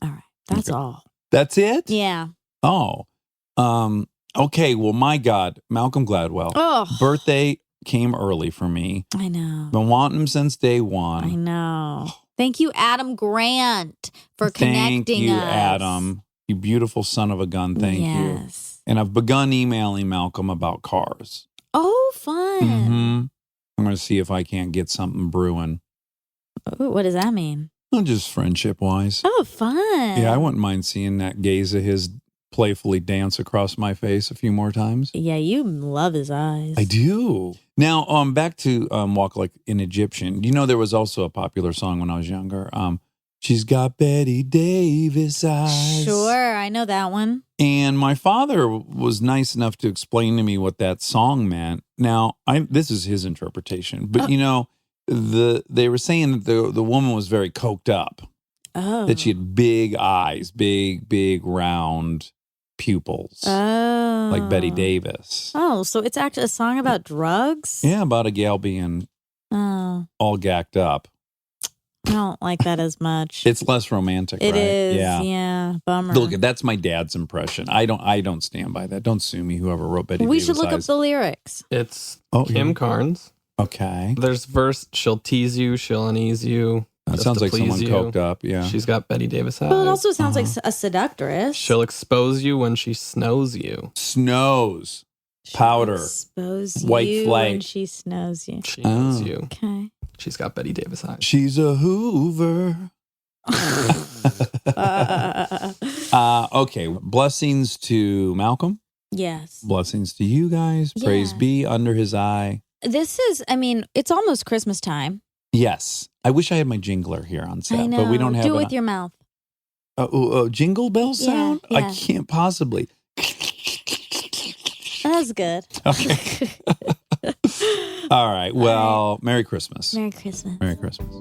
All right. That's Okay. all. That's it? Yeah. Oh. Okay. Well, my God, Malcolm Gladwell. Oh, Birthday came early for me. I know. Been wanting him since day one. I know. Thank you, Adam Grant, for connecting Thank you, us. Adam. You beautiful son of a gun. Thank you. Yes. And I've begun emailing Malcolm about cars. Oh, fun. Mm-hmm. I'm going to see if I can't get something brewing. Ooh, what does that mean? Well, just friendship wise. Oh, fun. Yeah, I wouldn't mind seeing that gaze of his playfully dance across my face a few more times. Yeah, you love his eyes. I do. Now, back to Walk Like an Egyptian. You know, there was also a popular song when I was younger. She's got Betty Davis eyes. Sure, I know that one. And my father was nice enough to explain to me what that song meant. Now, this is his interpretation, but you know, they were saying that the woman was very coked up. Oh. That she had big eyes, big round pupils. Oh. Like Betty Davis. Oh, so it's actually a song about drugs? Yeah, about a gal being Oh, all gacked up. I don't like that as much. It's less romantic, It right? is, yeah. Bummer. Look, that's my dad's impression. I don't stand by that. Don't sue me, whoever wrote Betty We Davis should look up eyes. the lyrics. It's Oh, Kim yeah. Carnes. Okay. There's verse, she'll tease you, she'll unease you. That just sounds to like someone please you. coked up, yeah. She's got Betty Davis eyes. Well, it also sounds like a seductress. She'll expose you when she snows you. Snows. She'll Powder. expose White you flake. when she snows you. She knows Oh. you. Okay. She's got Betty Davis eyes. She's a Hoover. Okay. Blessings to Malcolm. Yes. Blessings to you guys. Praise Yeah. be under his eye. This is, I mean, it's almost Christmas time. Yes. I wish I had my jingler here on set, I know. but we don't have Do it it with your mouth. jingle bell Yeah, sound? I yeah. can't possibly. That's good. Okay. All right. Well, Merry Christmas. Merry Christmas. Merry Christmas.